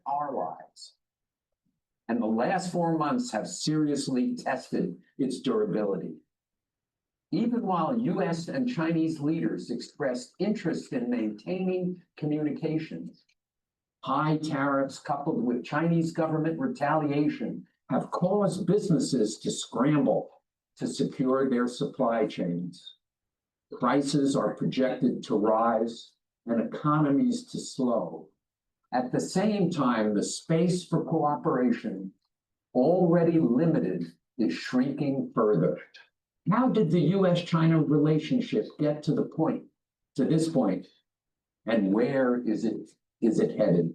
our lives. And the last 4 months have seriously tested its durability. Even while U.S. and Chinese leaders expressed interest in maintaining communications, high tariffs coupled with Chinese government retaliation have caused businesses to scramble to secure their supply chains. Prices are projected to rise and economies to slow. At the same time, the space for cooperation, already limited, is shrinking further. How did the U.S.-China relationship get to this point, and where is it headed?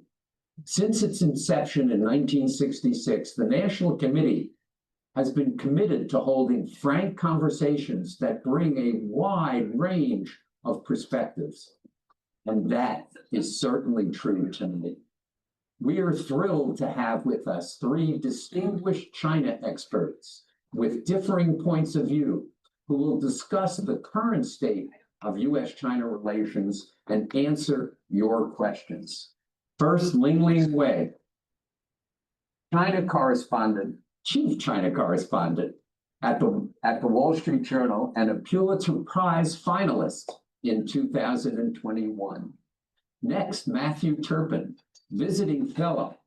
Since its inception in 1966, the National Committee has been committed to holding frank conversations that bring a wide range of perspectives. And that is certainly true tonight. We are thrilled to have with us 3 distinguished China experts with differing points of view who will discuss the current state of U.S.-China relations and answer your questions. First, Lingling Wei, China Correspondent, Chief China Correspondent at the Wall Street Journal and a Pulitzer Prize finalist in 2021. Next, Matthew Turpin, Visiting Fellow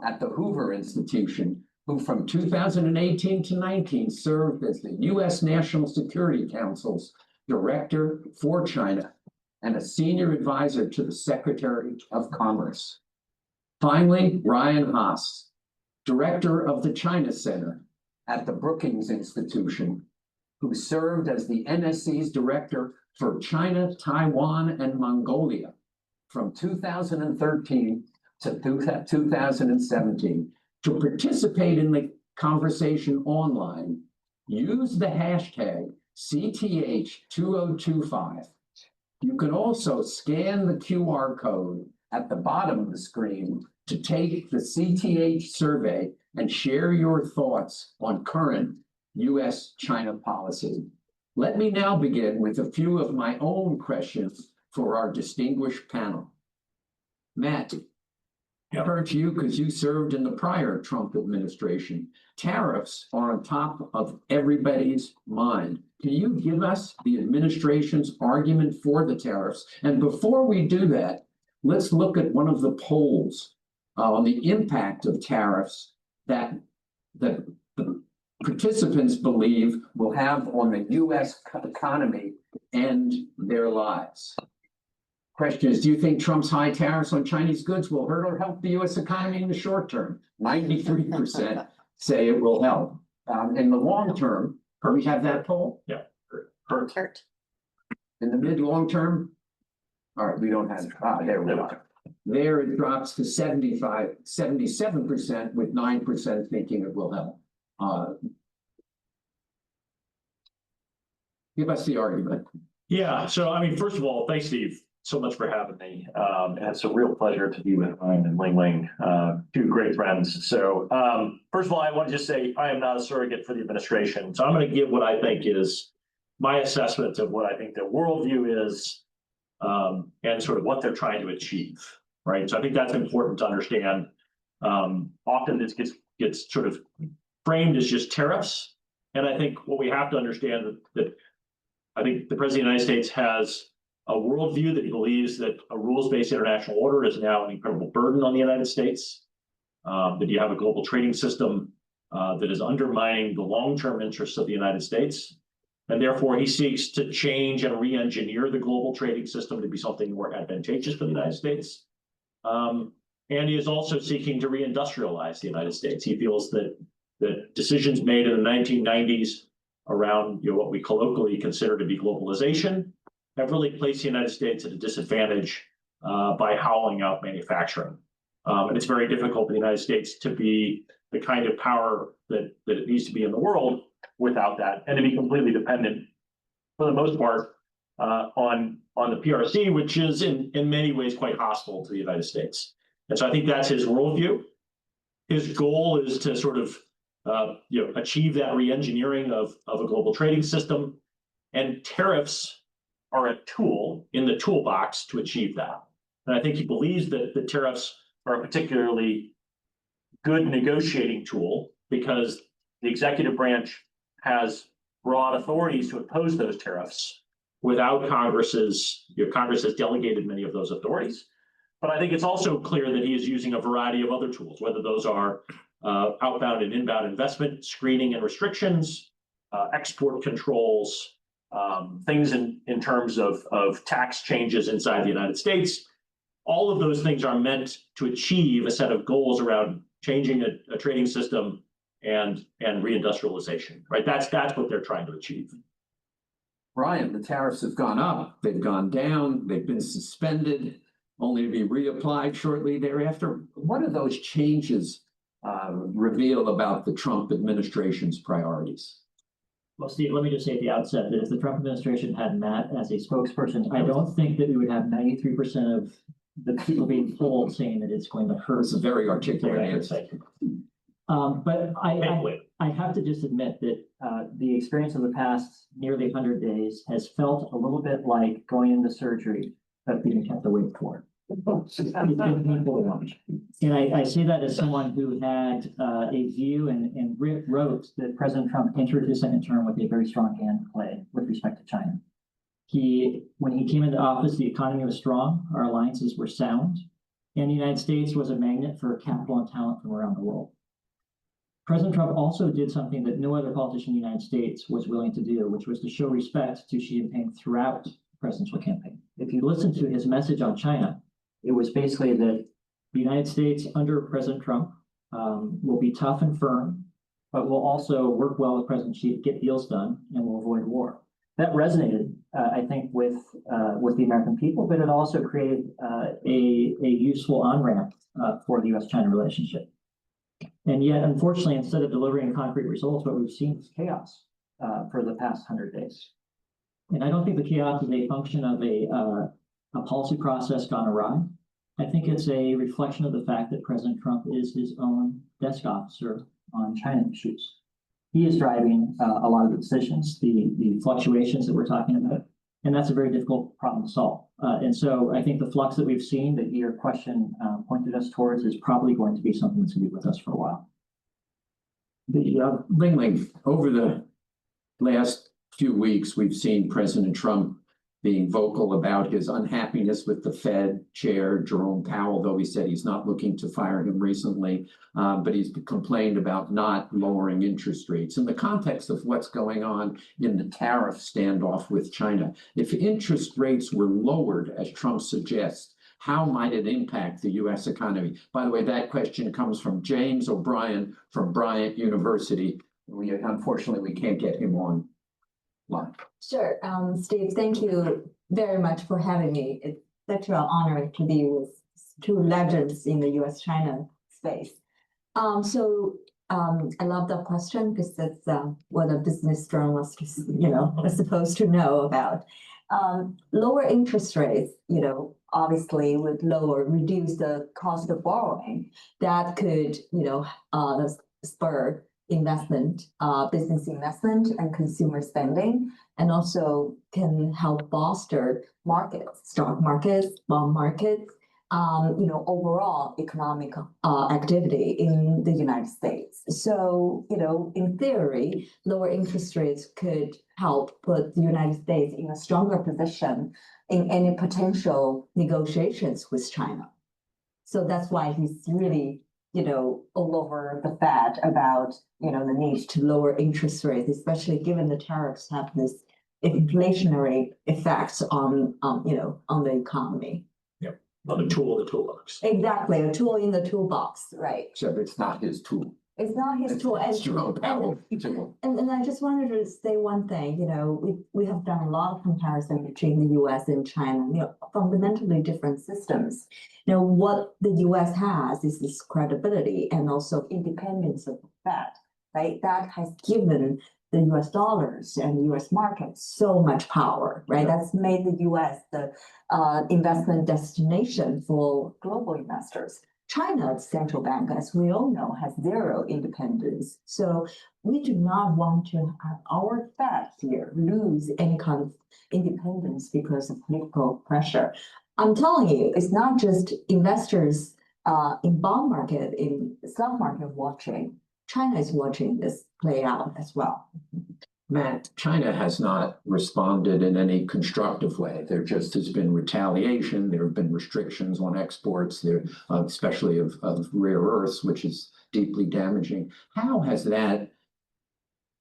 at the Hoover Institution, who from 2018 to 19 served as the U.S. National Security Council's Director for China and a Senior Advisor to the Secretary of Commerce. Finally, Ryan Haas, Director of the China Center at the Brookings Institution, who served as the NSC's Director for China, Taiwan, and Mongolia from 2013 to 2017. To participate in the conversation online, use the hashtag CTH2025. You can also scan the QR code at the bottom of the screen to take the CTH survey and share your thoughts on current U.S.-China policy. Let me now begin with a few of my own questions for our distinguished panel. Matt, I heard you because you served in the prior Trump administration. Tariffs are on top of everybody's mind. Can you give us the administration's argument for the tariffs? And before we do that, let's look at one of the polls on the impact of tariffs that the participants believe will have on the U.S. economy and their lives. Question is, do you think Trump's high tariffs on Chinese goods will hurt or help the U.S. economy in the short term? 93% say it will help. In the long term, we have that poll? Yeah. Hurt. In the mid-long term? All right, we don't have, there we are. There it drops to 77%, with 9% thinking it will help. Give us the argument. Yeah, so I mean, first of all, thanks, Steve, so much for having me. And it's a real pleasure to be with Ryan and Lingling, 2 great friends. So first of all, I want to just say I am not a surrogate for the administration. So I'm going to give what I think is my assessment of what I think their worldview is and sort of what they're trying to achieve, right? So I think that's important to understand. Often this gets sort of framed as just tariffs. And I think what we have to understand that I think the President of the United States has a worldview that he believes that a rules-based international order is now an incredible burden on the United States, that you have a global trading system that is undermining the long-term interests of the United States. And therefore, he seeks to change and re-engineer the global trading system to be something more advantageous for the United States. And he is also seeking to re-industrialize the United States. He feels that the decisions made in the 1990s around what we colloquially consider to be globalization have really placed the United States at a disadvantage by hollowing out manufacturing. And it's very difficult for the United States to be the kind of power that it needs to be in the world without that, and to be completely dependent, for the most part, on the PRC, which is in many ways quite hostile to the United States. And so I think that's his worldview. His goal is to sort of achieve that re-engineering of a global trading system, and tariffs are a tool in the toolbox to achieve that. And I think he believes that the tariffs are a particularly good negotiating tool because the executive branch has broad authorities to impose those tariffs without Congress has delegated many of those authorities. But I think it's also clear that he is using a variety of other tools, whether those are outbound and inbound investment screening and restrictions, export controls, things in terms of tax changes inside the United States. All of those things are meant to achieve a set of goals around changing a trading system and reindustrialization, right? That's what they're trying to achieve. Brian, the tariffs have gone up, they've gone down, they've been suspended, only to be reapplied shortly thereafter. What do those changes reveal about the Trump administration's priorities? Well, Steve, let me just say at the outset that if the Trump administration had Matt as a spokesperson, I don't think that we would have 93% of the people being polled saying that it's going to hurt. It's a very articulate answer. But I have to just admit that the experience of the past nearly 100 days has felt a little bit like going into surgery but being kept awake for. It's been painful to watch. And I say that as someone who had a view and wrote that President Trump entered his second term with a very strong hand to play with respect to China. When he came into office, the economy was strong, our alliances were sound, and the United States was a magnet for capital and talent from around the world. President Trump also did something that no other politician in the United States was willing to do, which was to show respect to Xi Jinping throughout the presidential campaign. If you listen to his message on China, it was basically that the United States under President Trump will be tough and firm, but will also work well with President Xi to get deals done and will avoid war. That resonated, I think, with the American people, but it also created a useful on-ramp for the U.S. China relationship. And yet, unfortunately, instead of delivering concrete results, what we've seen is chaos for the past 100 days. And I don't think the chaos is a function of a policy process gone awry. I think it's a reflection of the fact that President Trump is his own desk officer on China issues. He is driving a lot of the decisions, the fluctuations that we're talking about, and that's a very difficult problem to solve. And so I think the flux that we've seen that your question pointed us towards is probably going to be something that's going to be with us for a while. Lingling, over the last few weeks, we've seen President Trump being vocal about his unhappiness with the Fed chair, Jerome Powell, though he said he's not looking to fire him recently, but he's complained about not lowering interest rates. In the context of what's going on in the tariff standoff with China, if interest rates were lowered, as Trump suggests, how might it impact the U.S. economy? By the way, that question comes from James O'Brien from Bryant University. Unfortunately, we can't get him on. Sure. Steve, thank you very much for having me. It's such an honor to be with two legends in the U.S. China space. I love that question because that's what a business journalist is, is supposed to know about. Lower interest rates, obviously would reduce the cost of borrowing. That could, spur investment, business investment and consumer spending, and also can help foster markets, stock markets, bond markets, overall economic activity in the United States. So, in theory, lower interest rates could help put the United States in a stronger position in any potential negotiations with China. So that's why he's really all over the Fed about, the need to lower interest rates, especially given the tariffs have this inflationary effects on the economy. Yep, another tool in the toolbox. Exactly, a tool in the toolbox, right? Except it's not his tool. It's not his tool. It's Jerome Powell's tool. And I just wanted to say one thing, we have done a lot of comparison between the US and China, fundamentally different systems. What the US has is this credibility and also independence of the Fed, right? That has given the US dollars and the US market so much power, right? That's made the US the investment destination for global investors. China's central bank, as we all know, has zero independence. So we do not want to have our Fed here lose any kind of independence because of political pressure. I'm telling you, it's not just investors in bond market, in stock market watching, China is watching this play out as well. Matt, China has not responded in any constructive way. There just has been retaliation. There have been restrictions on exports, there, especially of rare earths, which is deeply damaging. How has that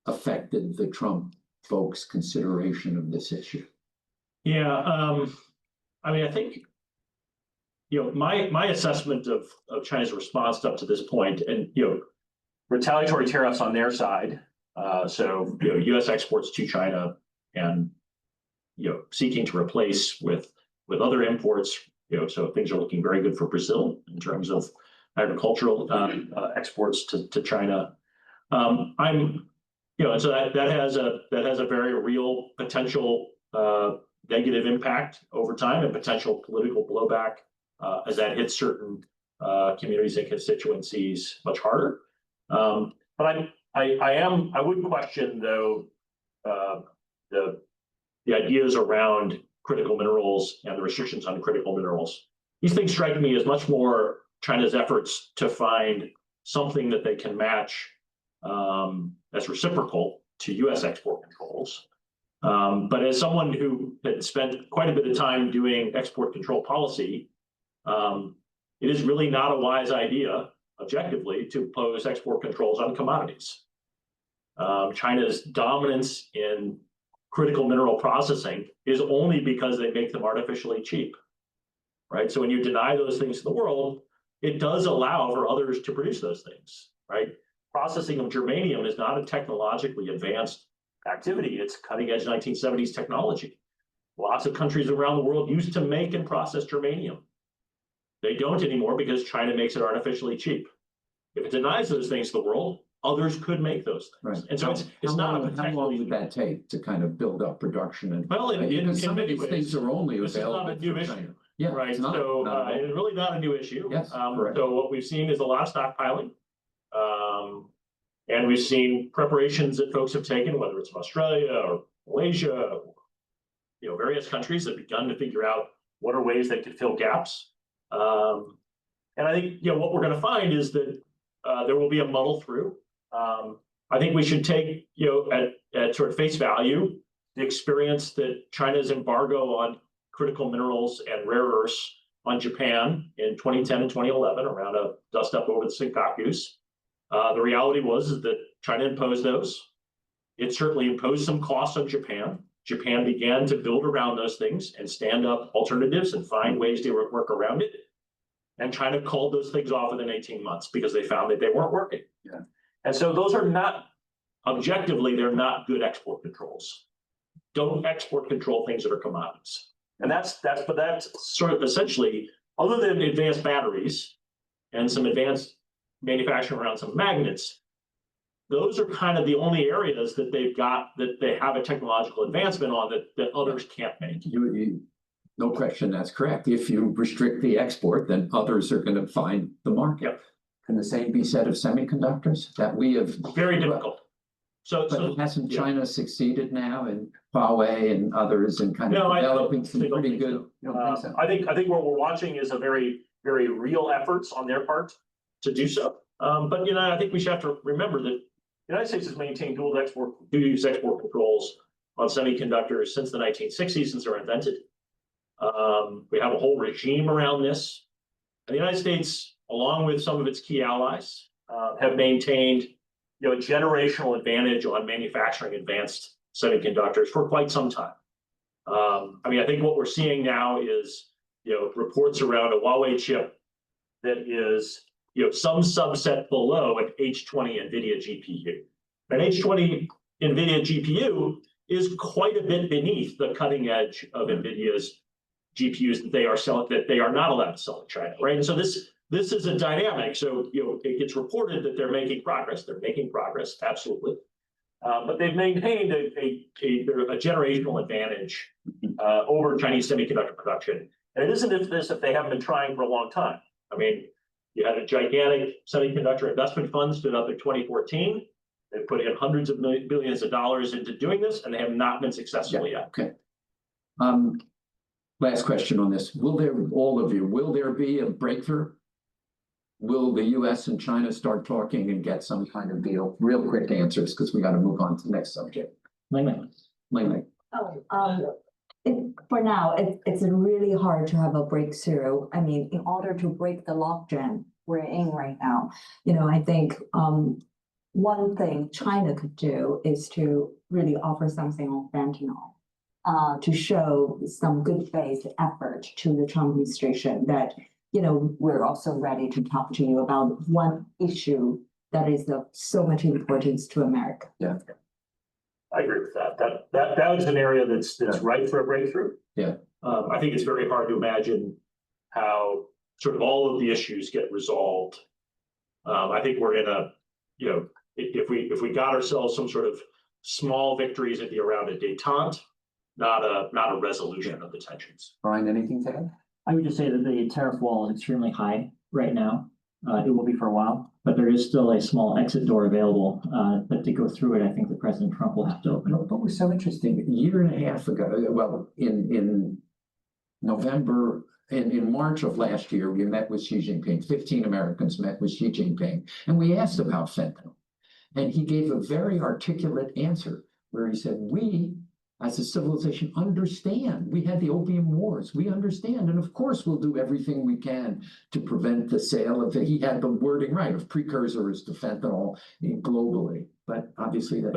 affected the Trump folks' consideration of this issue? Yeah, I mean, I think, my assessment of China's response up to this point, and, retaliatory tariffs on their side, so, U.S. exports to China and, seeking to replace with other imports, so things are looking very good for Brazil in terms of agricultural exports to China. And so that has a very real potential negative impact over time and potential political blowback as that hits certain communities and constituencies much harder. But I would question, though, the ideas around critical minerals and the restrictions on critical minerals. These things strike me as much more China's efforts to find something that they can match as reciprocal to U.S. export controls. But as someone who had spent quite a bit of time doing export control policy, it is really not a wise idea, objectively, to impose export controls on commodities. China's dominance in critical mineral processing is only because they make them artificially cheap, right? So when you deny those things to the world, it does allow for others to produce those things, right? Processing of germanium is not a technologically advanced activity. It's cutting-edge 1970s technology. Lots of countries around the world used to make and process germanium. They don't anymore because China makes it artificially cheap. If it denies those things to the world, others could make those things. Right. And so it's not a how long would that take to kind of build up production? And well, in some of these ways, things are only this is not a available new for issue. China. Yeah, Right. it's not, So not at all. it's really not a new issue. Yes, correct. So what we've seen is a lot of stockpiling. And we've seen preparations that folks have taken, whether it's from Australia or Malaysia, or, various countries that have begun to figure out what are ways they could fill gaps. And I think, what we're going to find is that there will be a muddle through. I think we should take, at sort of face value, the experience that China's embargo on critical minerals and rare earths on Japan in 2010 and 2011 around a dust up over the Senkakus. The reality was that China imposed those. It certainly imposed some costs on Japan. Japan began to build around those things and stand up alternatives and find ways to work around it. And China called those things off within 18 months because they found that they weren't working. Yeah. And so those are not, objectively, they're not good export controls. Don't export control things that are commodities. And that's sort of essentially, other than advanced batteries and some advanced manufacturing around some magnets, those are kind of the only areas that they've got, that they have a technological advancement on that others can't make. No question, that's correct. If you restrict the export, then others are going to find the market. Yep. Can the same be said of semiconductors that we have? Very difficult. But hasn't China succeeded now, and Huawei and others, and kind of developing some pretty good? I think what we're watching is a very, very real efforts on their part to do so. But I think we should have to remember that the United States has maintained dual use export controls on semiconductors since the 1960s, since they were invented. We have a whole regime around this. And the United States, along with some of its key allies, have maintained a generational advantage on manufacturing advanced semiconductors for quite some time. I think what we're seeing now is reports around a Huawei chip that is some subset below an H20 NVIDIA GPU. An H20 NVIDIA GPU is quite a bit beneath the cutting edge of NVIDIA's GPUs that they are selling, that they are not allowed to sell in China, right? And so this is a dynamic. So it gets reported that they're making progress. They're making progress, absolutely. But they've maintained a generational advantage over Chinese semiconductor production. And it isn't if they haven't been trying for a long time. You had a gigantic semiconductor investment fund stood up in 2014. They put in hundreds of billions of dollars into doing this, and they have not been successful yet. Okay. Last question on this. Will there be a breakthrough will the US and China start talking and get some kind of deal? Real quick answers, because we got to move on to the next subject. Lingling. Lingling. For now, it's really hard to have a breakthrough. I mean, in order to break the logjam we're in right now, I think one thing China could do is to really offer something on fentanyl, to show some good faith effort to the Trump administration that, we're also ready to talk to you about one issue that is of so much importance to America. Yeah. I agree with that. That is an area that's ripe for a breakthrough. Yeah. I think it's very hard to imagine how sort of all of the issues get resolved. I think we're in a, if we got ourselves some sort of small victories around a détente, not a resolution of the tensions. Brian, anything to add? I would just say that the tariff wall is extremely high right now. It will be for a while, but there is still a small exit door available. But to go through it, I think that President Trump will have to open. What was so interesting, a year and a half ago, well, in November, in March of last year, we met with Xi Jinping. 15 Americans met with Xi Jinping, and we asked about fentanyl. And he gave a very articulate answer where he said, we, as a civilization, understand. We had the opium wars. We understand. And of course, we'll do everything we can to prevent the sale of it. He had the wording right of precursors to fentanyl globally. But obviously that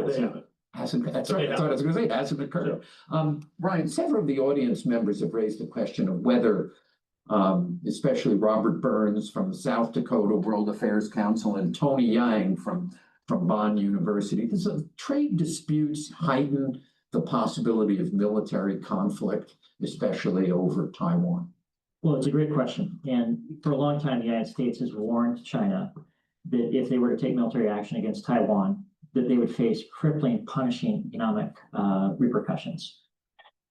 hasn't that's right. That's what I was going to say. It hasn't occurred. Brian, several of the audience members have raised the question of whether, especially Robert Burns from the South Dakota World Affairs Council and Tony Yang from Bonn University, there's trade disputes heightened the possibility of military conflict, especially over Taiwan? Well, it's a great question. And for a long time, the United States has warned China that if they were to take military action against Taiwan, that they would face crippling, punishing economic repercussions.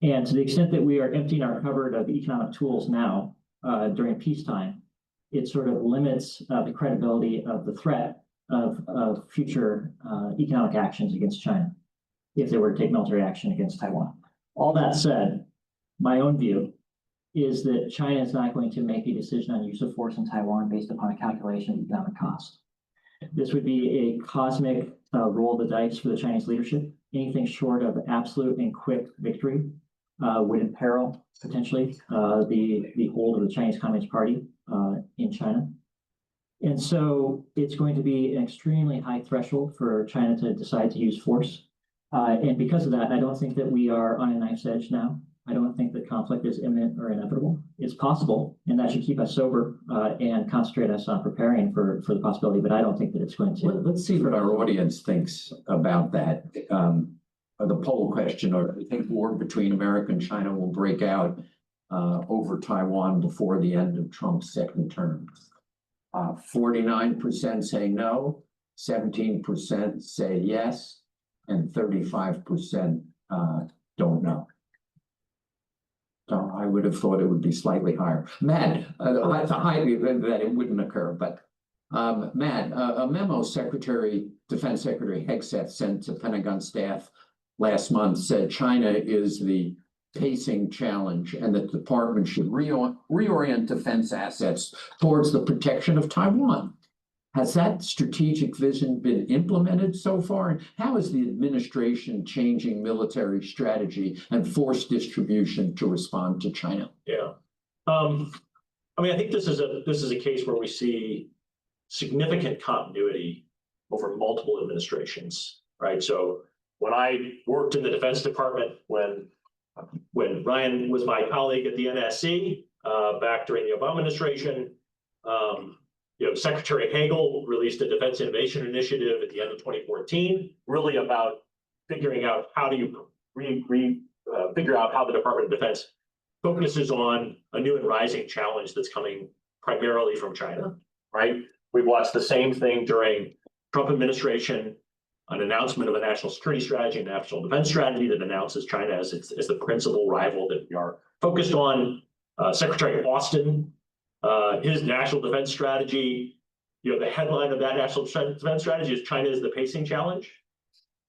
And to the extent that we are emptying our cupboard of economic tools now during peacetime, it sort of limits the credibility of the threat of future economic actions against China if they were to take military action against Taiwan. All that said, my own view is that China is not going to make a decision on use of force in Taiwan based upon a calculation of economic cost. This would be a cosmic roll of the dice for the Chinese leadership. Anything short of absolute and quick victory would imperil potentially the hold of the Chinese Communist Party in China. And so it's going to be an extremely high threshold for China to decide to use force. And because of that, I don't think that we are on a knife's edge now. I don't think that conflict is imminent or inevitable. It's possible, and that should keep us sober and concentrate us on preparing for the possibility, but I don't think that it's going to. Let's see what our audience thinks about that. The poll question, or I think war between America and China will break out over Taiwan before the end of Trump's second term. 49% say no, 17% say yes, and 35% don't know. So I would have thought it would be slightly higher. Matt, highly that it wouldn't occur, but Matt, a memo Defense Secretary Hegseth sent to Pentagon staff last month said China is the pacing challenge and that the department should reorient defense assets towards the protection of Taiwan. Has that strategic vision been implemented so far? And how is the administration changing military strategy and force distribution to respond to China? Yeah. I mean, I think this is a case where we see significant continuity over multiple administrations, right? So when I worked in the Defense Department, when Ryan was my colleague at the NSC back during the Obama administration, Secretary Hagel released a Defense Innovation Initiative at the end of 2014, really about figuring out how do you figure out how the Department of Defense focuses on a new and rising challenge that's coming primarily from China, right? We've watched the same thing during Trump administration, an announcement of a national security strategy, a national defense strategy that announces China as the principal rival that we are focused on. Secretary Austin, his national defense strategy, the headline of that national defense strategy is China is the pacing challenge,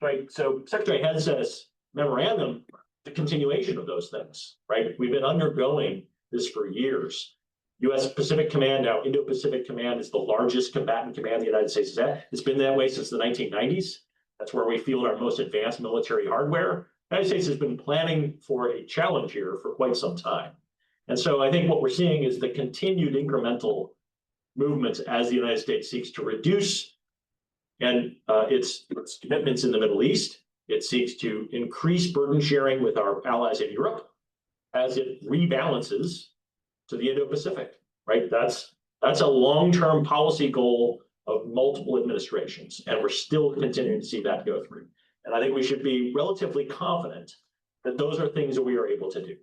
right? So Secretary Hegseth's memorandum, the continuation of those things, right? We've been undergoing this for years. U.S. Pacific Command, now Indo-Pacific Command, is the largest combatant command the United States has had. It's been that way since the 1990s. That's where we field our most advanced military hardware. The United States has been planning for a challenge here for quite some time. And so I think what we're seeing is the continued incremental movements as the United States seeks to reduce its commitments in the Middle East. It seeks to increase burden sharing with our allies in Europe as it rebalances to the Indo-Pacific, right? That's a long-term policy goal of multiple administrations, and we're still continuing to see that go through. And I think we should be relatively confident that those are things that we are able to do.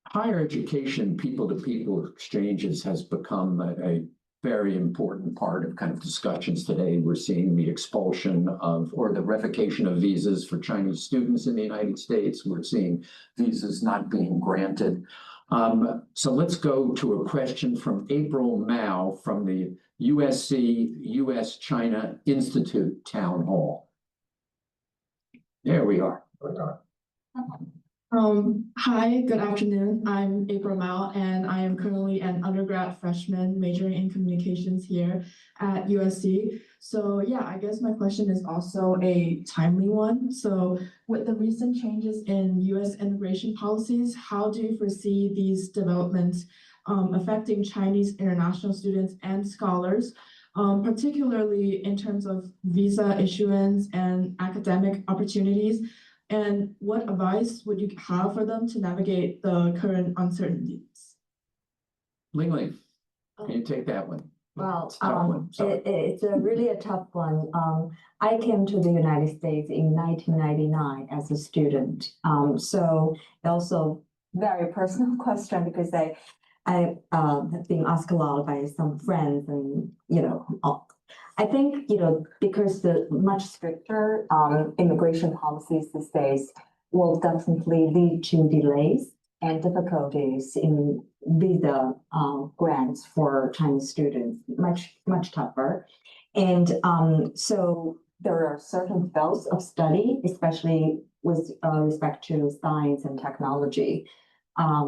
Higher education, people-to-people exchanges has become a very important part of kind of discussions today. We're seeing the expulsion of, or the revocation of visas for Chinese students in the United States. We're seeing visas not being granted. So let's go to a question from April Mao from the U.S China Institute Town Hall. There we are. Hi, good afternoon. I'm April Mao, and I am currently an undergrad freshman majoring in communications here at USC. So yeah, I guess my question is also a timely one. So with the recent changes in US immigration policies, how do you foresee these developments affecting Chinese international students and scholars, particularly in terms of visa issuance and academic opportunities? And what advice would you have for them to navigate the current uncertainties? Lingling, can you take that one? Well, Sorry. it's really a tough one. I came to the United States in 1999 as a student. So also very personal question, because I have been asked a lot by some friends, and I think because the much stricter immigration policies these days will definitely lead to delays and difficulties in visa grants for Chinese students, much tougher. And so there are certain fields of study, especially with respect to science and technology.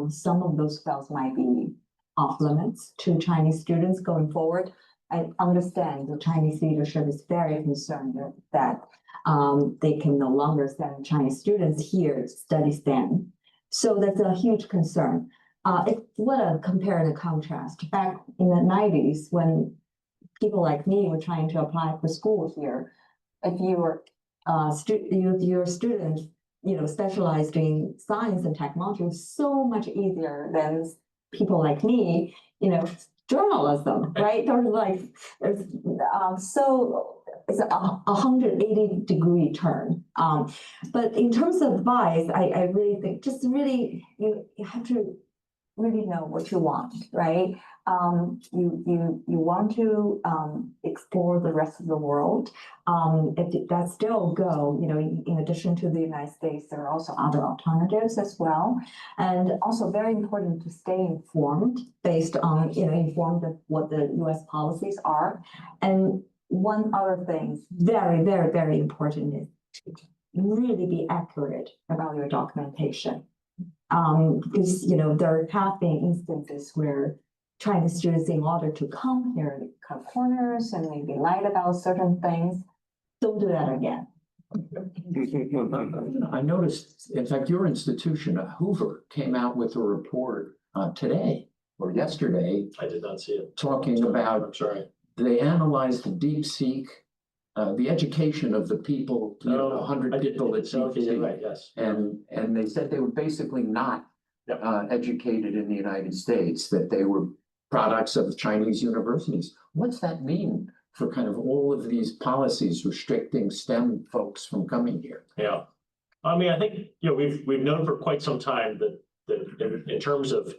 Some of those fields might be off limits to Chinese students going forward. I understand the Chinese leadership is very concerned that they can no longer send Chinese students here to study STEM. So that's a huge concern. If what a compare and contrast, back in the 90s, when people like me were trying to apply for school here, if you were your student, specialized in science and technology, it was so much easier than people like me, journalism, right? There's like, so it's a 180-degree turn. But in terms of advice, I really think just really, you have to really know what you want, right? You want to explore the rest of the world. If that still go, in addition to the United States, there are also other alternatives as well. And also very important to stay informed based on, informed of what the US policies are. And one other thing, very, very, very important, is to really be accurate about your documentation. Because, there have been instances where Chinese students, in order to come here, cut corners and maybe lied about certain things. Don't do that again. I noticed, in fact, your institution, Hoover, came out with a report today or yesterday. I did not see it. Talking about, I'm sorry. They analyzed the DeepSeek, the education of the people, 100 people at DeepSeek. Right, yes. And they said they were basically not educated in the United States, that they were products of Chinese universities. What's that mean for kind of all of these policies restricting STEM folks from coming here? Yeah, I mean, I think we've known for quite some time that in terms of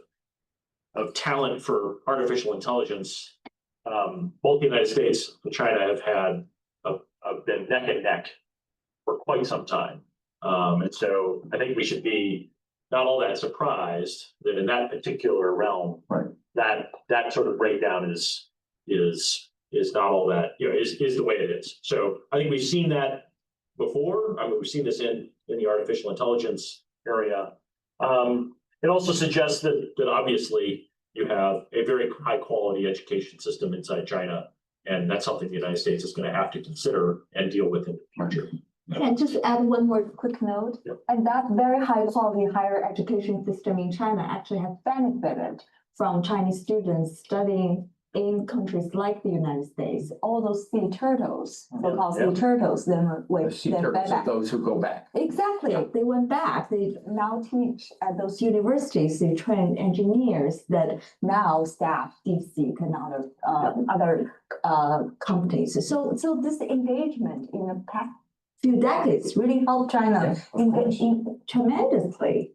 talent for artificial intelligence, both the United States and China have been neck and neck for quite some time, and so I think we should be not all that surprised that in that particular realm, right, that sort of breakdown is not all that, is the way it is. So I think we've seen that before. I mean, we've seen this in the artificial intelligence area. It also suggests that obviously you have a very high quality education system inside China. And that's something the United States is going to have to consider and deal with in the future. And just add one more quick note. Yep. And that very high quality higher education system in China actually has benefited from Chinese students studying in countries like the United States. All those sea turtles, so-called Yeah. sea turtles, then The went sea then turtles are back. those who go back. Exactly, Yeah. they went back. They now teach at those universities. They train engineers that now staff DeepSeek and other companies. So this engagement in the past few decades really helped China tremendously.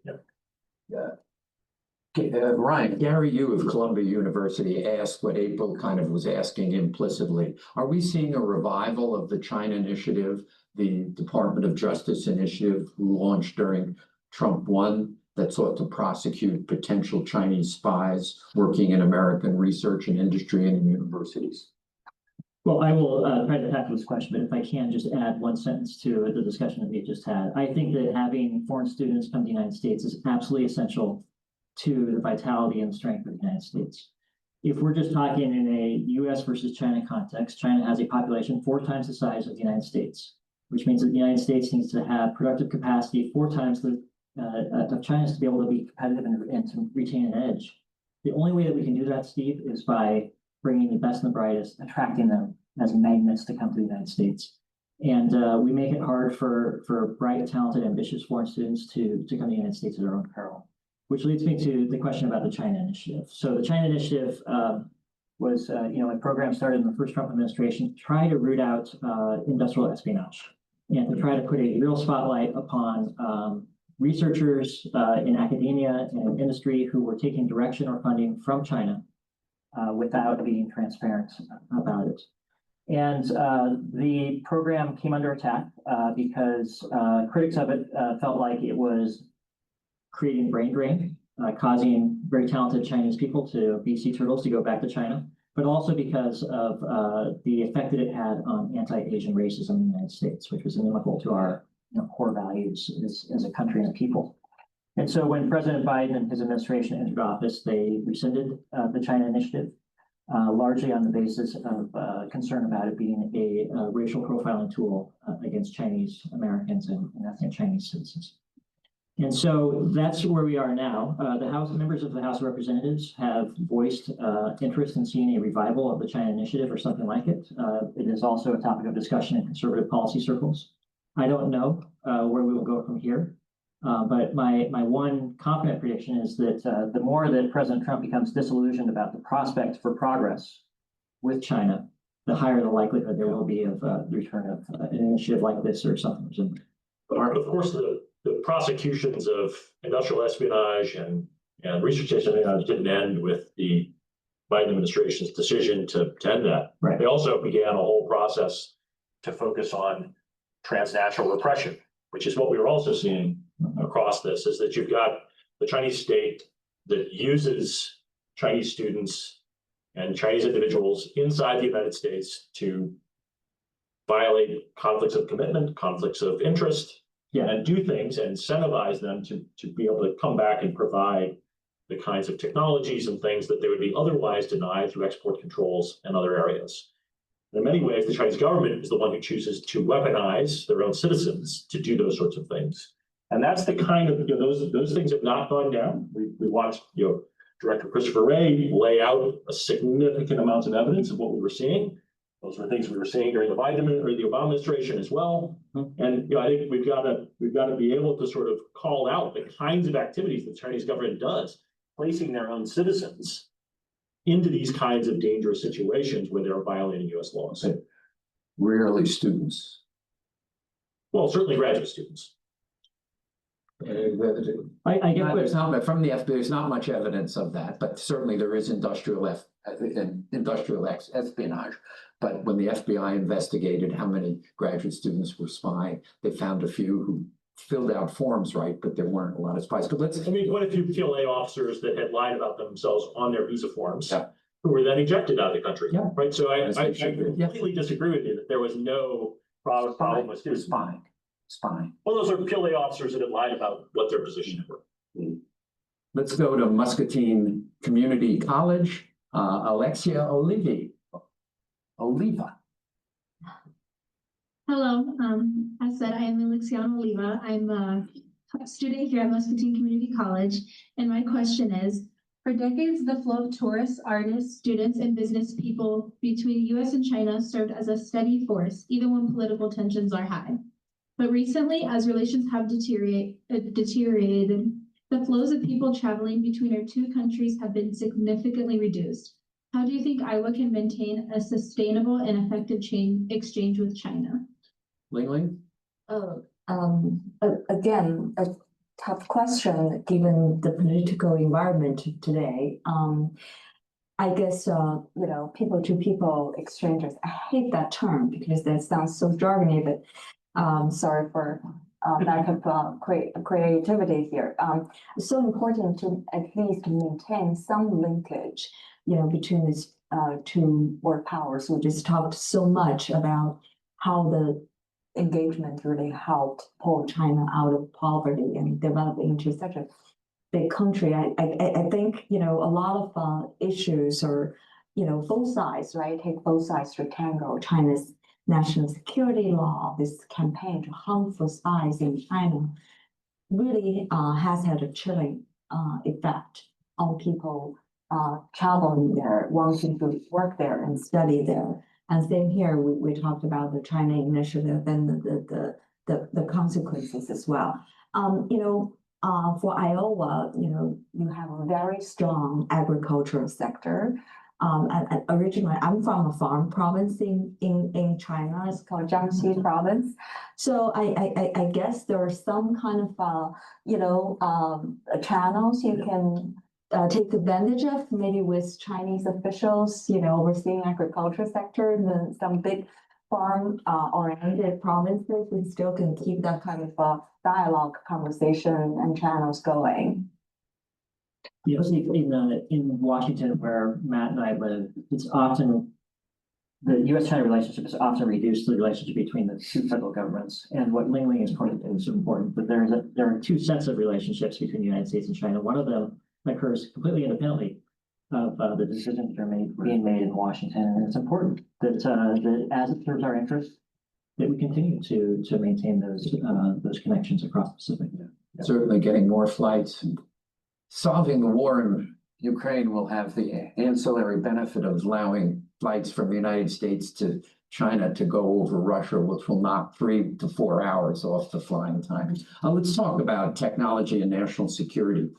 Ryan, Gary Yu of Columbia University asked what April kind of was asking implicitly. Are we seeing a revival of the China Initiative, the Department of Justice initiative launched during Trump 1 that sought to prosecute potential Chinese spies working in American research and industry and in universities? Well, I will try to tackle this question, but if I can just add one sentence to the discussion that we just had. I think that having foreign students come to the United States is absolutely essential to the vitality and strength of the United States. If we're just talking in a U.S. versus China context, China has a population 4 times the size of the United States, which means that the United States needs to have productive capacity 4 times the of China's to be able to be competitive and to retain an edge. The only way that we can do that, Steve, is by bringing the best and the brightest, attracting them as magnets to come to the United States. And we make it hard for bright, talented, ambitious foreign students to come to the United States at their own peril. Which leads me to the question about the China Initiative. So the China Initiative was, a program started in the first Trump administration to try to root out industrial espionage and to try to put a real spotlight upon researchers in academia and industry who were taking direction or funding from China without being transparent about it. And the program came under attack because critics of it felt like it was creating brain drain, causing very talented Chinese people to be sea turtles to go back to China, but also because of the effect that it had on anti-Asian racism in the United States, which was inimical to our core values as a country and a people. And so when President Biden and his administration entered office, they rescinded the China Initiative, largely on the basis of concern about it being a racial profiling tool against Chinese Americans and ethnic Chinese citizens. And so that's where we are now. The members of the House of Representatives have voiced interest in seeing a revival of the China Initiative or something like it. It is also a topic of discussion in conservative policy circles. I don't know where we will go from here, but my one confident prediction is that the more that President Trump becomes disillusioned about the prospect for progress with China, the higher the likelihood there will be of the return of an initiative like this or something resembling. But of course, the prosecutions of industrial espionage and research espionage didn't end with the Biden administration's decision to end that. Right. They also began a whole process to focus on transnational repression, which is what we were also seeing across this, is that you've got the Chinese state that uses Chinese students and Chinese individuals inside the United States to violate conflicts of commitment, conflicts of interest, and do things and incentivize them to be able to come back and provide the kinds of technologies and things that they would be otherwise denied through export controls and other areas. In many ways, the Chinese government is the one who chooses to weaponize their own citizens to do those sorts of things. And that's the kind of, those things have not gone down. We watched, Director Christopher Wray lay out a significant amount of evidence of what we were seeing. Those were things we were seeing during the Obama administration as well. And I think we've got to be able to sort of call out the kinds of activities the Chinese government does, placing their own citizens into these kinds of dangerous situations where they're violating U.S. laws. Rarely students. Well, certainly graduate students. I get There's not from the FBI. There's not much evidence of that, but certainly there is industrial espionage. But when the FBI investigated how many graduate students were spying, they found a few who filled out forms right, but there weren't a lot of spies. But let's. I mean, quite a few PLA officers that had lied about themselves on their visa forms, Yeah. who were then ejected out of the country. Yeah. Right. So I As they should be. completely disagree with you that there was no problem with students. Spying. Well, those are PLA officers that had lied about what their positions were. Let's go to Muscatine Community College, Alexia Oliva. Hello, as said, I am Alexiana Oliva. I'm a student here at Muscatine Community College, and my question is, for decades, the flow of tourists, artists, students, and business people between the U.S. and China served as a steady force, even when political tensions are high. But recently, as relations have deteriorated, the flows of people traveling between our two countries have been significantly reduced. How do you think Iowa can maintain a sustainable and effective exchange with China? Lingling? Again, a tough question given the political environment today. I guess, people to people exchanges, I hate that term because that sounds so jargony, but sorry for lack of creativity here. It's so important to at least maintain some linkage, between these two world powers. We just talked so much about how the engagement really helped pull China out of poverty and develop into such a big country. I think, a lot of issues are, both sides, right? Take both sides to tango. China's national security law, this campaign to harmful spies in China really has had a chilling effect on people traveling there, wanting to work there and study there. And same here, we talked about the China initiative and the consequences as well. For Iowa, you have a very strong agricultural sector. And originally, I'm from a farm province in China. It's called Jiangxi province. So I guess there are some kind of channels you can take advantage of, maybe with Chinese officials, overseeing agriculture sector and some big farm oriented provinces. We still can keep that kind of dialogue, conversation, and channels going. Yes, in Washington, where Matt and I live, it's often the U.S. China relationship is often reduced to the relationship between the two federal governments. And what Lingling is pointing to is important, but there are two sets of relationships between the United States and China. One of them occurs completely independently of the decisions that are being made in Washington. And it's important that, that as it serves our interests, that we continue to maintain those connections across the Pacific. Certainly getting more flights. Solving the war in Ukraine will have the ancillary benefit of allowing flights from the United States to China to go over Russia, which will knock 3 to 4 hours off the flying time. Let's talk about technology and national security.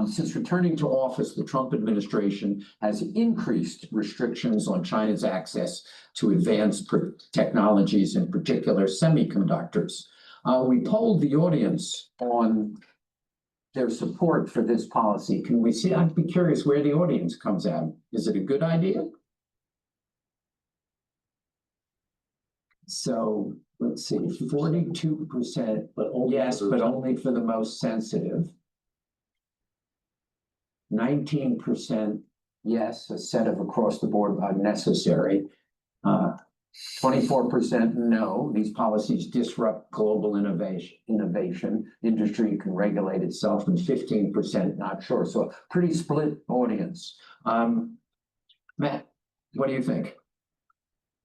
Since returning to office, the Trump administration has increased restrictions on China's access to advanced technologies, in particular semiconductors. We polled the audience on their support for this policy. Can we see? I'd be curious where the audience comes out. Is it a good idea? So let's see, 42%, yes, but only for the most sensitive. 19% yes, a set of across the board unnecessary. 24% no, these policies disrupt global innovation. Industry can regulate itself, and 15% not sure. So a pretty split audience. Matt, what do you think?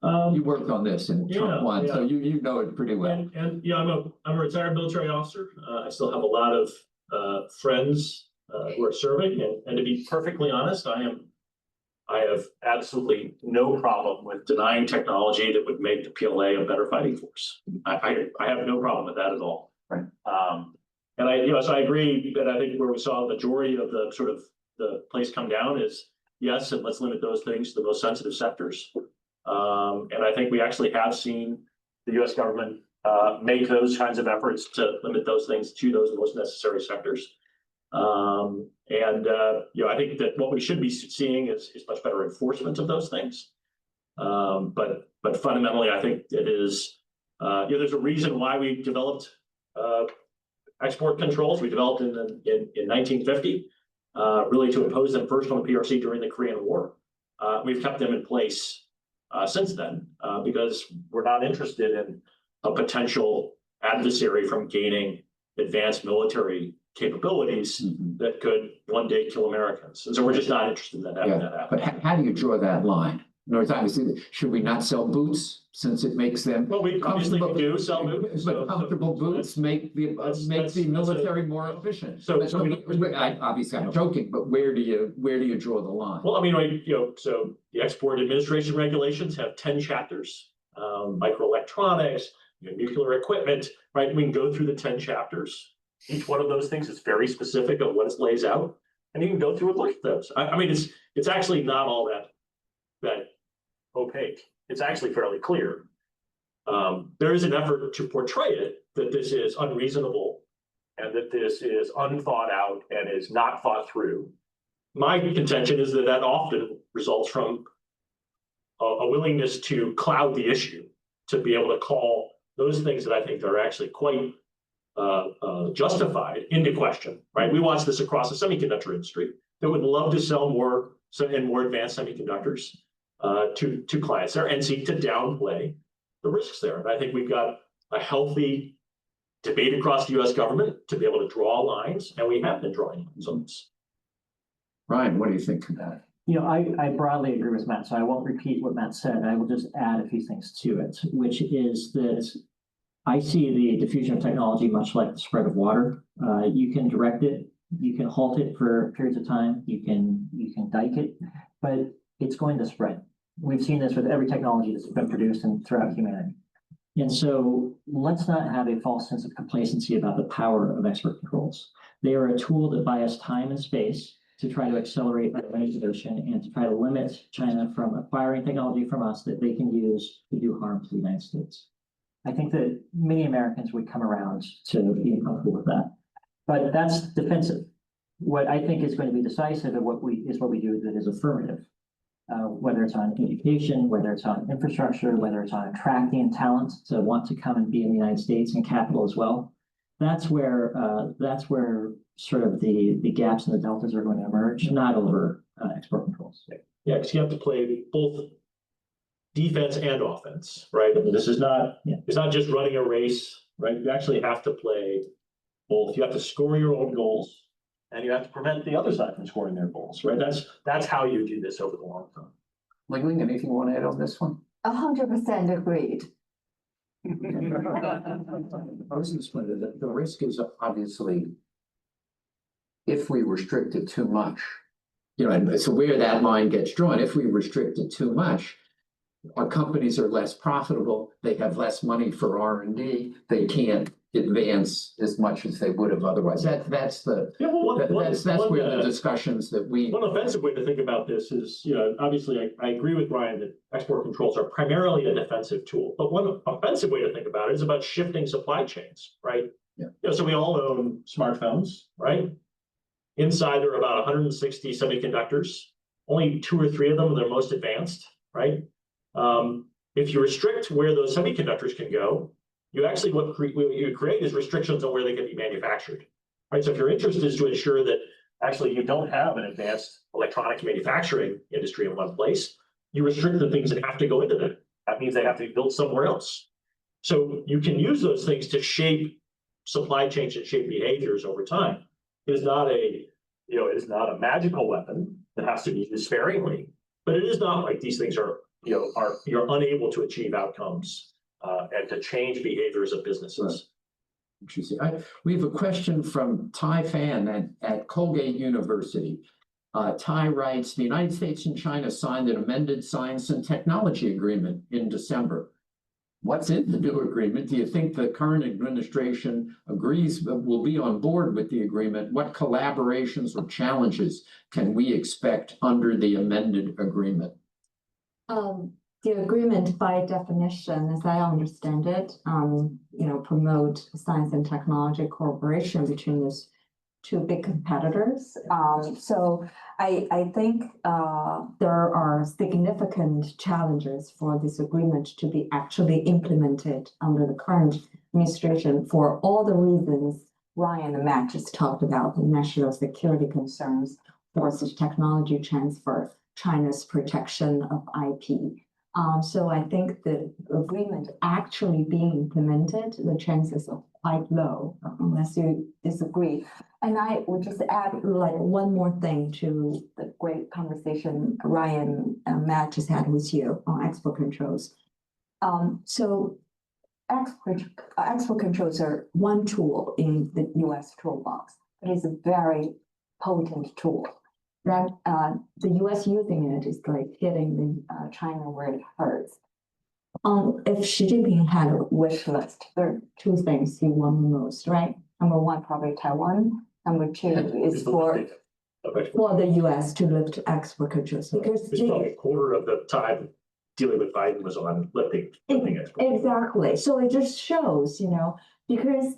You worked on this in Trump 1, so you know it pretty well. And I'm a retired military officer. I still have a lot of friends who are serving, and to be perfectly honest, I have absolutely no problem with denying technology that would make the PLA a better fighting force. I have no problem with that at all. Right. And so I agree that I think where we saw the majority of the sort of the place come down is yes, and let's limit those things to the most sensitive sectors. And I think we actually have seen the U.S. government make those kinds of efforts to limit those things to those most necessary sectors. I think that what we should be seeing is much better enforcement of those things. But fundamentally, I think it is, there's a reason why we developed export controls. We developed in 1950, really to impose them first on the PRC during the Korean War. We've kept them in place since then because we're not interested in a potential adversary from gaining advanced military capabilities that could one day kill Americans. And so we're just not interested in having that happen. But how do you draw that line? In other words, obviously, should we not sell boots since it makes them? Well, we obviously do sell boots. But comfortable boots make the military more efficient. So Obviously, I'm joking, but where do you draw the line? Well, I mean, so the Export Administration regulations have 10 chapters, microelectronics, nuclear equipment, right? We can go through the 10 chapters. Each one of those things is very specific of what it lays out, and you can go through and look at those. I mean, it's actually not all that opaque. It's actually fairly clear. There is an effort to portray it that this is unreasonable and that this is unthought out and is not thought through. My contention is that often results from a willingness to cloud the issue, to be able to call those things that I think are actually quite justified into question, right? We watch this across the semiconductor industry that would love to sell more and more advanced semiconductors to clients there and seek to downplay the risks there. And I think we've got a healthy debate across the U.S. government to be able to draw lines, and we have been drawing lines on this. Ryan, what do you think of that? I broadly agree with Matt, so I won't repeat what Matt said. I will just add a few things to it, which is that I see the diffusion of technology much like the spread of water. You can direct it, you can halt it for periods of time, you can dike it, but it's going to spread. We've seen this with every technology that's been produced and throughout humanity. And so let's not have a false sense of complacency about the power of export controls. They are a tool that buy us time and space to try to accelerate our innovation and to try to limit China from acquiring technology from us that they can use to do harm to the United States. I think that many Americans would come around to being comfortable with that, but that's defensive. What I think is going to be decisive of what we do that is affirmative, whether it's on education, whether it's on infrastructure, whether it's on attracting talent to want to come and be in the United States and capital as well. That's where sort of the gaps and the deltas are going to emerge, not over export controls. Yeah, because you have to play both defense and offense, right? I mean, this is not, it's not just running a race, right? You actually have to play both. You have to score your own goals and you have to prevent the other side from scoring their goals, right? That's how you do this over the long term. Lingling, anything you want to add on this one? 100% agreed. I was just wondering, the risk is obviously if we restrict it too much, and so where that line gets drawn, if we restrict it too much, our companies are less profitable, they have less money for R&D, they can't advance as much as they would have otherwise. That's where the discussions that we. One offensive way to think about this is, obviously I agree with Ryan that export controls are primarily a defensive tool, but one offensive way to think about it is about shifting supply chains, right? Yeah. So we all own smartphones, right? Inside there are about 160 semiconductors, only 2 or 3 of them are the most advanced, right? If you restrict where those semiconductors can go, you actually what you create is restrictions on where they can be manufactured, right? So if your interest is to ensure that actually you don't have an advanced electronics manufacturing industry in one place, you restrict the things that have to go into them. That means they have to be built somewhere else. So you can use those things to shape supply chains and shape behaviors over time. It is not a magical weapon that has to be used sparingly, but it is not like these things are you're unable to achieve outcomes and to change behaviors of businesses. Right. Interesting. We have a question from Tai Fan at Colgate University. Tai writes, the United States and China signed an amended science and technology agreement in December. What's in the new agreement? Do you think the current administration agrees will be on board with the agreement? What collaborations or challenges can we expect under the amended agreement? The agreement, by definition, as I understand it, promote science and technology cooperation between those 2 big competitors. So I think there are significant challenges for this agreement to be actually implemented under the current administration for all the reasons Ryan and Matt just talked about: the national security concerns, forced technology transfer, China's protection of IP. So I think the agreement actually being implemented, the chances are quite low, unless you disagree. And I would just add like one more thing to the great conversation Ryan and Matt just had with you on export controls. So export controls are one tool in the U.S. toolbox, but it's a very potent tool. That the U.S. using it is like hitting the China where it hurts. If Xi Jinping had a wish list, there are two things he want the most, right? Number one, probably Taiwan. Number two is for the U.S. to lift export controls because it's probably a quarter of the time dealing with Biden was on lifting export. Exactly. So it just shows, because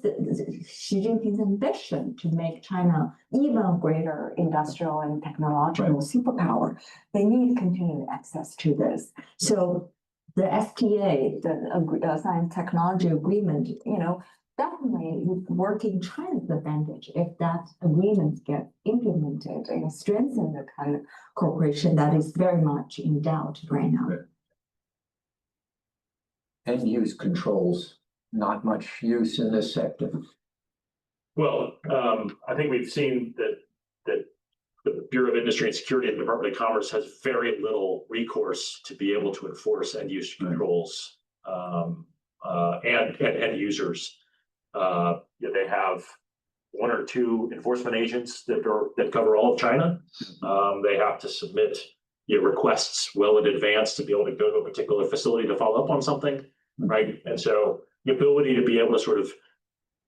Xi Jinping's ambition to make China even a greater industrial and technological superpower, they need continued access to this. So the FTA, the Science Technology Agreement, definitely would work in China's advantage if that agreement gets implemented and strengthen the kind of cooperation that is very much in doubt right now. End use controls, not much use in this sector. Well, I think we've seen that the Bureau of Industry and Security and the Department of Commerce has very little recourse to be able to enforce end use controls and end users. They have one or two enforcement agents that cover all of China. They have to submit requests well in advance to be able to go to a particular facility to follow up on something, right? And so the ability to be able to sort of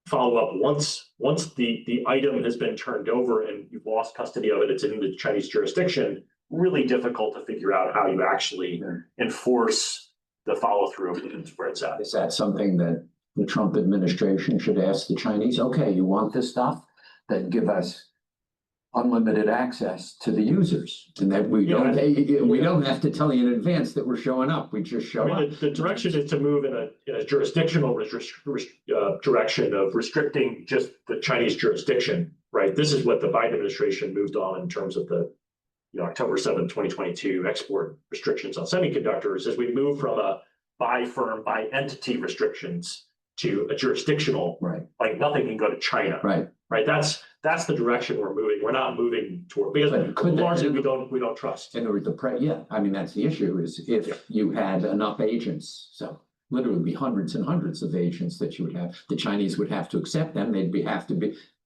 follow up once the item has been turned over and you've lost custody of it, it's in the Chinese jurisdiction, really difficult to figure out how you actually enforce the follow through where it's at. Is that something that the Trump administration should ask the Chinese? Okay, you want this stuff? Then give us unlimited access to the users, and that we don't have to tell you in advance that we're showing up. We just show up. The direction is to move in a jurisdictional direction of restricting just the Chinese jurisdiction, right? This is what the Biden administration moved on in terms of the October 7, 2022 export restrictions on semiconductors, as we move from a by firm, by entity restrictions to a jurisdictional, right? Like nothing can go to China, right? That's the direction we're moving. We're not moving toward, because largely we don't trust. In order to I mean, that's the issue, is if you had enough agents, so literally be hundreds and hundreds of agents that you would have, the Chinese would have to accept them. They'd have to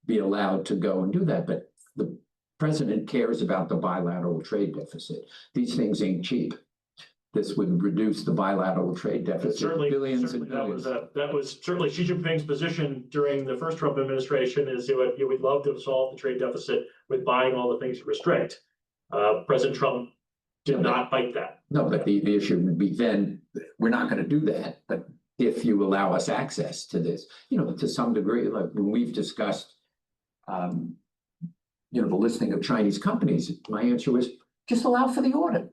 be allowed to go and do that. But the president cares about the bilateral trade deficit. These things ain't cheap. This would reduce the bilateral trade deficit billions and billions. That was certainly Xi Jinping's position during the first Trump administration, is we'd love to solve the trade deficit with buying all the things to restrict. President Trump did not bite that. No, but the issue would be then, we're not going to do that. But if you allow us access to this, to some degree, like when we've discussed, the listing of Chinese companies, my answer was just allow for the audit.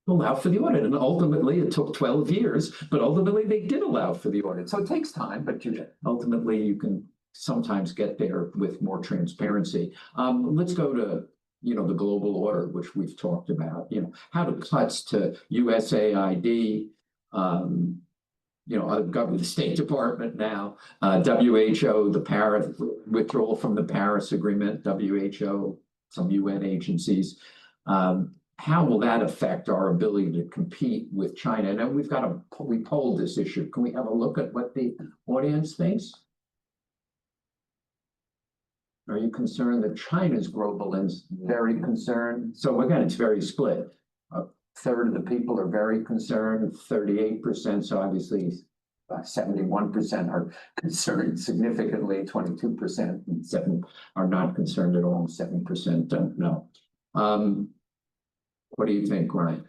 Allow for the audit, and ultimately it took 12 years, but ultimately they did allow for the audit. So it takes time, but ultimately you can sometimes get there with more transparency. Let's go to the global order, which we've talked about. How the cuts to USAID, the State Department now, WHO, the Paris withdrawal from the Paris Agreement, WHO, some UN agencies. How will that affect our ability to compete with China? Now we polled this issue. Can we have a look at what the audience thinks? Are you concerned that China's global is very concerned? So again, it's very split. A third of the people are very concerned, 38%. So obviously 71% are concerned significantly, 22% and 7% are not concerned at all, 7% don't know. What do you think, Ryan?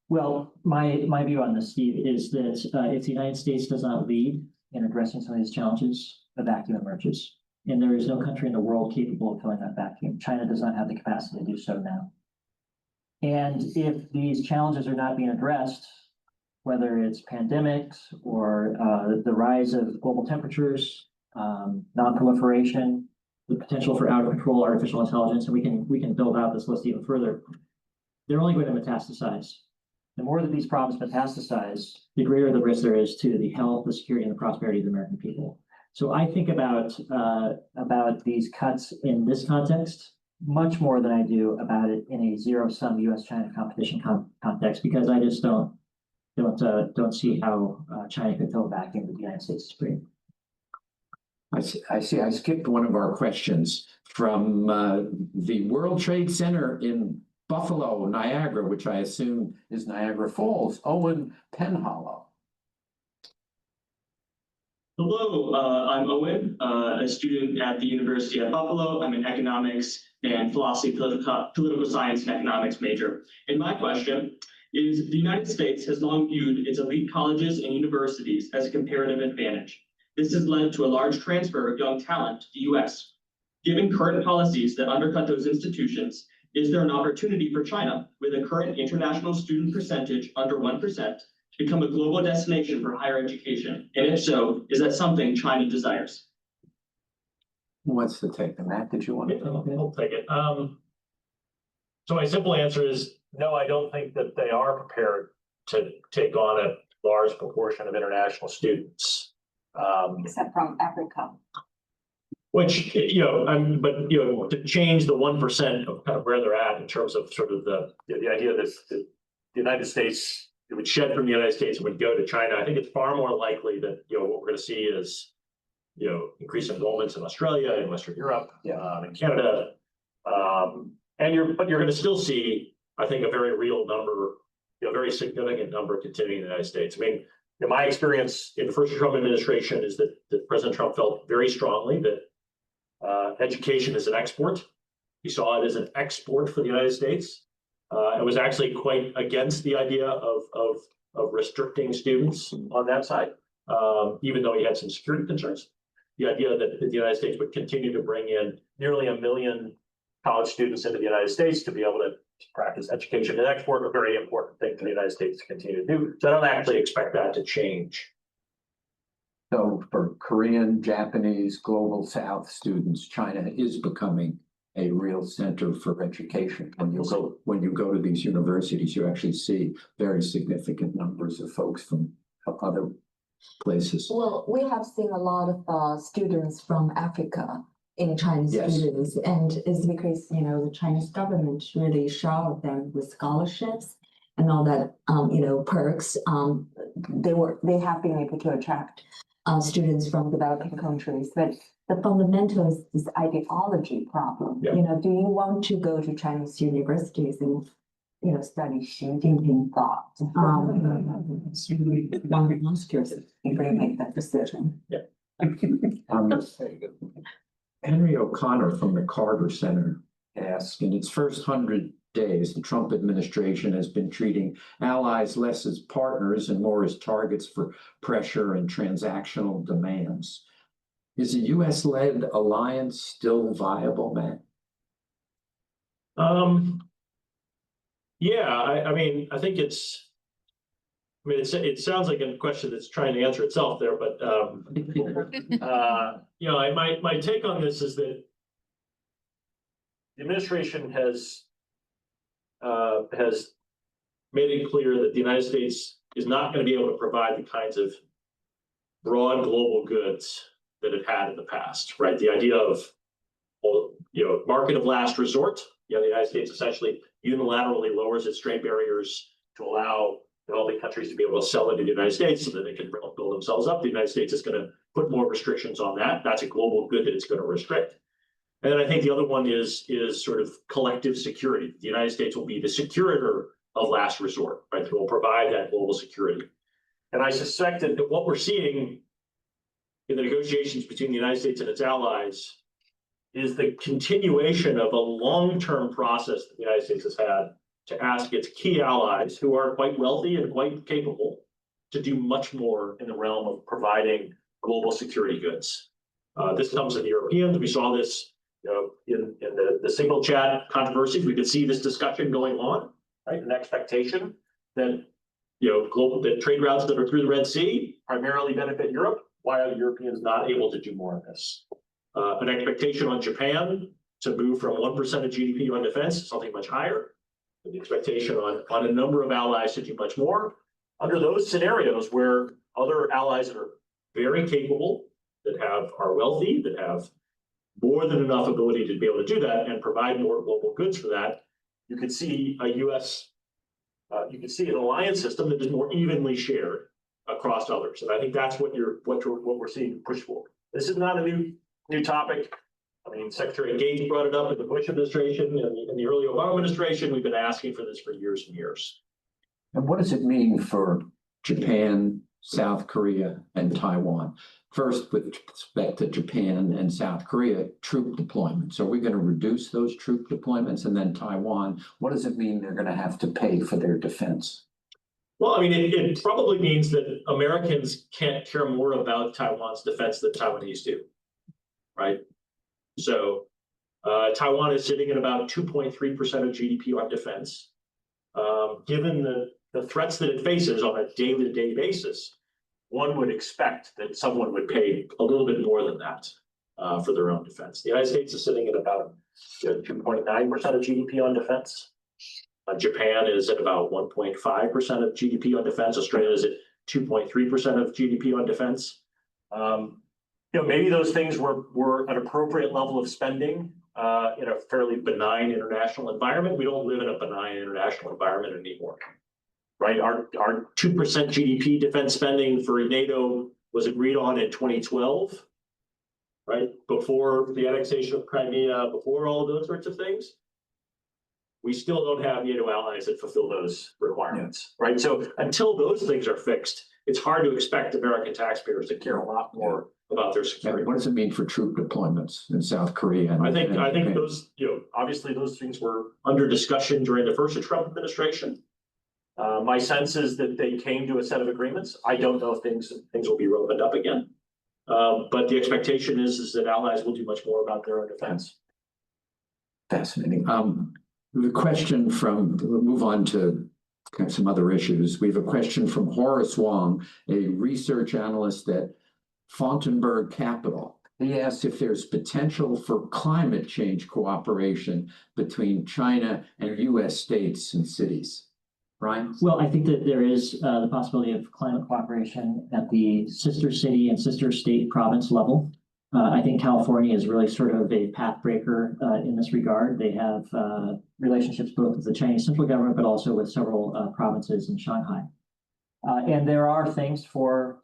Well, my view on this, Steve, is that if the United States does not lead in addressing some of these challenges, a vacuum emerges. And there is no country in the world capable of filling that vacuum. China does not have the capacity to do so now. And if these challenges are not being addressed, whether it's pandemics or the rise of global temperatures, non-proliferation, the potential for out of control artificial intelligence, and we can build out this list even further, they're only going to metastasize. the more that these problems metastasize, the greater the risk there is to the health, the security, and the prosperity of the American people. So I think about these cuts in this context much more than I do about it in a zero-sum U.S.-China competition context, because I just don't see how China could fill a vacuum that the United States is bringing. I see. I skipped one of our questions from the World Trade Center in Buffalo, Niagara, which I assume is Niagara Falls. Owen Penhollow. Hello, I'm Owen, a student at the University of Buffalo. I'm an economics and philosophy, political science and economics major. And my question is, the United States has long viewed its elite colleges and universities as a comparative advantage. This has led to a large transfer of young talent to the US. Given current policies that undercut those institutions, is there an opportunity for China, with a current international student percentage under 1%, to become a global destination for higher education? And if so, is that something China desires? Who wants to take the Matt? Did you want to? I'll take it. So my simple answer is no, I don't think that they are prepared to take on a large proportion of international students. Except from Africa. Which, but, to change the 1% of kind of where they're at in terms of sort of the idea that the United States, it would shed from the United States and would go to China. I think it's far more likely that, what we're going to see is, increased enrollments in Australia and Western Europe, and Canada. But you're going to still see, I think, a very real number, very significant number continuing in the United States. I mean, in my experience in the first Trump administration is that President Trump felt very strongly that education is an export. He saw it as an export for the United States. It was actually quite against the idea of restricting students on that side, even though he had some security concerns. The idea that the United States would continue to bring in nearly 1 million college students into the United States to be able to practice education and export, a very important thing for the United States to continue to do. So I don't actually expect that to change. So for Korean, Japanese, global South students, China is becoming a real center for education. When you go to these universities, you actually see very significant numbers of folks from other places. Well, we have seen a lot of students from Africa in Chinese students, and it's because the Chinese government really showered them with scholarships and all that perks. They have been able to attract students from developing countries, but the fundamental is this ideology problem. Yeah. Do you want to go to Chinese universities and study Xi Jinping thought? One ask yourself before you make that decision. Henry O'Connor from the Carter Center asks, in its first 100 days, the Trump administration has been treating allies less as partners and more as targets for pressure and transactional demands. Is a U.S.-led alliance still viable, Matt? I think it sounds like a question that's trying to answer itself there, but my take on this is that the administration has made it clear that the United States is not going to be able to provide the kinds of broad global goods that it had in the past, right? The idea of, market of last resort. The United States essentially unilaterally lowers its trade barriers to allow developing countries to be able to sell into the United States so that they can build themselves up. The United States is going to put more restrictions on that. That's a global good that it's going to restrict. And then I think the other one is sort of collective security. The United States will be the securator of last resort, right? It will provide that global security. And I suspect that what we're seeing in the negotiations between the United States and its allies is the continuation of a long-term process that the United States has had to ask its key allies, who are quite wealthy and quite capable, to do much more in the realm of providing global security goods. This comes in the Europeans. We saw this in the signal chat controversy. We could see this discussion going on, right? An expectation that that trade routes that are through the Red Sea primarily benefit Europe. Why are the Europeans not able to do more of this? An expectation on Japan to move from 1% of GDP on defense to something much higher. the expectation on a number of allies to do much more. Under those scenarios where other allies that are very capable, that are wealthy, that have more than enough ability to be able to do that and provide more global goods for that, you could see you could see an alliance system that is more evenly shared across others. And I think that's what we're seeing push for. This is not a new topic. I mean, Secretary Gates brought it up in the Bush administration and in the early Obama administration. We've been asking for this for years and years. And what does it mean for Japan, South Korea, and Taiwan? First, with respect to Japan and South Korea, troop deployments. Are we going to reduce those troop deployments? And then Taiwan, what does it mean they're going to have to pay for their defense? Well, I mean, it probably means that Americans can't care more about Taiwan's defense than Taiwanese do, right? So Taiwan is sitting at about 2.3% of GDP on defense. Given the threats that it faces on a day-to-day basis, one would expect that someone would pay a little bit more than that for their own defense. The United States is sitting at about 2.9% of GDP on defense. Japan is at about 1.5% of GDP on defense. Australia is at 2.3% of GDP on defense. Maybe those things were an appropriate level of spending in a fairly benign international environment. We don't live in a benign international environment anymore, right? Our 2% GDP defense spending for NATO was agreed on in 2012, right? Before the annexation of Crimea, before all of those sorts of things. We still don't have NATO allies that fulfill those requirements, right? So until those things are fixed, it's hard to expect American taxpayers to care a lot more about their security. What does it mean for troop deployments in South Korea? I think those, obviously those things were under discussion during the first Trump administration. My sense is that they came to a set of agreements. I don't know if things will be opened up again. But the expectation is that allies will do much more about their own defense. Fascinating. The question we'll move on to some other issues. We have a question from Horace Wong, a research analyst at Fontainebleau Capital. He asked if there's potential for climate change cooperation between China and U.S. states and cities. Brian? Well, I think that there is the possibility of climate cooperation at the sister city and sister state province level. I think California is really sort of a path breaker in this regard. They have relationships both with the Chinese central government, but also with several provinces in Shanghai. And there are things for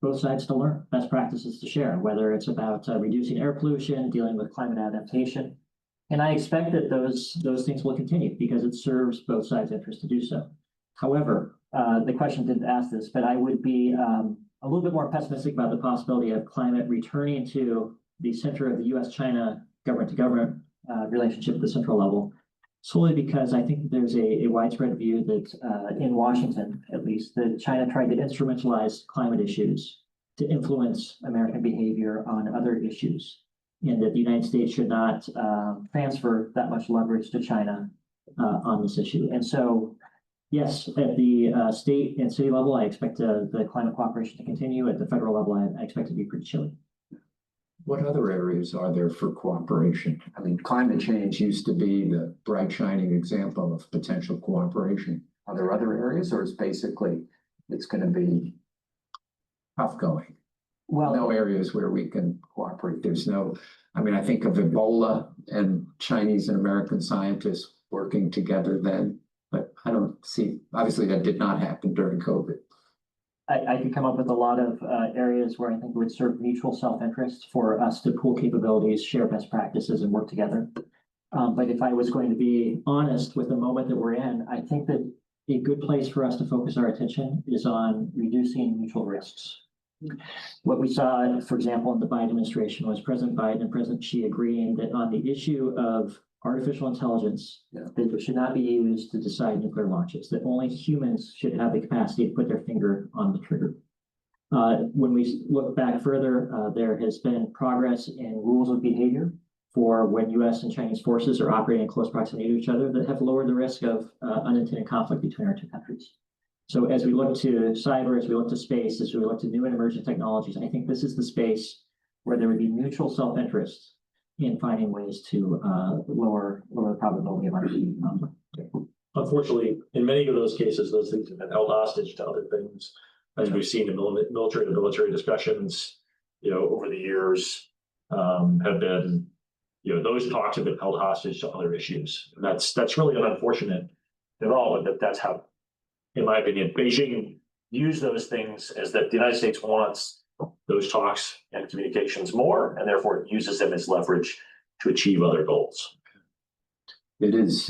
both sides to learn, best practices to share, whether it's about reducing air pollution, dealing with climate adaptation. And I expect that those things will continue because it serves both sides' interest to do so. However, the question didn't ask this, but I would be a little bit more pessimistic about the possibility of climate returning to the center of the U.S. China government-to-government relationship at the central level, solely because I think that there's a widespread view that in Washington, at least, that China tried to instrumentalize climate issues to influence American behavior on other issues, and that the United States should not transfer that much leverage to China on this issue. And so, yes, at the state and city level, I expect the climate cooperation to continue. At the federal level, I expect it to be pretty chilly. What other areas are there for cooperation? I mean, climate change used to be the bright, shining example of potential cooperation. Are there other areas, or is basically it's going to be tough going? Well, no areas where we can cooperate. I think of Ebola and Chinese and American scientists working together then, but I don't see, obviously that did not happen during COVID. I could come up with a lot of areas where I think it would serve mutual self-interest for us to pool capabilities, share best practices, and work together. But if I was going to be honest with the moment that we're in, I think that a good place for us to focus our attention is on reducing mutual risks. What we saw, for example, in the Biden administration was President Biden and President Xi agreeing that on the issue of artificial intelligence, that it should not be used to decide nuclear launches, that only humans should have the capacity to put their finger on the trigger. When we look back further, there has been progress in rules of behavior for when U.S. and Chinese forces are operating in close proximity to each other that have lowered the risk of unintended conflict between our two countries. So as we look to cyber, as we look to space, as we look to new and emerging technologies, I think this is the space where there would be mutual self-interest in finding ways to lower the probability of unintended conflict. unfortunately, in many of those cases, those things have been held hostage to other things, as we've seen in military to military discussions, over the years, have been, those talks have been held hostage to other issues. And that's really an unfortunate development. That's how, in my opinion, Beijing used those things as that the United States wants those talks and communications more, and therefore it uses them as leverage to achieve other goals. It is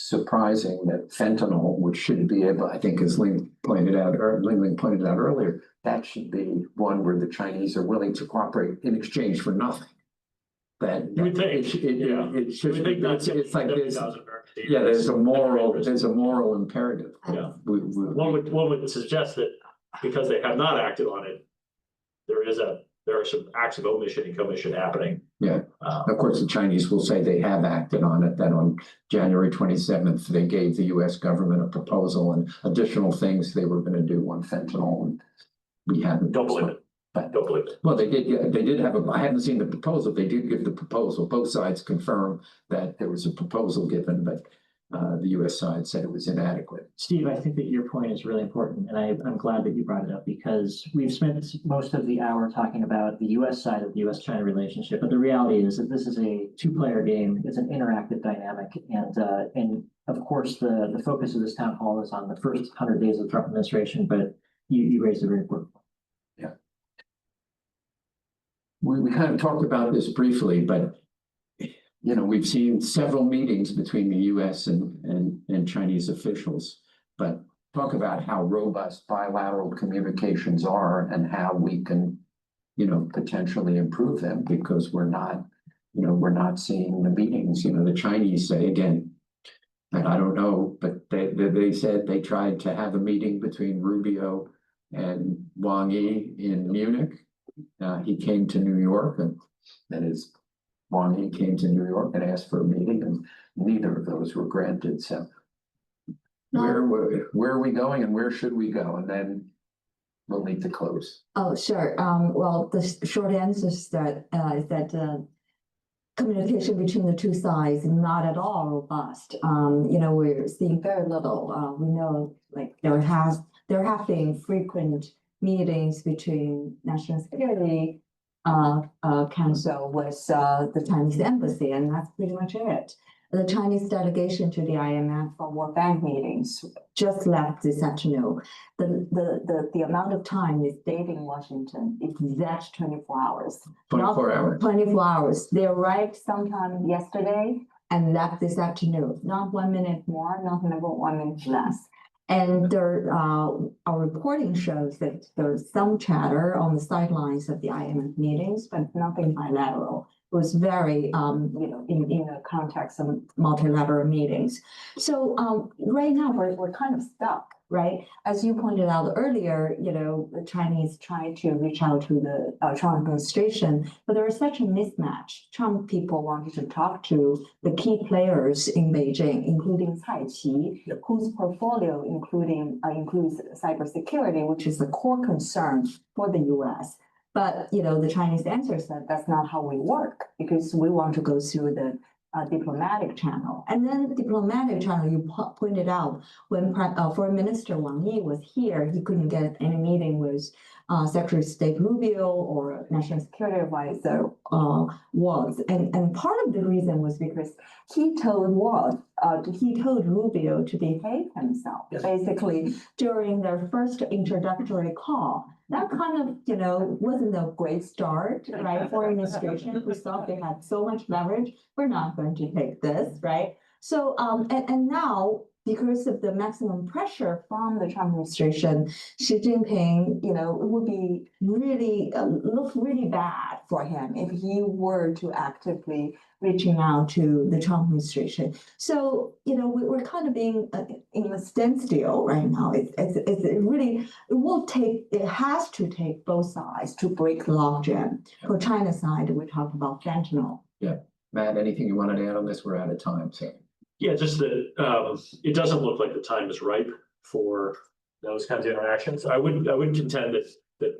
surprising that fentanyl, which should be able, I think, as Lingling pointed out earlier, that should be one where the Chinese are willing to cooperate in exchange for nothing. That You would think, it should. You would think not It's like this. 70,000 Americans. Yeah, there's a moral imperative. Yeah. One would suggest that because they have not acted on it, there are some acts of omission and commission happening. Yeah, of course, the Chinese will say they have acted on it, that on January 27th, they gave the U.S. government a proposal and additional things they were going to do on fentanyl, and we haven't. Don't believe it. Don't believe it. Well, they did have I haven't seen the proposal. They did give the proposal. Both sides confirmed that there was a proposal given, but the U.S. side said it was inadequate. Steve, I think that your point is really important, and I'm glad that you brought it up, because we've spent most of the hour talking about the U.S. side of the U.S. China relationship, but the reality is that this is a two-player game. It's an interactive dynamic, and of course the focus of this town hall is on the first 100 days of the Trump administration, but you raised a very important point. Yeah, we kind of talked about this briefly, but we've seen several meetings between the U.S. and Chinese officials, but talk about how robust bilateral communications are and how we can, potentially improve them, because we're not seeing the meetings. The Chinese say, again, and I don't know, but they said they tried to have a meeting between Rubio and Wang Yi in Munich. He came to New York, and that is, Wang Yi came to New York and asked for a meeting, and neither of those were granted. So where are we going, and where should we go? And then we'll need to close. Oh, sure. Well, the short answer is that communication between the two sides is not at all robust. We're seeing very little. We know, like, there have been frequent meetings between National Security Council with the Chinese embassy, and that's pretty much it. The Chinese delegation to the IMF or World Bank meetings just left this afternoon. The amount of time they stayed in Washington is exact 24 hours. 24 hours. 24 hours. They arrived sometime yesterday and left this afternoon. Not 1 minute more, not even 1 minute less. And our reporting shows that there's some chatter on the sidelines of the IMF meetings, but nothing bilateral. It was very, in the context of multilateral meetings. So right now we're kind of stuck, right? As you pointed out earlier, the Chinese tried to reach out to the Trump administration, but there was such a mismatch. Trump people wanted to talk to the key players in Beijing, including Cai Qi, whose portfolio includes cybersecurity, which is a core concern for the U.S. But, the Chinese answer said that's not how we work, because we want to go through the diplomatic channel. And then the diplomatic channel, you pointed out, when Foreign Minister Wang Yi was here, he couldn't get any meeting with Secretary of State Rubio or National Security Advisor Waltz. And part of the reason was because he told Rubio to behave himself, basically, during their first introductory call. That kind of, wasn't a great start, right? For administration who thought they had so much leverage, we're not going to take this, right? So, and now, because of the maximum pressure from the Trump administration, Xi Jinping, it would be really, look really bad for him if he were to actively reaching out to the Trump administration. So, we're kind of being in a standstill right now. It has to take both sides to break the logjam. For China's side, we talked about fentanyl. Yeah. Matt, anything you wanted to add on this? We're out of time, so. Yeah, just that it doesn't look like the time is ripe for those kinds of interactions. I would contend that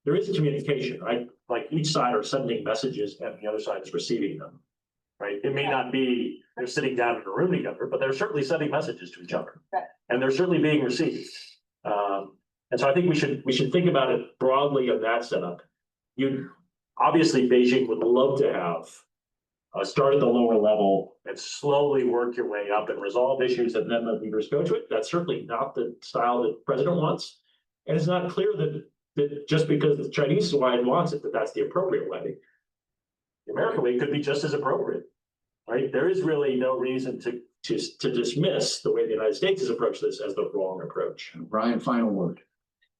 there is communication, right? Like each side are sending messages and the other side is receiving them. right? It may not be they're sitting down in a room together, but they're certainly sending messages to each other. Right. And they're certainly being received. And so I think we should think about it broadly of that setup. Obviously Beijing would love to have start at the lower level and slowly work your way up and resolve issues and then let leaders go to it. That's certainly not the style that the president wants. And it's not clear that just because the Chinese side wants it, that's the appropriate way. The American way could be just as appropriate, right? There is really no reason to dismiss the way the United States has approached this as the wrong approach. Brian, final word.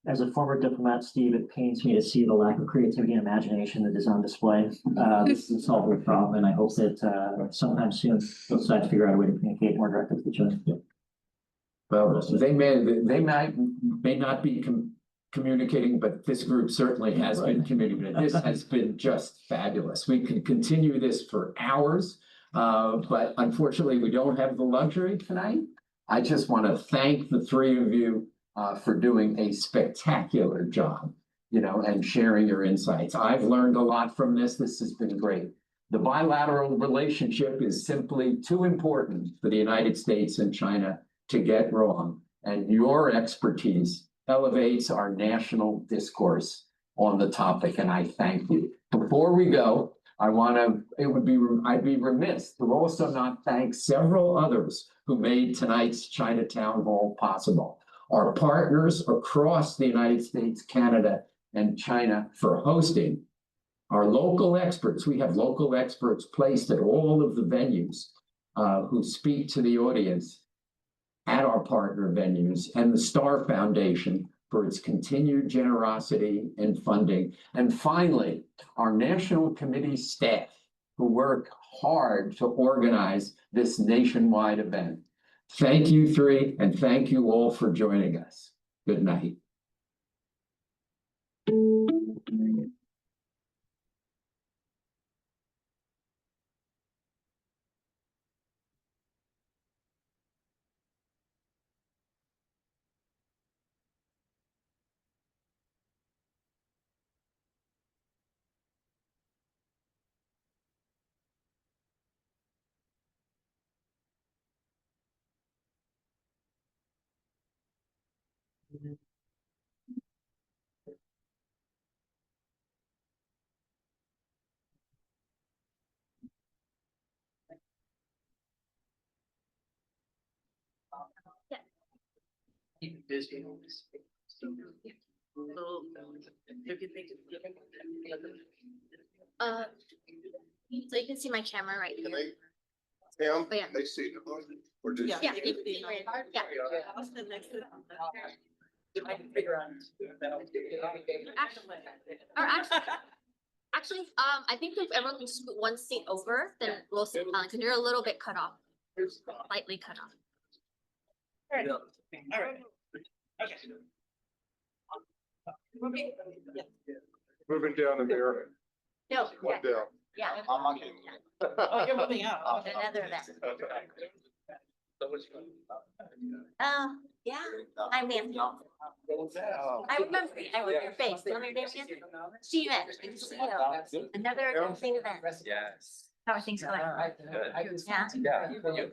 As a former diplomat, Steve, it pains me to see the lack of creativity and imagination that is on display. This is a solvable problem, and I hope that sometime soon both sides figure out a way to communicate more directly with each other. Well, they may not be communicating, but this group certainly has been communicating. This has been just fabulous. We can continue this for hours, but unfortunately, we don't have the luxury tonight. I just want to thank the three of you for doing a spectacular job, and sharing your insights. I've learned a lot from this. This has been great. The bilateral relationship is simply too important for the United States and China to get wrong. And your expertise elevates our national discourse on the topic, and I thank you. Before we go, I'd be remiss to also not thank several others who made tonight's Chinatown Hall possible. Our partners across the United States, Canada, and China for hosting. Our local experts, we have local experts placed at all of the venues who speak to the audience at our partner venues, and the Star Foundation for its continued generosity and funding. And finally, our National Committee staff who work hard to organize this nationwide event. Thank you three, and thank you all for joining us. Good night. So you can see my camera right here. Pam, Oh, yeah. they see the or just. Yeah. I can figure out. Actually, I think if everyone can scoot one seat over, then we'll sit on, because you're a little bit cut off, slightly cut off. All right. Okay. Moving down in there. No, One down. yeah. Oh, you're moving out. Another event. Yeah, I mean, I remember your face. Remember your name again? Steven. Another interesting event. Yes. How are things going? Good. Yeah. Yeah. Good.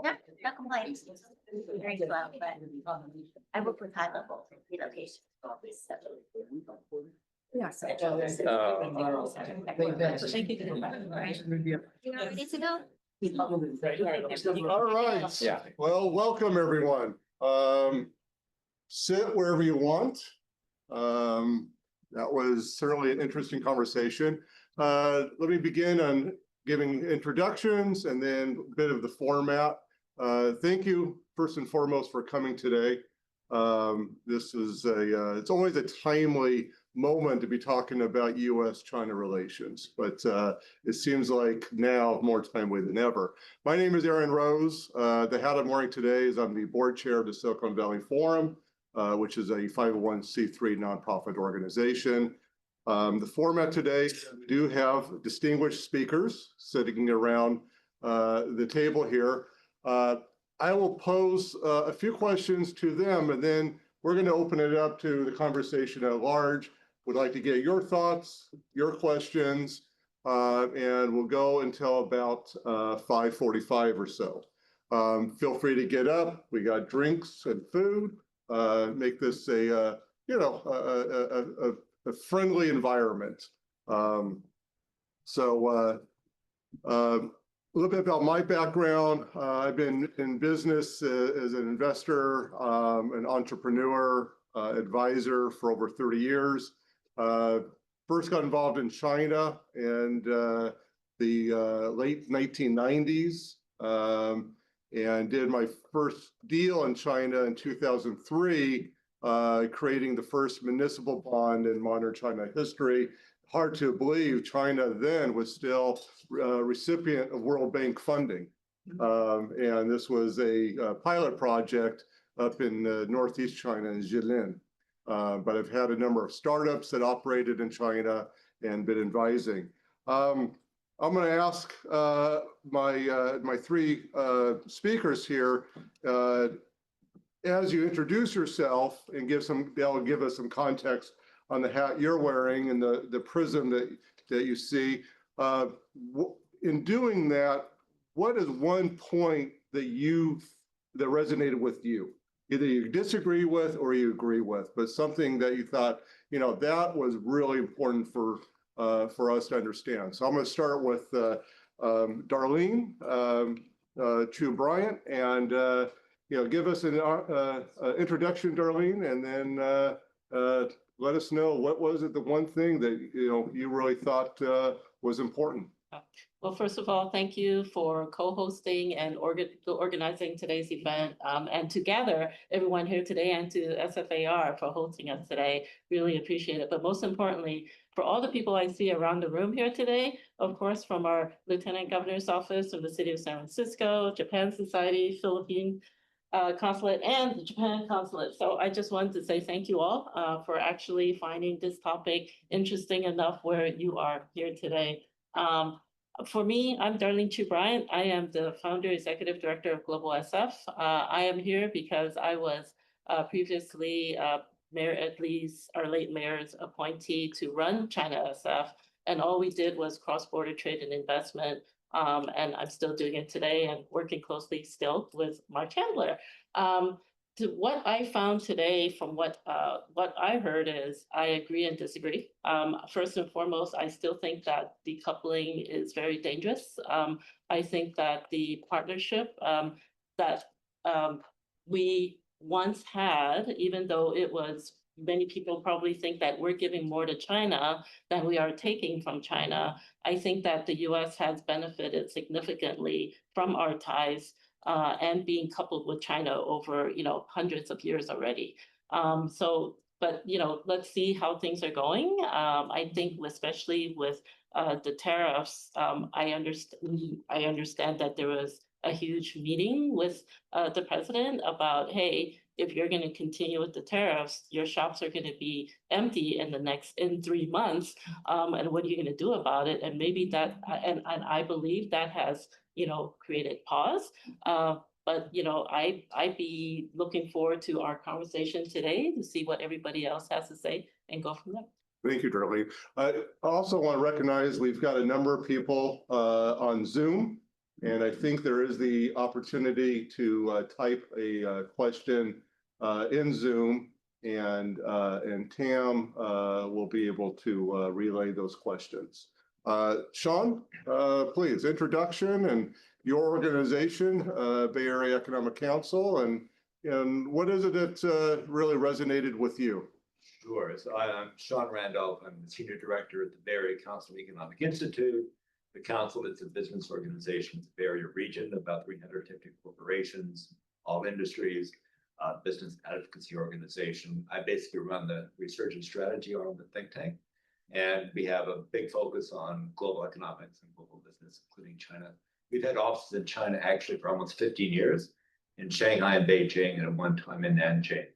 Yeah, no complaints. Very slow, but I work with high level relocation. Yes. Thank you. You know, ready to go? All right. Yeah. Well, welcome everyone. Sit wherever you want. That was certainly an interesting conversation. Let me begin on giving introductions and then a bit of the format. Thank you first and foremost for coming today. This is it's always a timely moment to be talking about U.S. China relations, but it seems like now more timely than ever. My name is Aaron Rose. The hat I'm wearing today is I'm the board chair of the Silicon Valley Forum, which is a 501c3 nonprofit organization. The format today, we do have distinguished speakers sitting around the table here. I will pose a few questions to them, and then we're going to open it up to the conversation at large. Would like to get your thoughts, your questions, and we'll go until about 5:45 or so. Feel free to get up. We got drinks and food. Make this a friendly environment. A little bit about my background. I've been in business as an investor, an entrepreneur, advisor for over 30 years. First got involved in China in the late 1990s, and did my first deal in China in 2003, creating the first municipal bond in modern China history. Hard to believe China then was still a recipient of World Bank funding. And this was a pilot project up in Northeast China in Jilin. But I've had a number of startups that operated in China and been advising. I'm going to ask my three speakers here, as you introduce yourself and they'll give us some context on the hat you're wearing and the prism that you see. In doing that, what is one point that resonated with you? Either you disagree with or you agree with, but something that you thought, that was really important for us to understand. So I'm going to start with Darlene Chu Bryant, and give us an introduction, Darlene, and then let us know what was it the one thing that you really thought was important. Well, first of all, thank you for co-hosting and organizing today's event, and to gather everyone here today, and to SFAR for hosting us today. Really appreciate it. But most importantly, for all the people I see around the room here today, of course, from our Lieutenant Governor's Office, from the City of San Francisco, Japan Society, Philippine Consulate, and the Japan Consulate. So I just wanted to say thank you all for actually finding this topic interesting enough where you are here today. For me, I'm Darlene Chu Bryant. I am the founder, executive director of Global SF. I am here because I was previously Mayor Ed Lee's, our late mayor's appointee to run China SF. And all we did was cross-border trade and investment. And I'm still doing it today and working closely still with Mark Chandler. What I found today from what I heard is I agree and disagree. First and foremost, I still think that decoupling is very dangerous. I think that the partnership that we once had, even though it was, many people probably think that we're giving more to China than we are taking from China. I think that the U.S. has benefited significantly from our ties and being coupled with China over, hundreds of years already. But let's see how things are going. I think especially with the tariffs, I understand that there was a huge meeting with the president about, hey, if you're going to continue with the tariffs, your shops are going to be empty in 3 months. And what are you going to do about it? And maybe that, and I believe that has, created pause. But I'd be looking forward to our conversation today to see what everybody else has to say and go from there. Thank you, Darlene. I also want to recognize we've got a number of people on Zoom, and I think there is the opportunity to type a question in Zoom, and Tam will be able to relay those questions. Sean, please, introduction and your organization, Bay Area Economic Council, and what is it that really resonated with you? Sure. So I'm Sean Randolph. I'm the Senior Director at the Bay Area Council of Economic Institute. The council is a business organization in the Bay Area region, about 350 corporations, all industries, business advocacy organization. I basically run the research and strategy arm of the think tank. And we have a big focus on global economics and global business, including China. We've had offices in China actually for almost 15 years, in Shanghai and Beijing, and at one time in Nanjing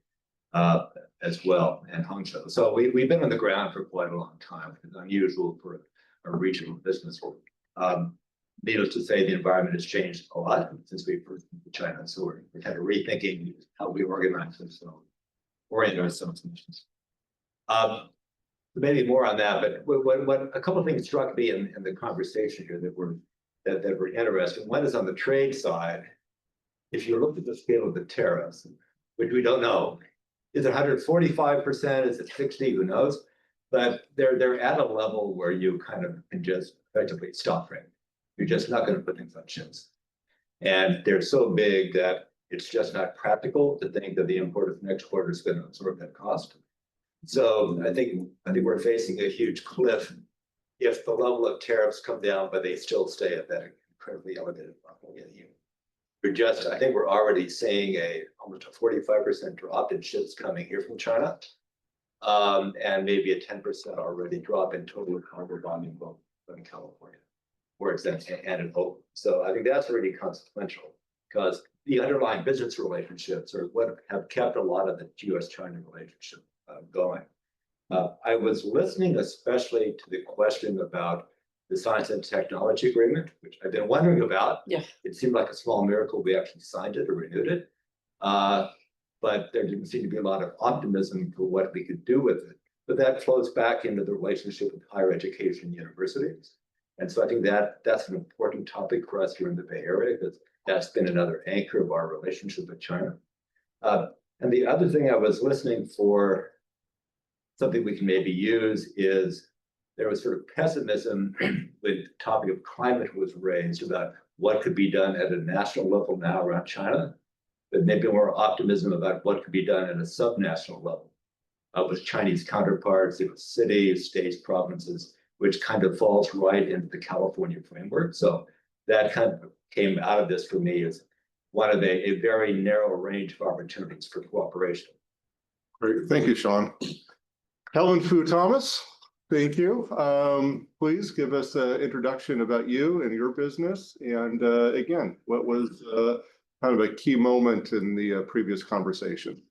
as well, and Hangzhou. So we've been on the ground for quite a long time, which is unusual for a regional business. Needless to say, the environment has changed a lot since we first moved to China. So we're kind of rethinking how we organize this, so orient ourselves to missions. maybe more on that, but what a couple of things struck me in the conversation here that were interesting. One is on the trade side. If you look at the scale of the tariffs, which we don't know, is it 145%? Is it 60? Who knows? But they're at a level where you kind of can just effectively stop trading. You're just not going to put things on ships. And they're so big that it's just not practical to think that the importer and exporter is going to absorb that cost. So I think we're facing a huge cliff if the level of tariffs come down, but they still stay at that incredibly elevated level. I think we're already seeing almost a 45% drop in ships coming here from China, and maybe a 10% already drop in total cargo volume from California, for example, and in Oakland. So I think that's really consequential because the underlying business relationships are what have kept a lot of the U.S. China relationship going. I was listening especially to the question about the science and technology agreement, which I've been wondering about. Yeah. It seemed like a small miracle we actually signed it or renewed it. But there didn't seem to be a lot of optimism for what we could do with it. But that flows back into the relationship with higher education universities. And so I think that's an important topic for us here in the Bay Area, because that's been another anchor of our relationship with China. And the other thing I was listening for, something we can maybe use, is there was sort of pessimism when the topic of climate was raised about what could be done at a national level now around China, but maybe more optimism about what could be done at a subnational level with Chinese counterparts, cities, states, provinces, which kind of falls right into the California framework. So that kind of came out of this for me as one of a very narrow range of opportunities for cooperation. Great, thank you, Sean. Helen Fu Thomas, thank you. Please give us an introduction about you and your business. And again, what was kind of a key moment in the previous conversation?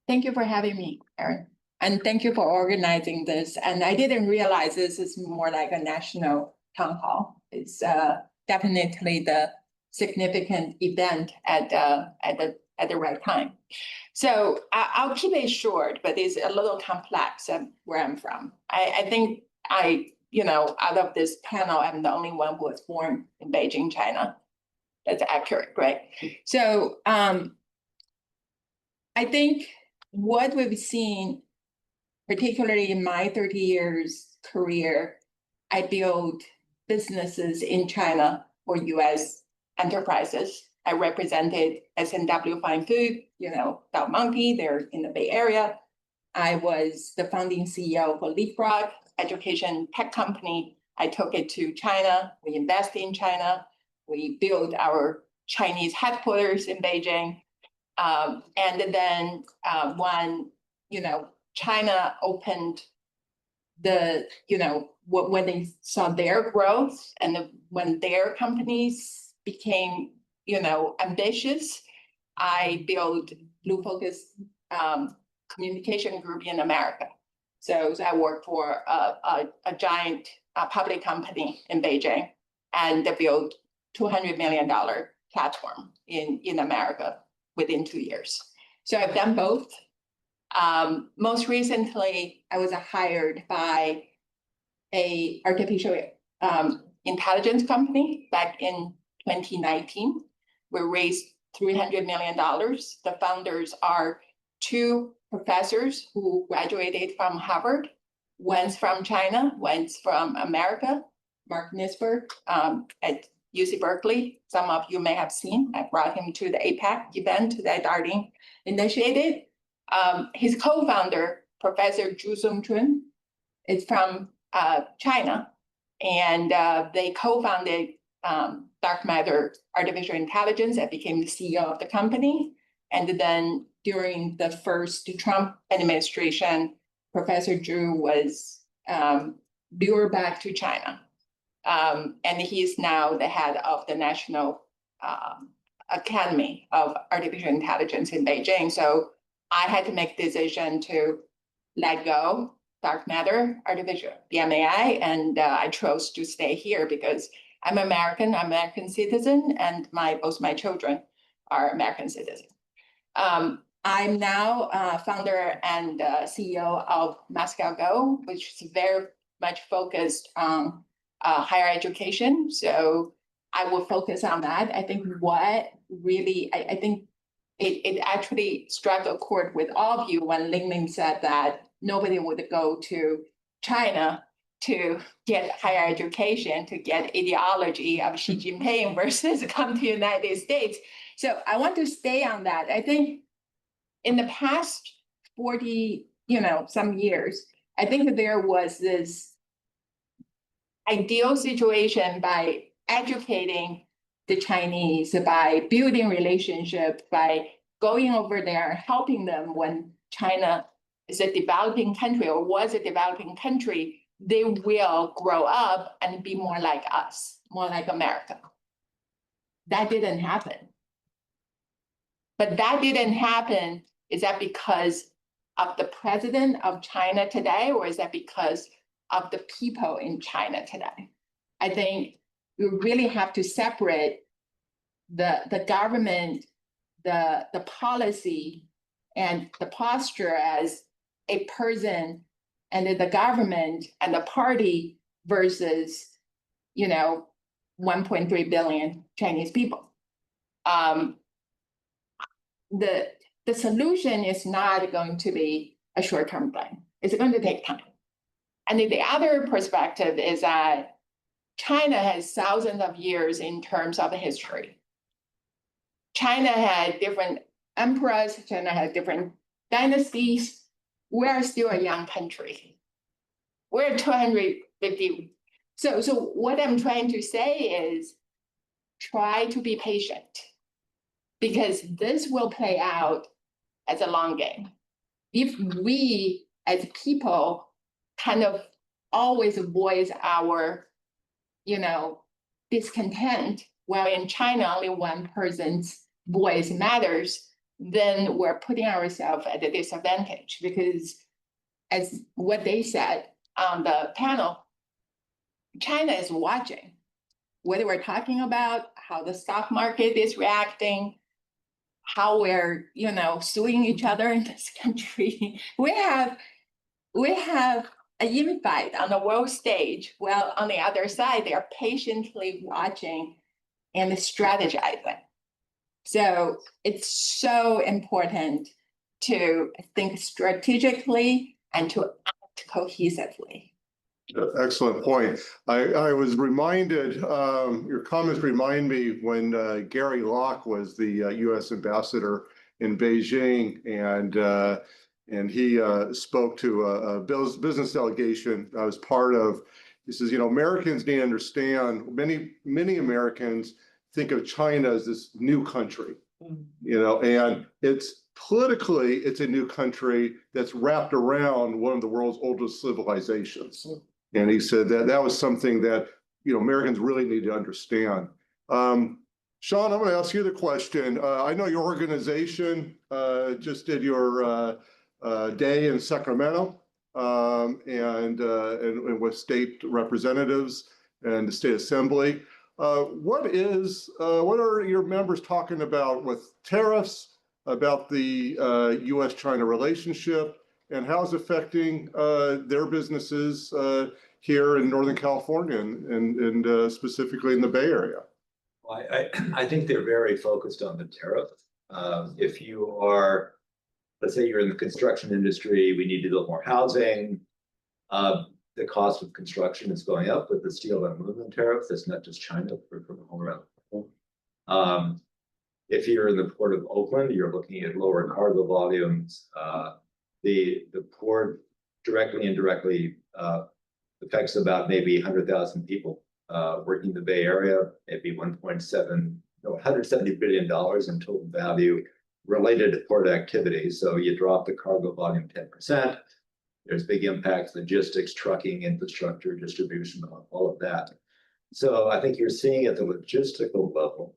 Thank you for having me, Aaron. And thank you for organizing this. And I didn't realize this is more like a national town hall. It's definitely the significant event at the right time. So I'll keep it short, but it's a little complex where I'm from. I think out of this panel, I'm the only one who was born in Beijing, China. That's accurate, right? So I think what we've seen, particularly in my 30 years career, I built businesses in China for U.S. enterprises. I represented S&W Fine Food, Del Monte, they're in the Bay Area. I was the founding CEO for Leapfrog, education tech company. I took it to China. We invested in China. We built our Chinese headquarters in Beijing. And then when, China opened when they saw their growth and when their companies became ambitious, I built Blue Focus Communication Group in America. So I worked for a giant public company in Beijing and built $200 million platform in America within 2 years. So I've done both. Most recently, I was hired by a artificial intelligence company back in 2019. We raised $300 million. The founders are two professors who graduated from Harvard. One's from China, one's from America. Mark Nisberg at UC Berkeley. Some of you may have seen. I brought him to the APAC event that Darlene initiated. His co-founder, Professor Zhu Songchun, is from China, and they co-founded Dark Matter Artificial Intelligence and became the CEO of the company. And then during the first Trump administration, Professor Zhu was lured back to China. And he is now the head of the National Academy of Artificial Intelligence in Beijing. So I had to make a decision to let go Dark Matter, Artificial, BMAI, and I chose to stay here because I'm American citizen, and both my children are American citizens. I'm now founder and CEO of Moscow Go, which is very much focused on higher education. So I will focus on that. I think what really, I think it actually struck a chord with all of you when Lingling said that nobody would go to China to get higher education, to get ideology of Xi Jinping versus come to the United States. So I want to stay on that. I think in the past 40, some years, I think there was this ideal situation by educating the Chinese, by building relationship, by going over there, helping them when China is a developing country or was a developing country, they will grow up and be more like us, more like America. That didn't happen. But that didn't happen. Is that because of the president of China today, or is that because of the people in China today? I think we really have to separate the government, the policy, and the posture as a person, and the government and the party versus, 1.3 billion Chinese people. The solution is not going to be a short-term thing. It's going to take time. And the other perspective is that China has thousands of years in terms of history. China had different emperors, China had different dynasties. We're still a young country. We're 250. So what I'm trying to say is try to be patient, because this will play out as a long game. If we as people kind of always voice our, discontent, while in China only one person's voice matters, then we're putting ourselves at a disadvantage, because as what they said on the panel, China is watching what we're talking about, how the stock market is reacting, how we're, suing each other in this country. We have a unified on the world stage, while on the other side, they are patiently watching and strategizing. So it's so important to think strategically and to act cohesively. Excellent point. I was reminded, your comments remind me when Gary Locke was the U.S. ambassador in Beijing, and he spoke to a business delegation I was part of. He says, Americans need to understand, many Americans think of China as this new country, and it's politically, it's a new country that's wrapped around one of the world's oldest civilizations. And he said that was something that, Americans really need to understand. Sean, I'm going to ask you the question. I know your organization just did your day in Sacramento and with state representatives and the state assembly. What are your members talking about with tariffs, about the U.S. China relationship, and how it's affecting their businesses here in Northern California and specifically in the Bay Area? Well, I think they're very focused on the tariff. If you are, let's say you're in the construction industry, we need to build more housing. The cost of construction is going up with the steel and aluminum tariff. That's not just China, but from all around the world. If you're in the port of Oakland, you're looking at lower cargo volumes. The port directly and indirectly affects about maybe 100,000 people working in the Bay Area, maybe $170 billion in total value related to port activity. So you drop the cargo volume 10%. There's big impacts, logistics, trucking, infrastructure, distribution, all of that. So I think you're seeing at the logistical level,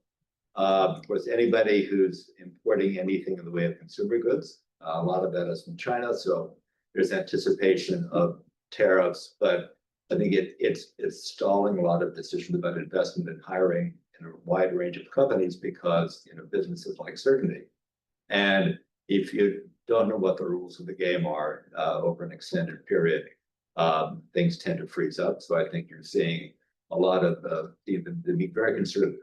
with anybody who's importing anything in the way of consumer goods, a lot of that is from China. So there's anticipation of tariffs, but I think it's stalling a lot of decisions about investment and hiring in a wide range of companies because businesses like certainty. And if you don't know what the rules of the game are over an extended period, things tend to freeze up. So I think you're seeing a lot of even to be very conservative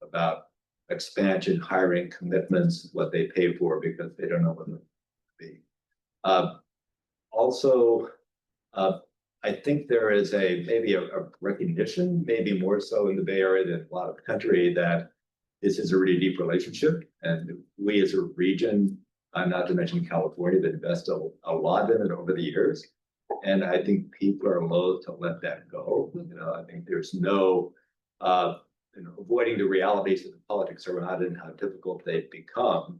about expansion, hiring, commitments, what they pay for, because they don't know what they'll be. Also, I think there is maybe a recognition, maybe more so in the Bay Area than a lot of the country, that this is a really deep relationship, and we as a region, not to mention California, have invested a lot in it over the years. And I think people are loath to let that go. I think there's no avoiding the realities of the politics around it and how difficult they've become.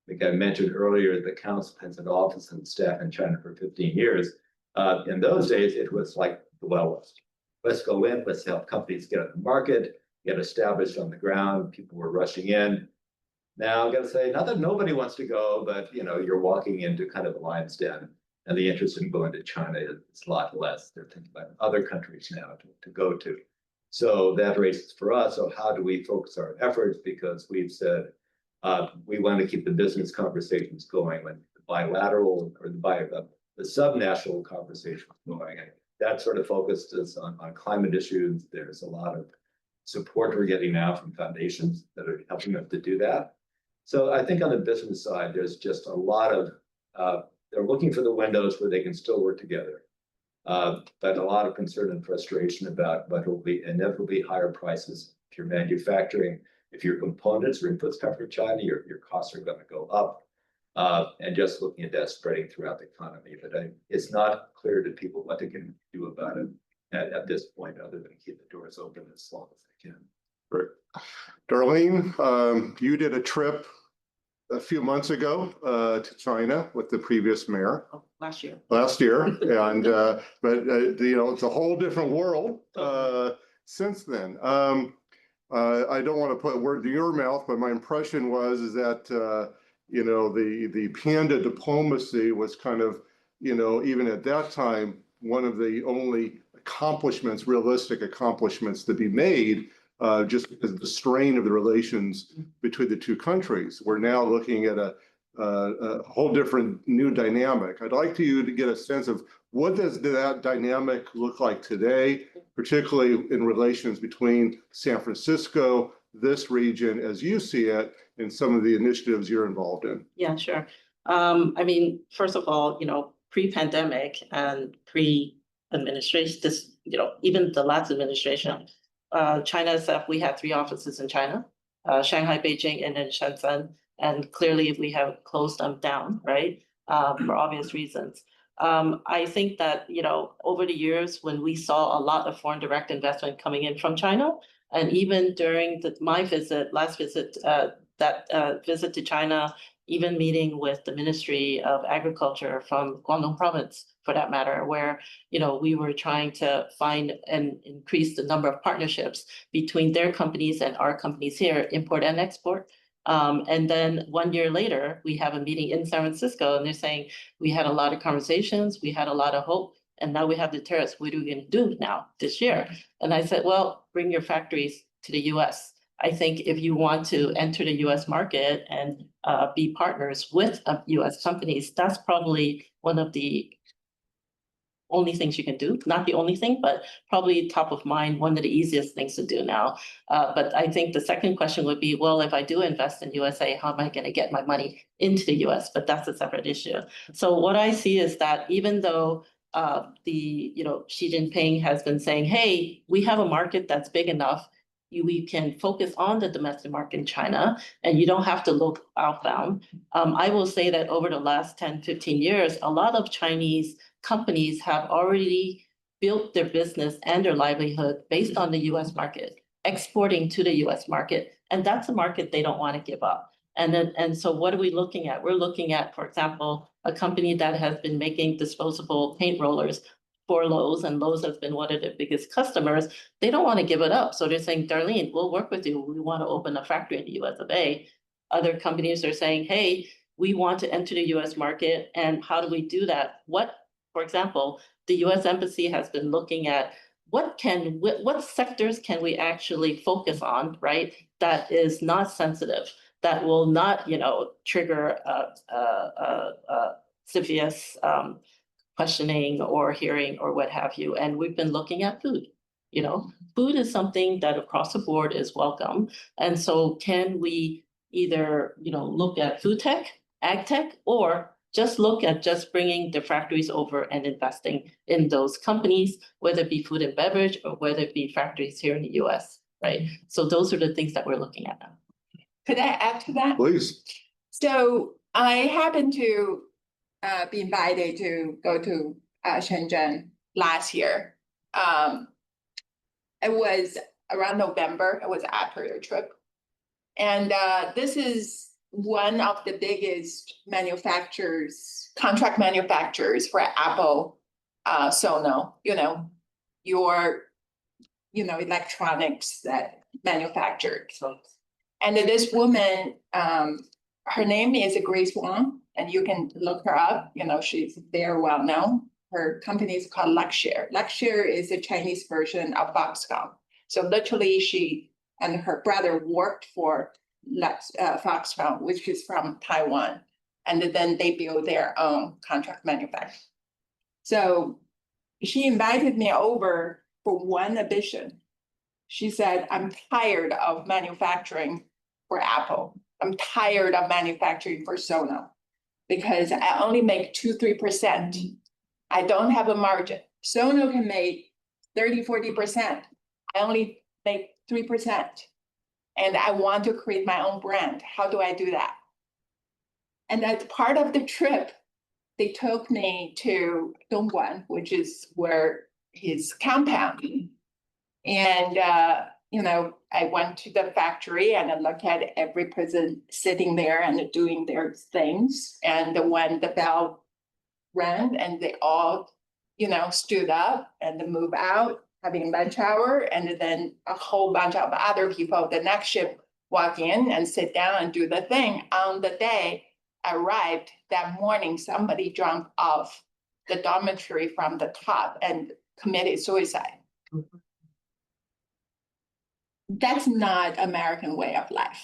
Like I mentioned earlier, the council has an office and staff in China for 15 years. In those days, it was like the Wild West. Let's go in, let's help companies get on the market, get established on the ground. People were rushing in. Now, I've got to say, not that nobody wants to go, but you're walking into kind of a lion's den, and the interest in going to China is a lot less. They're thinking about other countries now to go to. So that raises for us, so how do we focus our efforts? Because we've said we want to keep the business conversations going, when the bilateral or the subnational conversations going. And that sort of focused us on climate issues. There's a lot of support we're getting now from foundations that are helping us to do that. So I think on the business side, there's just a lot of, they're looking for the windows where they can still work together. But a lot of concern and frustration about what will be inevitably higher prices. If you're manufacturing, if your components or inputs come from China, your costs are going to go up. And just looking at that spreading throughout the economy. But it's not clear to people what they can do about it at this point, other than keep the doors open as long as they can. Great. Darlene, you did a trip a few months ago to China with the previous mayor. Last year. And but it's a whole different world since then. I don't want to put words in your mouth, but my impression is that the panda diplomacy was kind of, even at that time, one of the only realistic accomplishments to be made, just because of the strain of the relations between the two countries. We're now looking at a whole different new dynamic. I'd like you to get a sense of what does that dynamic look like today, particularly in relations between San Francisco, this region, as you see it, and some of the initiatives you're involved in. Yeah, sure. First of all, pre-pandemic and pre-administration, even the last administration, China itself, we had 3 offices in China, Shanghai, Beijing, and then Shenzhen. And clearly we have closed them down, right? For obvious reasons. I think that, over the years, when we saw a lot of foreign direct investment coming in from China, and even during my last visit to China, even meeting with the Ministry of Agriculture from Guangdong province, for that matter, where, we were trying to find and increase the number of partnerships between their companies and our companies here, import and export. And then 1 year later, we have a meeting in San Francisco, and they're saying, we had a lot of conversations, we had a lot of hope, and now we have the tariffs. What are we going to do now this year? And I said, well, bring your factories to the US. I think if you want to enter the US market and be partners with US companies, that's probably one of the only things you can do. Not the only thing, but probably top of mind, one of the easiest things to do now. But I think the second question would be, well, if I do invest in USA, how am I going to get my money into the US? But that's a separate issue. So what I see is that even though Xi Jinping has been saying, hey, we have a market that's big enough, we can focus on the domestic market in China, and you don't have to look outbound. I will say that over the last 10, 15 years, a lot of Chinese companies have already built their business and their livelihood based on the US market, exporting to the US market. And that's a market they don't want to give up. And so what are we looking at? We're looking at, for example, a company that has been making disposable paint rollers for Lowe's, and Lowe's has been one of their biggest customers. They don't want to give it up. So they're saying, Darlene, we'll work with you. We want to open a factory in the US of A. Other companies are saying, hey, we want to enter the US market. And how do we do that? For example, the US Embassy has been looking at what sectors can we actually focus on, right? That is not sensitive. that will not, trigger CFIUS questioning or hearing or what have you. And we've been looking at food. Food is something that across the board is welcome. And so can we either, look at food tech, ag tech, or just look at just bringing the factories over and investing in those companies, whether it be food and beverage or whether it be factories here in the US, right? So those are the things that we're looking at now. Could I add to that? Please. So I happened to be invited to go to Shenzhen last year. It was around November. It was after your trip. And this is one of the biggest manufacturers, contract manufacturers for Apple, Sono, your, electronics that manufactured. And this woman, her name is Grace Wang, and you can look her up. She's very well known. Her company is called Luxshare. Luxshare is a Chinese version of Foxconn. So literally she and her brother worked for Foxconn, which is from Taiwan. And then they build their own contract manufacturer. So she invited me over for one audition. She said, I'm tired of manufacturing for Apple. I'm tired of manufacturing for Sono because I only make 2-3%. I don't have a margin. Sono can make 30-40%. I only make 3%. And I want to create my own brand. How do I do that? And as part of the trip, they took me to Dongguan, which is where his compound. And I went to the factory and I looked at every person sitting there and doing their things. And when the bell rang and they all, stood up and moved out, having lunch hour, and then a whole bunch of other people, the next shift, walk in and sit down and do the thing. On the day I arrived that morning, somebody jumped off the dormitory from the top and committed suicide. That's not American way of life.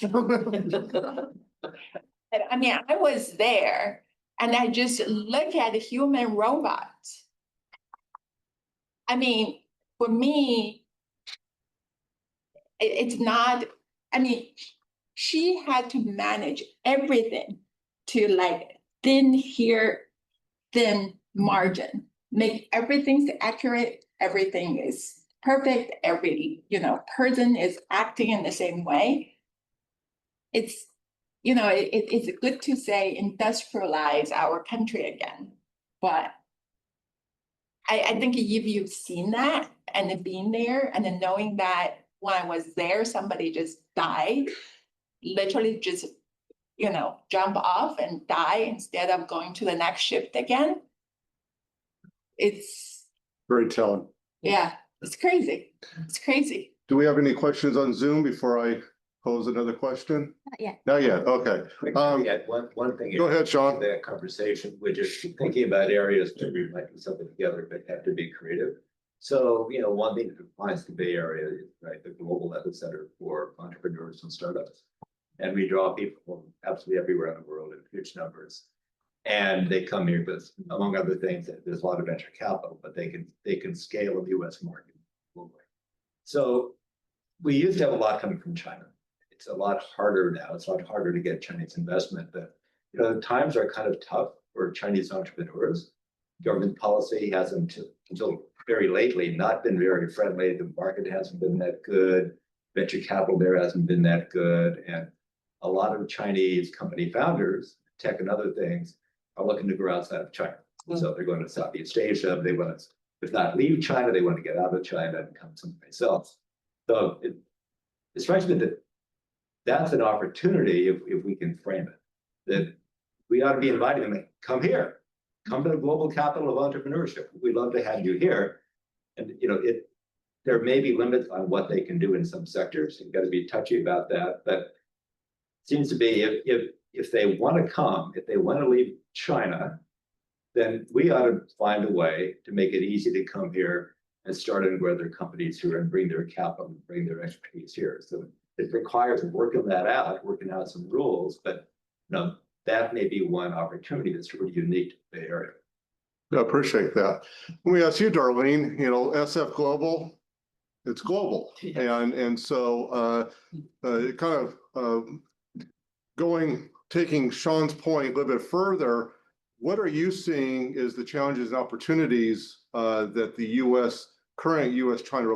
I mean, I was there and I just look at human robots. I mean, for me, it's not, she had to manage everything to thin here, thin margin, make everything accurate, everything is perfect, every, person is acting in the same way. It's, it's good to say industrialize our country again, but I think if you've seen that and been there and then knowing that when I was there, somebody just died, literally just, jump off and die instead of going to the next shift again. It's Very telling. Yeah, it's crazy. It's crazy. Do we have any questions on Zoom before I pose another question? Not yet. Not yet, okay. Yeah, one thing. Go ahead, Sean. That conversation, which is thinking about areas where we might do something together, but have to be creative. So, one thing that defines the Bay Area is the global epicenter for entrepreneurs and startups. And we draw people from absolutely everywhere in the world in huge numbers. And they come here because, among other things, there's a lot of venture capital, but they can scale in the US market globally. So we used to have a lot coming from China. It's a lot harder now. It's a lot harder to get Chinese investment. But the times are kind of tough for Chinese entrepreneurs. Government policy hasn't, until very lately, not been very friendly. The market hasn't been that good. Venture capital there hasn't been that good. And a lot of Chinese company founders, tech and other things, are looking to go outside of China. So they're going to Southeast Asia. They want to, if not leave China, they want to get out of China and come someplace else. So it strikes me that that's an opportunity if we can frame it, that we ought to be inviting them, come here, come to the global capital of entrepreneurship. We'd love to have you here. And there may be limits on what they can do in some sectors. You've got to be touchy about that. But it seems to be if they want to come, if they want to leave China, then we ought to find a way to make it easy to come here and start and grow their companies here and bring their capital, and bring their expertise here. So it requires working that out, working out some rules, but that may be one opportunity that's really unique to the Bay Area. I appreciate that. Let me ask you, Darlene, SF Global, it's global. And so kind of taking Sean's point a little bit further, what are you seeing is the challenges and opportunities that the current U.S. China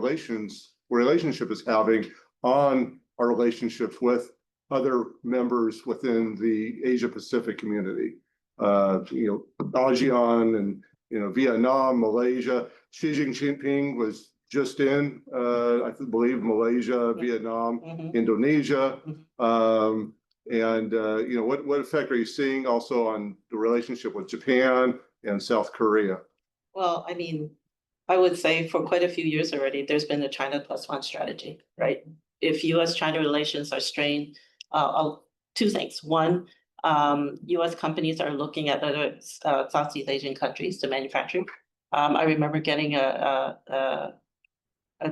relationship is having on our relationships with other members within the Asia Pacific community? ASEAN and Vietnam, Malaysia. Xi Jinping was just in, I believe, Malaysia, Vietnam, Indonesia. What effect are you seeing also on the relationship with Japan and South Korea? Well, I mean, I would say for quite a few years already, there's been a China plus one strategy, right? If U.S. China relations are strained, two things. One, U.S. companies are looking at other Southeast Asian countries to manufacture. I remember getting a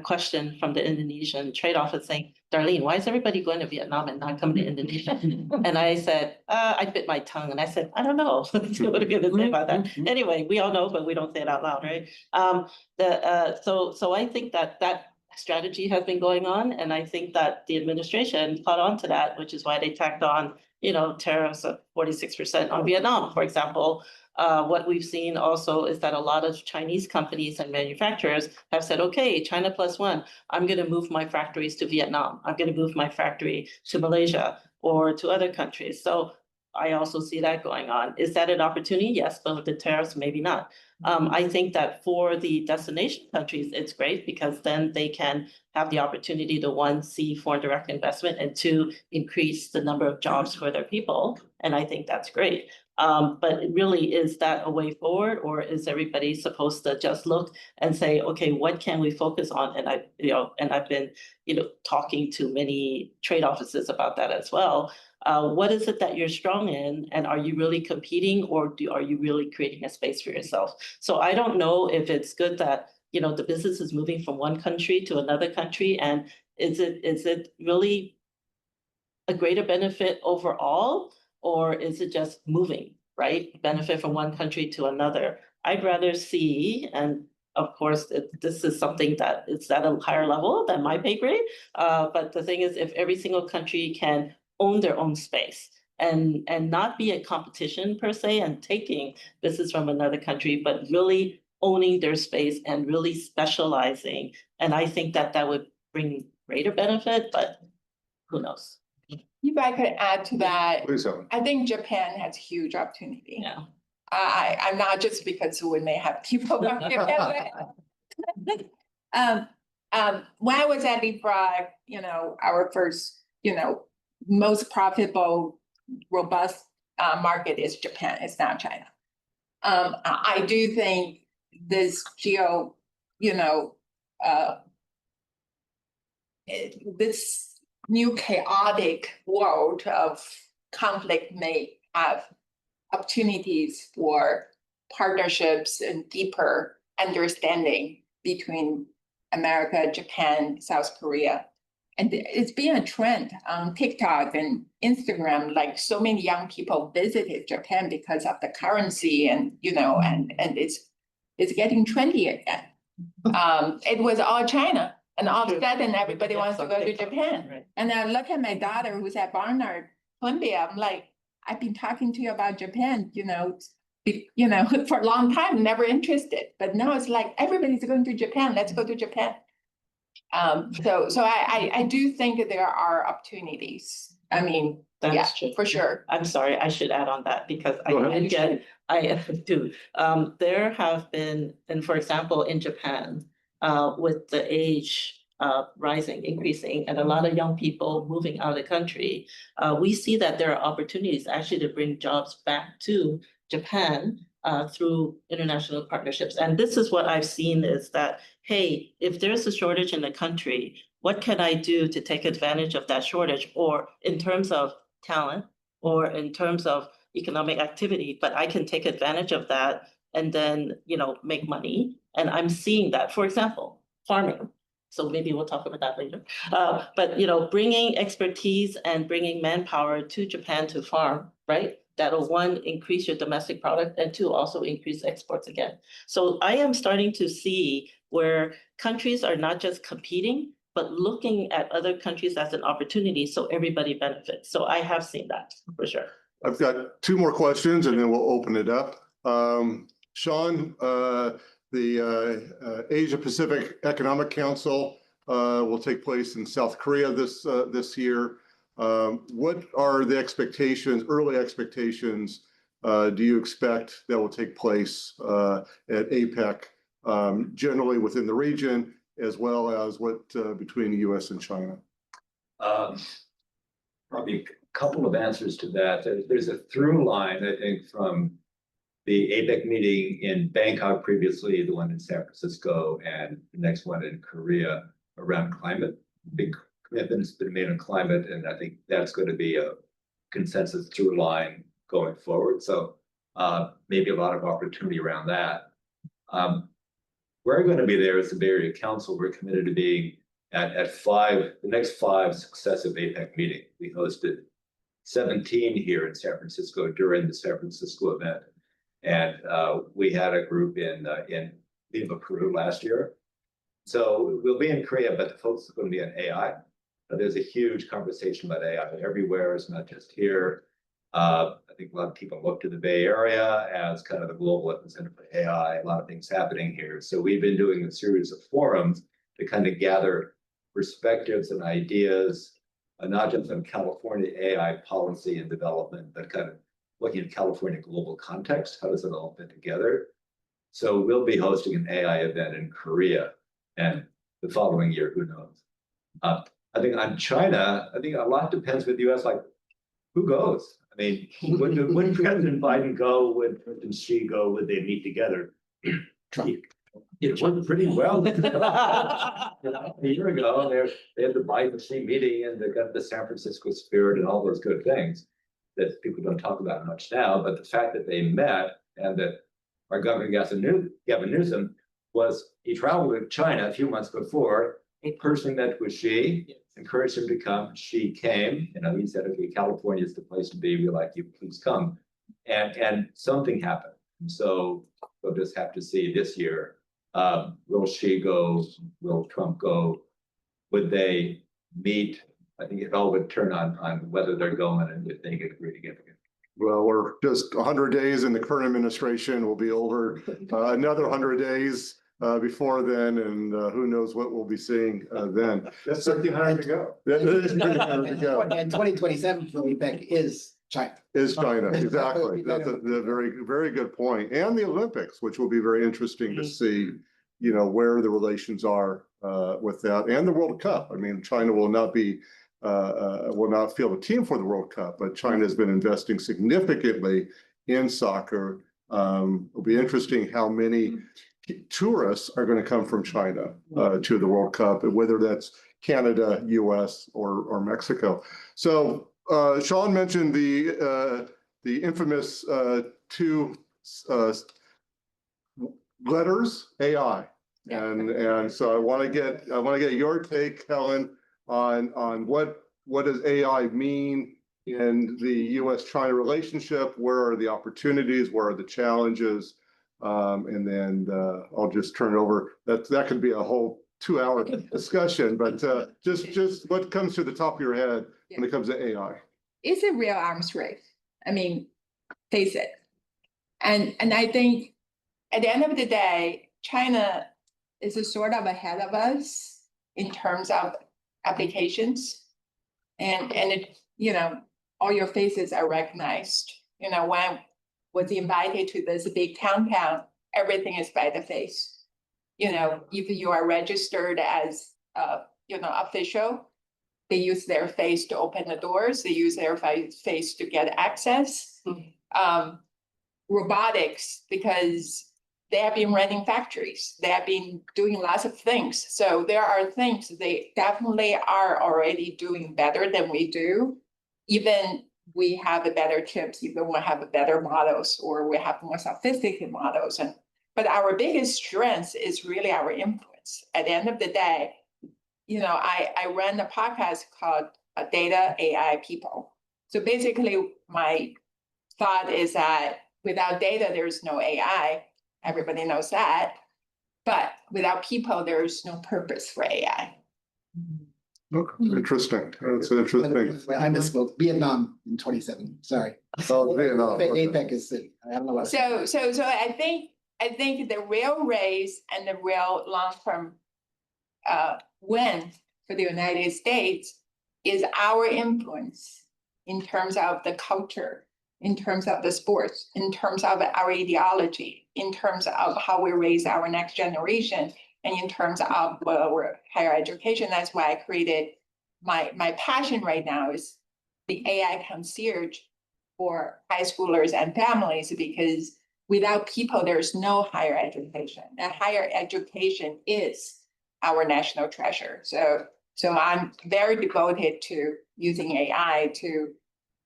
question from the Indonesian trade office saying, Darlene, why is everybody going to Vietnam and not coming to Indonesia? And I said, I bit my tongue and I said, I don't know what I'm going to say about that. Anyway, we all know, but we don't say it out loud, right? So I think that strategy has been going on. And I think that the administration caught on to that, which is why they tacked on, tariffs of 46% on Vietnam, for example. What we've seen also is that a lot of Chinese companies and manufacturers have said, okay, China plus one, I'm going to move my factories to Vietnam. I'm going to move my factory to Malaysia or to other countries. So I also see that going on. Is that an opportunity? Yes, but with the tariffs, maybe not. I think that for the destination countries, it's great because then they can have the opportunity to, one, see foreign direct investment, and two, increase the number of jobs for their people. And I think that's great. But really, is that a way forward, or is everybody supposed to just look and say, okay, what can we focus on? And I've been, talking to many trade offices about that as well. What is it that you're strong in, and are you really competing, or are you really creating a space for yourself? So I don't know if it's good that the business is moving from one country to another country, and is it really a greater benefit overall, or is it just moving, right? Benefit from one country to another. I'd rather see, and of course, this is something that it's at a higher level than my pay grade. But the thing is, if every single country can own their own space and not be a competition per se and taking business from another country, but really owning their space and really specializing. And I think that would bring greater benefit, but who knows? If I could add to that, Please, I think Japan has huge opportunity. Yeah. I'm not just because we may have people from Japan. When I was at Leapfrog, our first, most profitable, robust market is Japan. It's not China. I do think this this new chaotic world of conflict may have opportunities for partnerships and deeper understanding between America, Japan, South Korea. And it's been a trend on TikTok and Instagram, like so many young people visited Japan because of the currency and it's getting trendy again. It was all China, and all of a sudden everybody wants to go to Japan. Right. And I look at my daughter who's at Barnard, Columbia. I'm like, I've been talking to you about Japan, for a long time, never interested. But now it's like everybody's going to Japan. Let's go to Japan. So I do think that there are opportunities. I mean, That's true. for sure. I'm sorry, I should add on that because Go ahead. I do. There have been, and for example, in Japan, with the age increasing, and a lot of young people moving out of the country, we see that there are opportunities actually to bring jobs back to Japan through international partnerships. And this is what I've seen is that, hey, if there's a shortage in the country, what can I do to take advantage of that shortage, or in terms of talent, or in terms of economic activity, but I can take advantage of that and then, make money. And I'm seeing that, for example, farming. So maybe we'll talk about that later. But you know, bringing expertise and bringing manpower to Japan to farm, right? That'll, one, increase your domestic product, and two, also increase exports again. So I am starting to see where countries are not just competing, but looking at other countries as an opportunity, so everybody benefits. So I have seen that for sure. I've got two more questions and then we'll open it up. Sean, the Asia Pacific Economic Council will take place in South Korea this year. What are the expectations, early expectations, do you expect that will take place at APEC, generally within the region, as well as what between the U.S. and China? Probably a couple of answers to that. There's a through line, I think, from the APEC meeting in Bangkok previously, the one in San Francisco, and the next one in Korea around climate. Big commitment has been made on climate, and I think that's going to be a consensus through line going forward. So maybe a lot of opportunity around that. We're going to be there as the Bay Area Council. We're committed to being at the next 5 successive APEC meetings. We hosted 17 here in San Francisco during the San Francisco event. And we had a group in Lima, Peru last year. So we'll be in Korea, but the focus is going to be on AI. There's a huge conversation about AI everywhere. It's not just here. I think a lot of people look to the Bay Area as kind of the global epicenter for AI. A lot of things happening here. So we've been doing a series of forums to kind of gather perspectives and ideas, not just on California AI policy and development, but kind of looking at California global context. How does it all fit together? So we'll be hosting an AI event in Korea, and the following year, who knows? I think on China, I think a lot depends with the U.S. Like, who goes? I mean, would President Biden go? Would President Xi go? Would they meet together? It went pretty well. A year ago, they had the Biden-Xi meeting, and they got the San Francisco spirit and all those good things that people don't talk about much now. But the fact that they met, and that our governor Gavin Newsom he traveled to China a few months before, personally met with Xi, encouraged him to come. Xi came. He said, "Okay, California is the place to be. We'd like you, please come." And something happened. And so we'll just have to see this year. Will Xi go? Will Trump go? Would they meet? I think it all would turn on whether they're going and if they get agree to get together. Well, we're just 100 days in the current administration. Will be over another 100 days before then, and who knows what we'll be seeing then. That's 1,300 to go. And 2027 for APEC is China. Is China, exactly. That's a very, very good point. And the Olympics, which will be very interesting to see, where the relations are with that, and the World Cup. I mean, China will not field a team for the World Cup, but China has been investing significantly in soccer. It'll be interesting how many tourists are going to come from China to the World Cup, whether that's Canada, U.S. or Mexico. So Sean mentioned the infamous 2 letters, AI, and so I want to get your take, Helen, on what does AI mean in the U.S. China relationship? Where are the opportunities? Where are the challenges? And then I'll just turn it over. That could be a whole 2-hour discussion, but just what comes to the top of your head when it comes to AI? It's a real arms race. I mean, face it. And I think at the end of the day, China is sort of ahead of us in terms of applications. And it, all your faces are recognized. When I was invited to this big town, everything is by the face. If you are registered as, official, they use their face to open the doors. They use their face to get access. Robotics, because they have been running factories. They have been doing lots of things. So there are things they definitely are already doing better than we do. Even we have a better chips, even we have a better models, or we have more sophisticated models. But our biggest strength is really our influence. At the end of the day, I ran a podcast called Data AI People. So basically, my thought is that without data, there's no AI. Everybody knows that. But without people, there is no purpose for AI. Okay, interesting. That's interesting. I misspoke. Vietnam in 27. Sorry. Oh, Vietnam. Okay. APEC is city. I don't know what. So I think the real race and the real long-term win for the United States is our influence in terms of the culture, in terms of the sports, in terms of our ideology, in terms of how we raise our next generation, and in terms of our higher education. That's why I created my passion right now is the AI concierge for high schoolers and families, because without people, there's no higher education. And higher education is our national treasure. So I'm very devoted to using AI to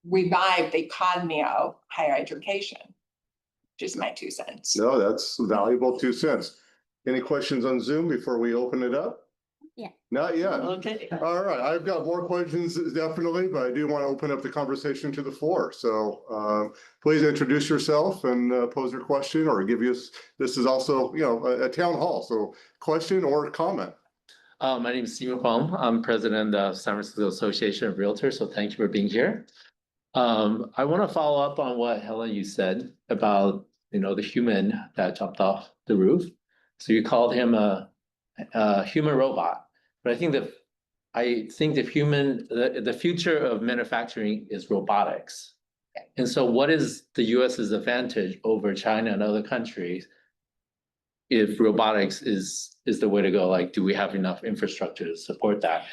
revive the economy of higher education. Just my 2 cents. No, that's valuable 2 cents. Any questions on Zoom before we open it up? Yeah. Not yet. Okay. All right, I've got more questions definitely, but I do want to open up the conversation to the floor. So please introduce yourself and pose your question or give us, this is also, a town hall. So question or comment. My name is Stephen Huang. I'm president of San Francisco Association of Realtors. So thank you for being here. I want to follow up on what Helen, you said about, the human that jumped off the roof. So you called him a human robot, but I think the future of manufacturing is robotics. And so what is the US's advantage over China and other countries if robotics is the way to go? Like, do we have enough infrastructure to support that?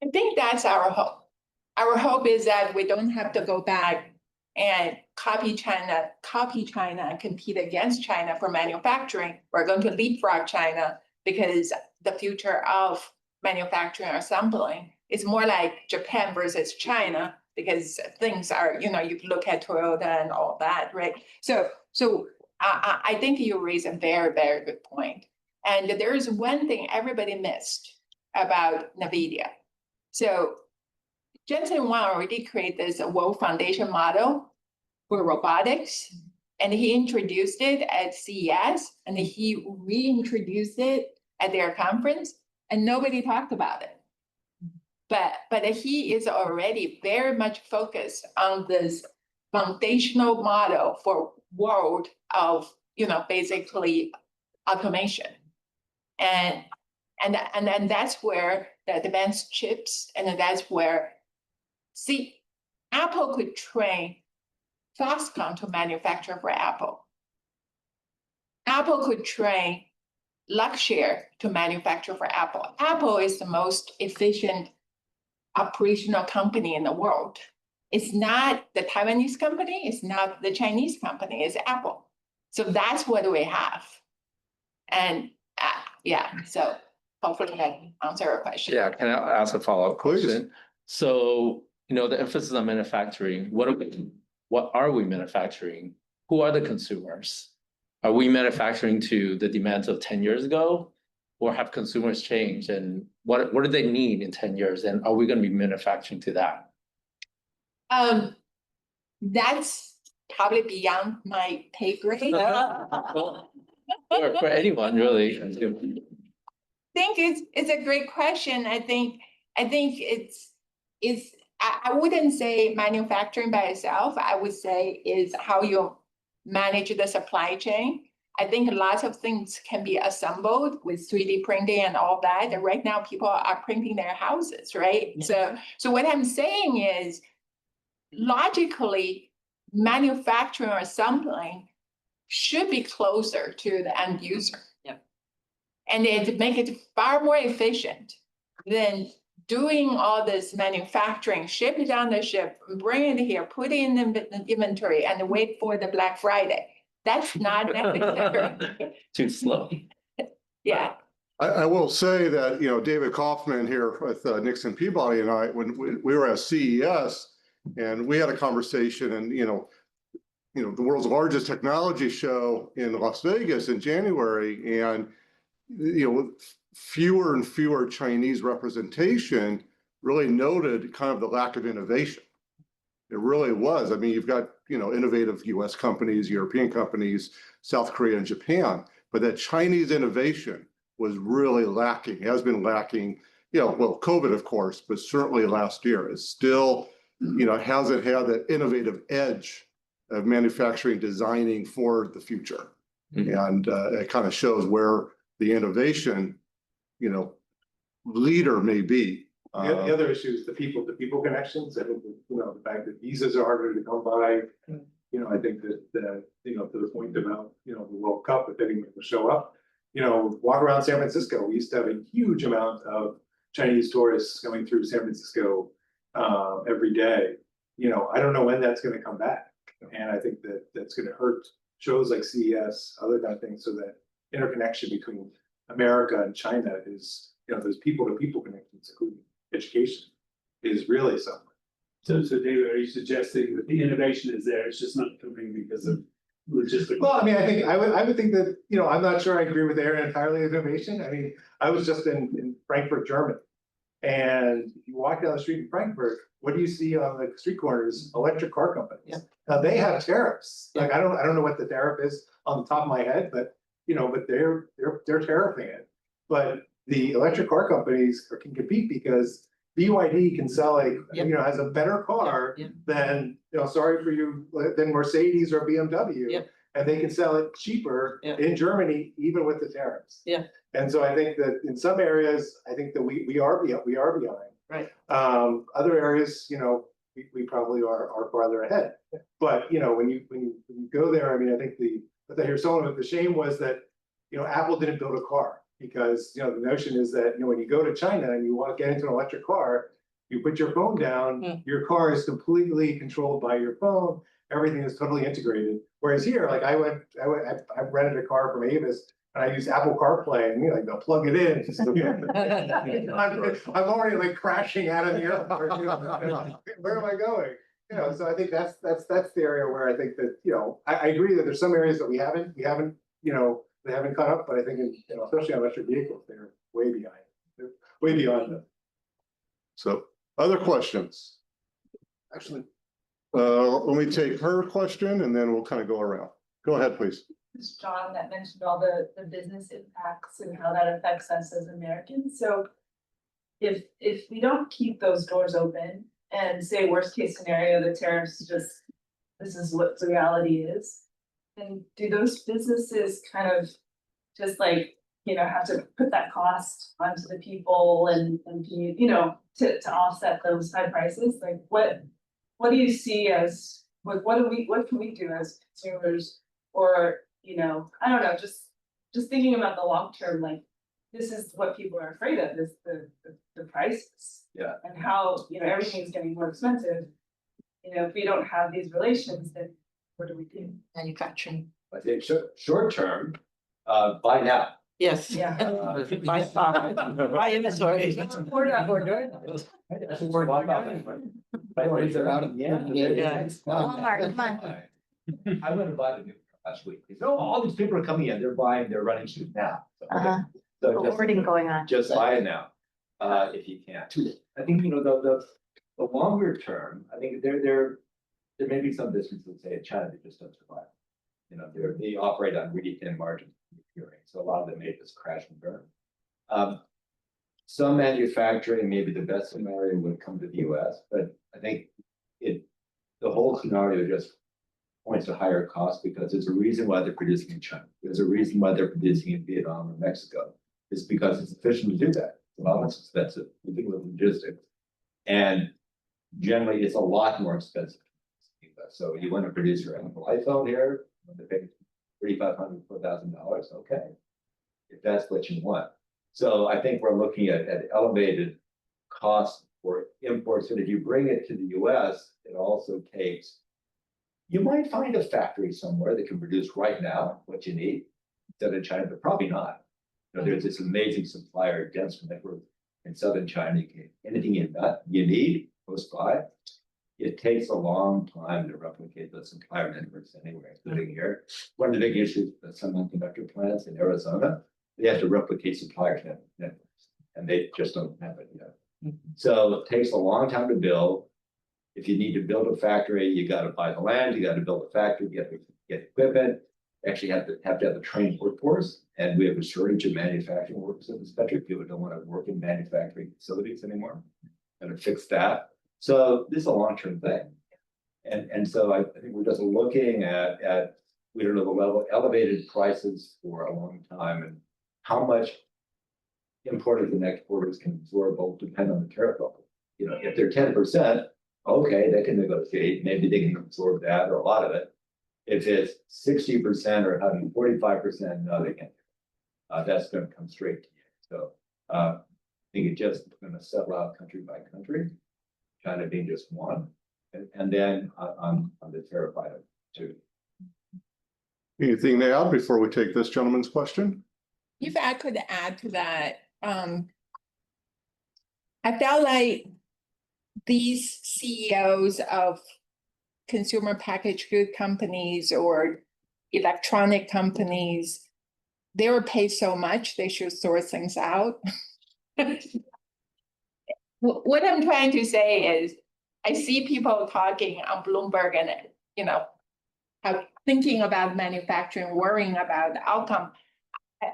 I think that's our hope. Our hope is that we don't have to go back and copy China and compete against China for manufacturing. We're going to leapfrog China because the future of manufacturing and assembling is more like Japan versus China, because things are, you look at Toyota and all that, right? So I think you raise a very, very good point. And there is one thing everybody missed about NVIDIA. So Jensen Huang already created this World Foundation model for robotics, and he introduced it at CES, and he reintroduced it at their conference, and nobody talked about it. But he is already very much focused on this foundational model for world of, basically automation. And then that's where the advanced chips, and that's where, Apple could train Foxconn to manufacture for Apple. Apple could train Luxshare to manufacture for Apple. Apple is the most efficient operational company in the world. It's not the Taiwanese company, it's not the Chinese company, it's Apple. So that's what we have. And so hopefully that answers your question. Yeah, can I ask a follow-up question? So, the emphasis on manufacturing, what are we manufacturing? Who are the consumers? Are we manufacturing to the demands of 10 years ago? Or have consumers changed? And what do they need in 10 years? And are we going to be manufacturing to that? That's probably beyond my pay grade. For anyone, really. I think it's a great question. I think I wouldn't say manufacturing by itself. I would say is how you manage the supply chain. I think lots of things can be assembled with 3D printing and all that. And right now people are printing their houses, right? Yeah. So what I'm saying is logically manufacturing or assembling should be closer to the end user. Yeah. And it make it far more efficient than doing all this manufacturing, ship it on the ship, bring it here, put it in the inventory and wait for the Black Friday. That's not necessary. Too slow. Yeah. I will say that, David Kaufman here with Nixon Peabody and I, when we were at CES and we had a conversation and, the world's largest technology show in Las Vegas in January, and fewer and fewer Chinese representation really noted kind of the lack of innovation. It really was. I mean, you've got, innovative US companies, European companies, South Korea and Japan, but that Chinese innovation was really lacking, has been lacking, well, COVID, of course, but certainly last year is still, hasn't had that innovative edge of manufacturing designing for the future. And it kind of shows where the innovation, leader may be. The other issue is the people connections. I think, the fact that visas are harder to come by. I think that, to the point about, the World Cup, if anyone will show up, walk around San Francisco. We used to have a huge amount of Chinese tourists going through San Francisco every day. I don't know when that's going to come back. And I think that that's going to hurt shows like CES, other kind of things, so that interconnection between America and China is, those people-to-people connections, including education, is really something. So David, are you suggesting that the innovation is there, it's just not coming because of logistics? Well, I mean, I would think that, I'm not sure I agree with Aaron entirely with innovation. I mean, I was just in Frankfurt, Germany, and you walk down the street in Frankfurt, what do you see on the street corners? Electric car companies. Yeah. Now they have tariffs. Yeah. Like I don't know what the tariff is on the top of my head, but but they're tariffing it. But the electric car companies can compete because BYD can sell has a better car than, sorry for you, than Mercedes or BMW. Yep. And they can sell it cheaper in Germany, even with the tariffs. Yeah. And so I think that in some areas, I think that we are behind. Right. Other areas, we probably are farther ahead. But when you go there, I mean, I think the shame was that Apple didn't build a car. Because the notion is that when you go to China and you want to get into an electric car, you put your phone down, your car is completely controlled by your phone, everything is totally integrated. Whereas here, like I rented a car from Avis and I use Apple CarPlay and they'll plug it in. I'm already like crashing out of the airport. Where am I going? So I think that's the area where I think that I agree that there's some areas that we haven't they haven't caught up, but I think especially on electric vehicles, they're way behind. They're way beyond them. So other questions? Actually, let me take her question and then we'll kind of go around. Go ahead, please. It's John that mentioned all the business impacts and how that affects us as Americans. So if we don't keep those doors open and say worst case scenario, the tariffs this is what the reality is. And do those businesses kind of just have to put that cost onto the people and to offset those high prices? Like what do you see as what can we do as consumers, or I don't know, just thinking about the long term, like this is what people are afraid of, is the prices. Yeah. And how everything's getting more expensive. If we don't have these relations, then what do we do? Manufacturing. I think short term, buy now. Yes. Yeah. Buy inventory. Priorities are out of the end. Walmart, come on. I went to buy the new car last week. All these people are coming in, they're running shoes now. So Hoarding going on. just buy it now, if you can. I think, the longer term, I think there may be some businesses that say in China, they just don't survive. They operate on really thin margins, so a lot of them may just crash and burn. Some manufacturing, maybe the best scenario would come to the US, but I think the whole scenario just points to higher costs because there's a reason why they're producing in China. There's a reason why they're producing in Vietnam or Mexico. It's because it's efficient to do that. A lot less expensive. You think with logistics. And generally, it's a lot more expensive. So you want to produce your Apple iPhone here, you want to pay $3,500, $4,000, okay. If that's what you want. So I think we're looking at elevated costs for imports. And if you bring it to the US, it also takes, you might find a factory somewhere that can produce right now what you need instead of China, but probably not. There's this amazing supplier dense network in southern China. Anything you need close by. It takes a long time to replicate the supplier networks anywhere, including here. One of the big issues with semiconductor plants in Arizona they have to replicate supplier networks, and they just don't have it yet. So it takes a long time to build. If you need to build a factory, you got to buy the land, you got to build a factory, you have to get equipment. Actually have to have a trained workforce, and we have a shortage of manufacturing workers in this country. People don't want to work in manufacturing facilities anymore. And to fix that. So this is a long-term thing. And so I think we're just looking at we don't know the level elevated prices for a long time, and how much importers and exporters can absorb will depend on the tariff level. You know, if they're 10%, okay, they can negotiate, maybe they can absorb that or a lot of it. If it's 60% or 145%, no, they can't. That's going to come straight to you. So I think it's just going to settle out country by country, China being just one, and then on the tariff item too. Anything to add before we take this gentleman's question? If I could add to that, I felt like these CEOs of consumer packaged good companies or electronic companies, they were paid so much, they should sort things out. What I'm trying to say is, I see people talking on Bloomberg and, you know, thinking about manufacturing, worrying about the outcome.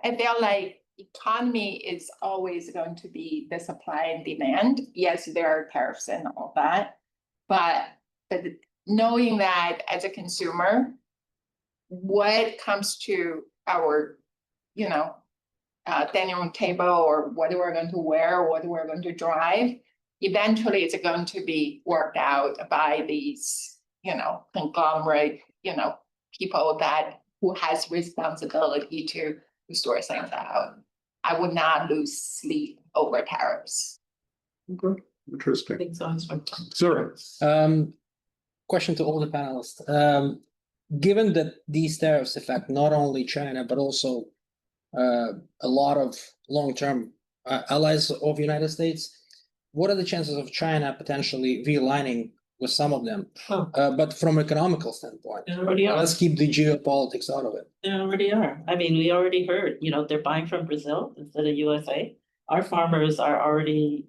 I feel like economy is always going to be the supply and demand. Yes, there are tariffs and all that, but knowing that as a consumer, what comes to our, you know, dining room table, or what we're going to wear, or what we're going to drive, eventually it's going to be worked out by these, you know, conglomerate, you know, people who has responsibility to sort things out. I would not lose sleep over tariffs. Okay, interesting. I think so. Sir. Question to all the panelists. Given that these tariffs affect not only China, but also a lot of long-term allies of the United States, what are the chances of China potentially realigning with some of them? But from an economical standpoint, let's keep the geopolitics out of it. They already are. I mean, we already heard, you know, they're buying from Brazil instead of USA. Our farmers are already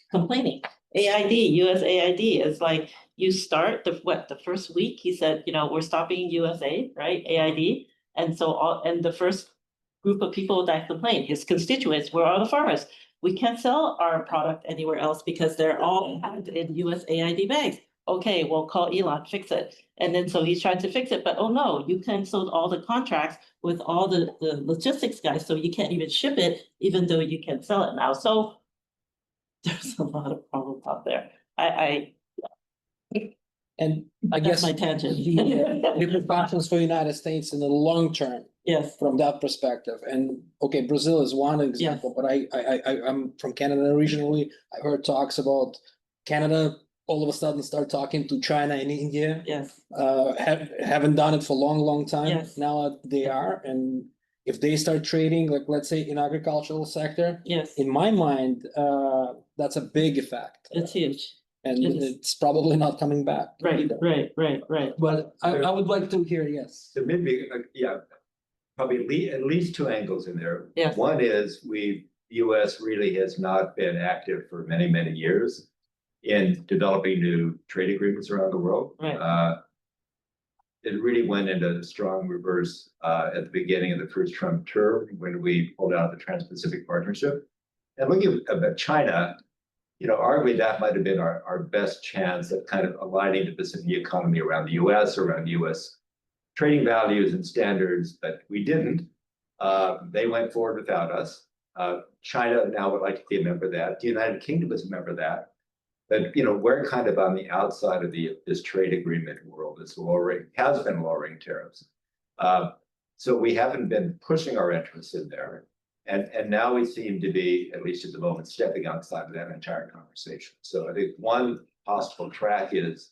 complaining. US AID is like, you start the first week, he said, you know, we're stopping USA, right? AID. And so the first group of people that complained, his constituents, were all the farmers. We can't sell our product anywhere else because they're all in US AID bags. Okay, well, call Elon, fix it. And then so he's trying to fix it, but oh no, you canceled all the contracts with all the logistics guys, so you can't even ship it, even though you can sell it now. So there's a lot of problems out there. And I guess my tangent. The repercussions for the United States in the long term. Yes. From that perspective. And okay, Brazil is one example, but I'm from Canada originally. I heard talks about Canada all of a sudden start talking to China and India. Yes. Haven't done it for a long time. Yes. Now they are. And if they start trading, like let's say in agricultural sector, yes, in my mind, that's a big effect. It's huge. And it's probably not coming back. Right. But I would like to hear, yes. There may be, probably at least two angles in there. Yes. One is the US really has not been active for many, many years in developing new trade agreements around the world. Right. It really went into strong reverse at the beginning of the first Trump term when we pulled out the Trans-Pacific Partnership. And looking at China, you know, arguably that might have been our best chance at kind of aligning the Pacific economy around the US, around US trading values and standards, but we didn't. They went forward without us. China now would like to be a member of that. The United Kingdom is a member of that. But, you know, we're kind of on the outside of this trade agreement world. Has been lowering tariffs. So we haven't been pushing our interests in there. And now we seem to be, at least at the moment, stepping outside of that entire conversation. So I think one possible track is,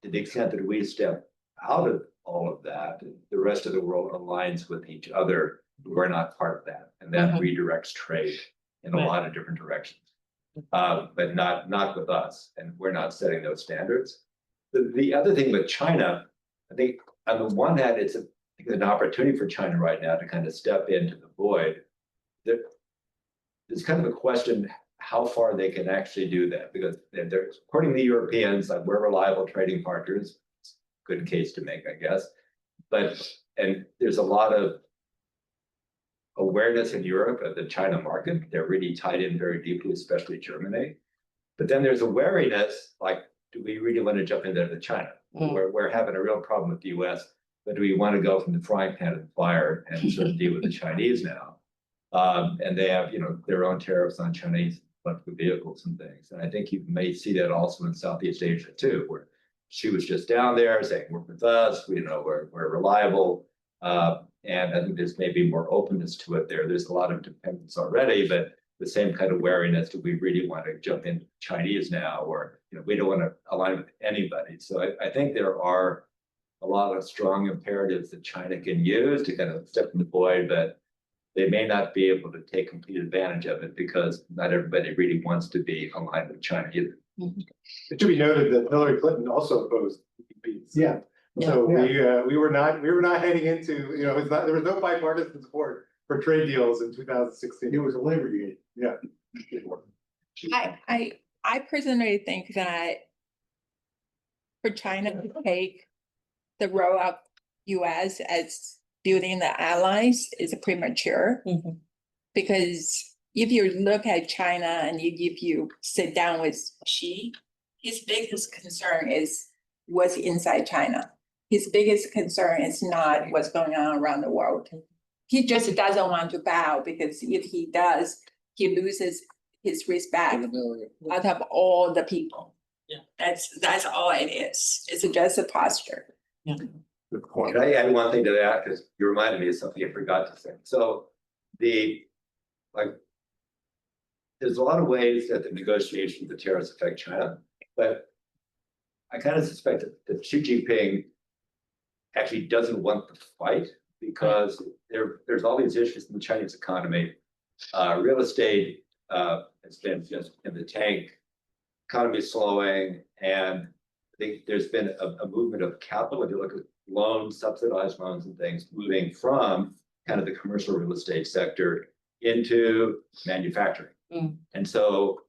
to the extent that we step out of all of that, the rest of the world aligns with each other. We're not part of that. And that redirects trade in a lot of different directions. But not with us. And we're not setting those standards. The other thing with China, I think on the one hand, it's think there's an opportunity for China right now to kind of step into the void. There's kind of a question how far they can actually do that, because they're according to the Europeans, like, we're reliable trading partners. Good case to make, I guess. And there's a lot of awareness in Europe of the China market. They're really tied in very deeply, especially Germany. But then there's a wariness, like, do we really want to jump into China? We're having a real problem with the US, but do we want to go from the frying pan to the fire and sort of deal with the Chinese now? And they have, their own tariffs on Chinese electric vehicles and things. And I think you may see that also in Southeast Asia too, where she was just down there saying, work with us, we're reliable. And I think there's maybe more openness to it there. There's a lot of dependence already, but the same kind of wariness. Do we really want to jump into Chinese now? Or, we don't want to align with anybody. So I think there are a lot of strong imperatives that China can use to kind of step in the void, but they may not be able to take complete advantage of it because not everybody really wants to be aligned with China either. It should be noted that Hillary Clinton also opposed PPPs. Yeah. So we were not heading into, there was no bipartisan support for trade deals in 2016. It was a labor union. Yeah. I personally think that for China to take the role of US as building the allies is premature. Because if you look at China and if you sit down with Xi, his biggest concern is what's inside China. His biggest concern is not what's going on around the world. He just doesn't want to bow, because if he does, he loses his respect out of all the people. Yeah. That's all it is. It's just a posture. Yeah. Good point. Can I add one thing to that? Because you reminded me of something I forgot to say. So there's a lot of ways that the negotiations, the tariffs affect China, but I kind of suspect that Xi Jinping actually doesn't want the fight, because there's all these issues in the Chinese economy. Real estate has been just in the tank, economy is slowing, and I think there's been a movement of capital. If you look at loans, subsidized loans and things, moving from kind of the commercial real estate sector into manufacturing. And so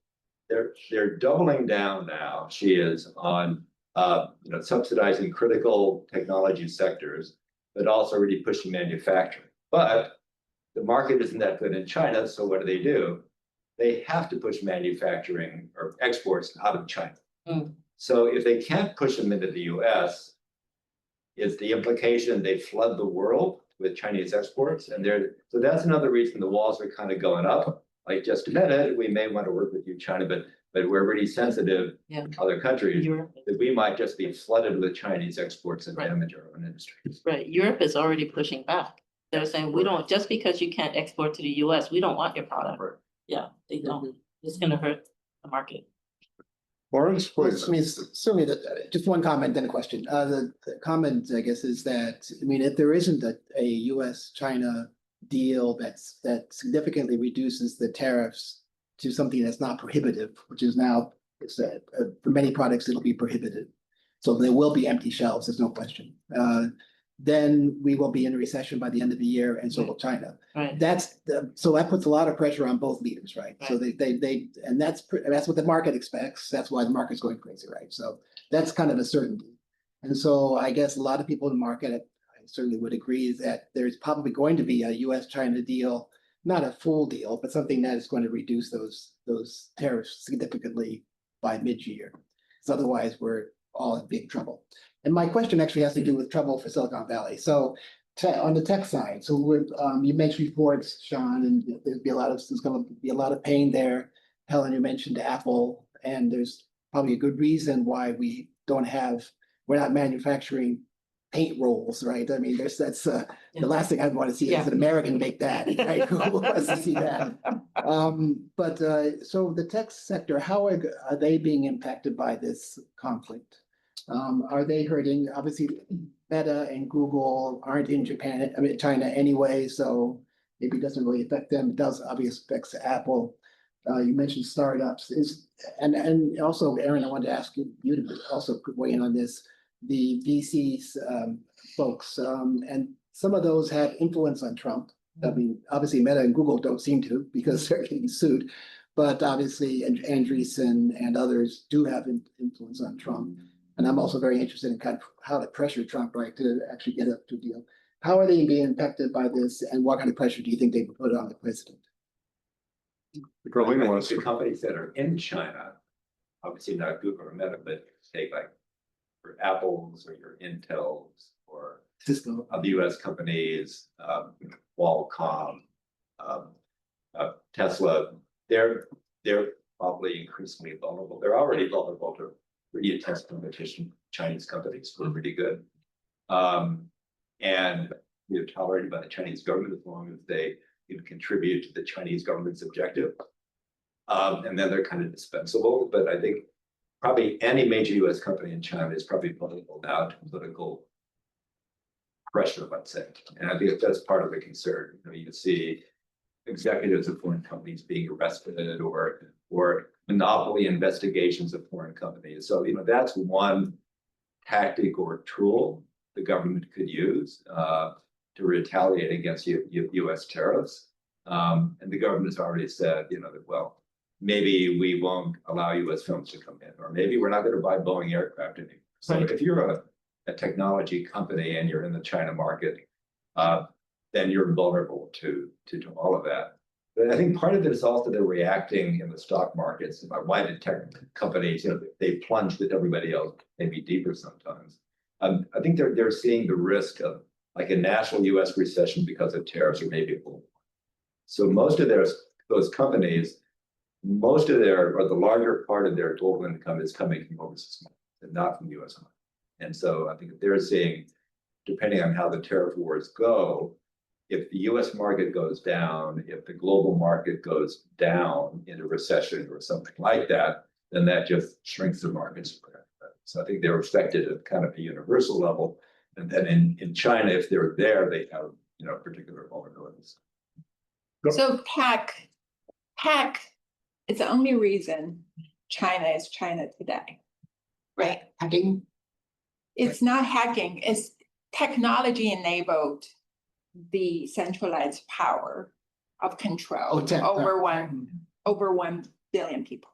they're doubling down now, she is, on subsidizing critical technology sectors, but also really pushing manufacturing. But the market isn't that good in China, so what do? They have to push manufacturing or exports out of China. So if they can't push them into the US, is the implication they flood the world with Chinese exports? And so that's another reason the walls are kind of going up. Like, just a minute, we may want to work with you, China, but we're really sensitive to other countries, that we might just be flooded with Chinese exports and damage our own industries. Right. Europe is already pushing back. They're saying, we don't, just because you can't export to the US, we don't want your product. Right. Yeah, they don't. It's gonna hurt the market. Lawrence, please. I mean, certainly, just one comment, then a question. The comment, I guess, is that, I mean, if there isn't a U.S.-China deal that significantly reduces the tariffs to something that's not prohibitive, which is now, for many products, it'll be prohibited. So there will be empty shelves, there's no question. Then we will be in a recession by the end of the year, and so will China. Right. So that puts a lot of pressure on both leaders, right? So and that's what the market expects. That's why the market's going crazy, right? So that's kind of a certainty. And so I guess a lot of people in the market, I certainly would agree, that there's probably going to be a U.S.-China deal, not a full deal, but something that is going to reduce those tariffs significantly by mid-year. Because otherwise, we're all in big trouble. And my question actually has to do with trouble for Silicon Valley. So on the tech side, so you mentioned reports, Sean, and there's going to be a lot of pain there. Helen, you mentioned Apple, and there's probably a good reason why we're not manufacturing paint rolls, right? I mean, that's the last thing I'd want to see is an American make that, right? Who wants to see that? So the tech sector, how are they being impacted by this conflict? Are they hurting? Obviously, Meta and Google aren't in China anyway, so maybe it doesn't really affect them. It does obviously affect Apple. You mentioned startups. And also, Aaron, I wanted to ask you to also weigh in on this. The VCs folks, and some of those have influence on Trump. I mean, obviously Meta and Google don't seem to because they're getting sued. But obviously Andreessen and others do have influence on Trump. And I'm also very interested in kind of how to pressure Trump, right, to actually get up to a deal. How are they being impacted by this, and what kind of pressure do you think they would put on the president? The companies that are in China, obviously not Google or Meta, but say like for Apple's or your Intel's or Cisco, of the U.S. companies, Qualcomm, Tesla, they're probably increasingly vulnerable. They're already vulnerable to really intense competition. Chinese companies who are really good, and they're tolerated by the Chinese government as long as they contribute to the Chinese government's objective. And then they're kind of dispensable. But I think probably any major U.S. company in China is probably vulnerable now to political pressure, let's say. And I think that's part of the concern. You see executives of foreign companies being arrested or monopoly investigations of foreign companies. So, that's one tactic or tool the government could use to retaliate against U.S. tariffs. And the government has already said, that, well, maybe we won't allow U.S. films to come in, or maybe we're not going to buy Boeing aircraft anymore. So if you're a technology company and you're in the China market, then you're vulnerable to all of that. But I think part of it is also they're reacting in the stock markets about why the tech companies, they plunge with everybody else, maybe deeper sometimes. I think they're seeing the risk of like a national U.S. recession because of tariffs or maybe a global. So most of those companies, most of or the larger part of their global income is coming from overseas and not from U.S. market. And so I think they're seeing, depending on how the tariff wars go, if the U.S. market goes down, if the global market goes down in a recession or something like that, then that just shrinks the markets. So I think they're affected at kind of a universal level. And then in China, if they're there, they have particular vulnerabilities. So tech is the only reason China is China today, right? Hacking? It's not hacking, it's technology enabled the centralized power of control over 1 billion people.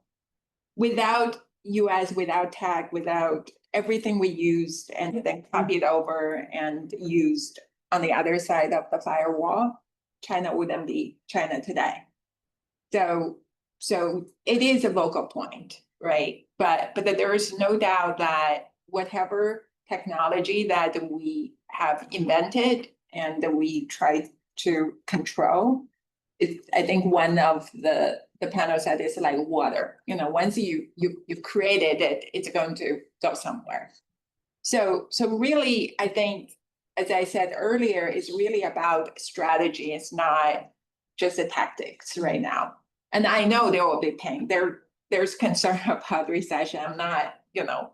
Without US, without tech, without everything we used and then copied over and used on the other side of the firewall, China wouldn't be China today. So it is a vocal point, right? But there is no doubt that whatever technology that we have invented and that we try to control, I think one of the panel said it's like water. Once you've created it, it's going to go somewhere. So really, I think, as I said earlier, it's really about strategy. It's not just the tactics right now. And I know there will be pain. There's concern about recession. I'm not,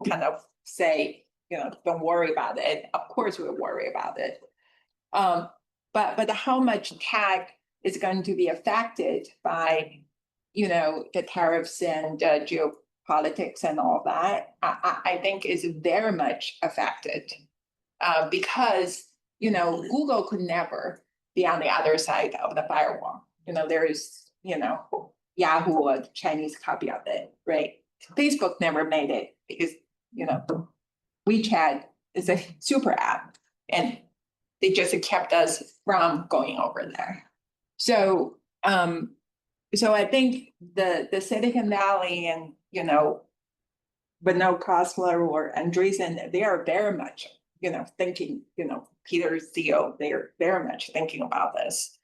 kind of say, don't worry about it. Of course we'll worry about it. But how much tech is going to be affected by, the tariffs and geopolitics and all that, I think is very much affected. Because, Google could never be on the other side of the firewall. There is, Yahoo, a Chinese copy of it, right? Facebook never made it because, WeChat is a super app and they just kept us from going over there. So I think the Silicon Valley and, Bernard Kostler or Andreessen, they are very much, thinking, Peter Thiel, they're very much thinking about this.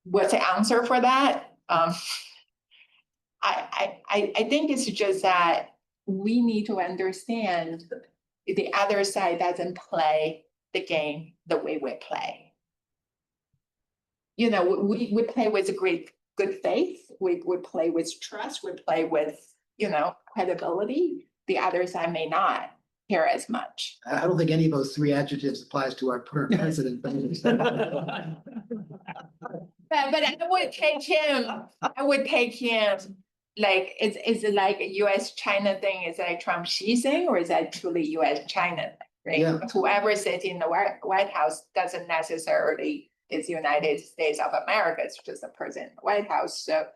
What's the answer for that? I think it's just that we need to understand the other side doesn't play the game the way we play. We play with good faith, we play with trust, we play with, credibility. The other side may not care as much. I don't think any of those three adjectives applies to our current president. But I would take him, like, is it like a U.S. China thing? Is that Trump Xi thing, or is that truly U.S. China thing, right? Yeah. Whoever sits in the White House doesn't necessarily is United States of America, it's just a person in the White House. So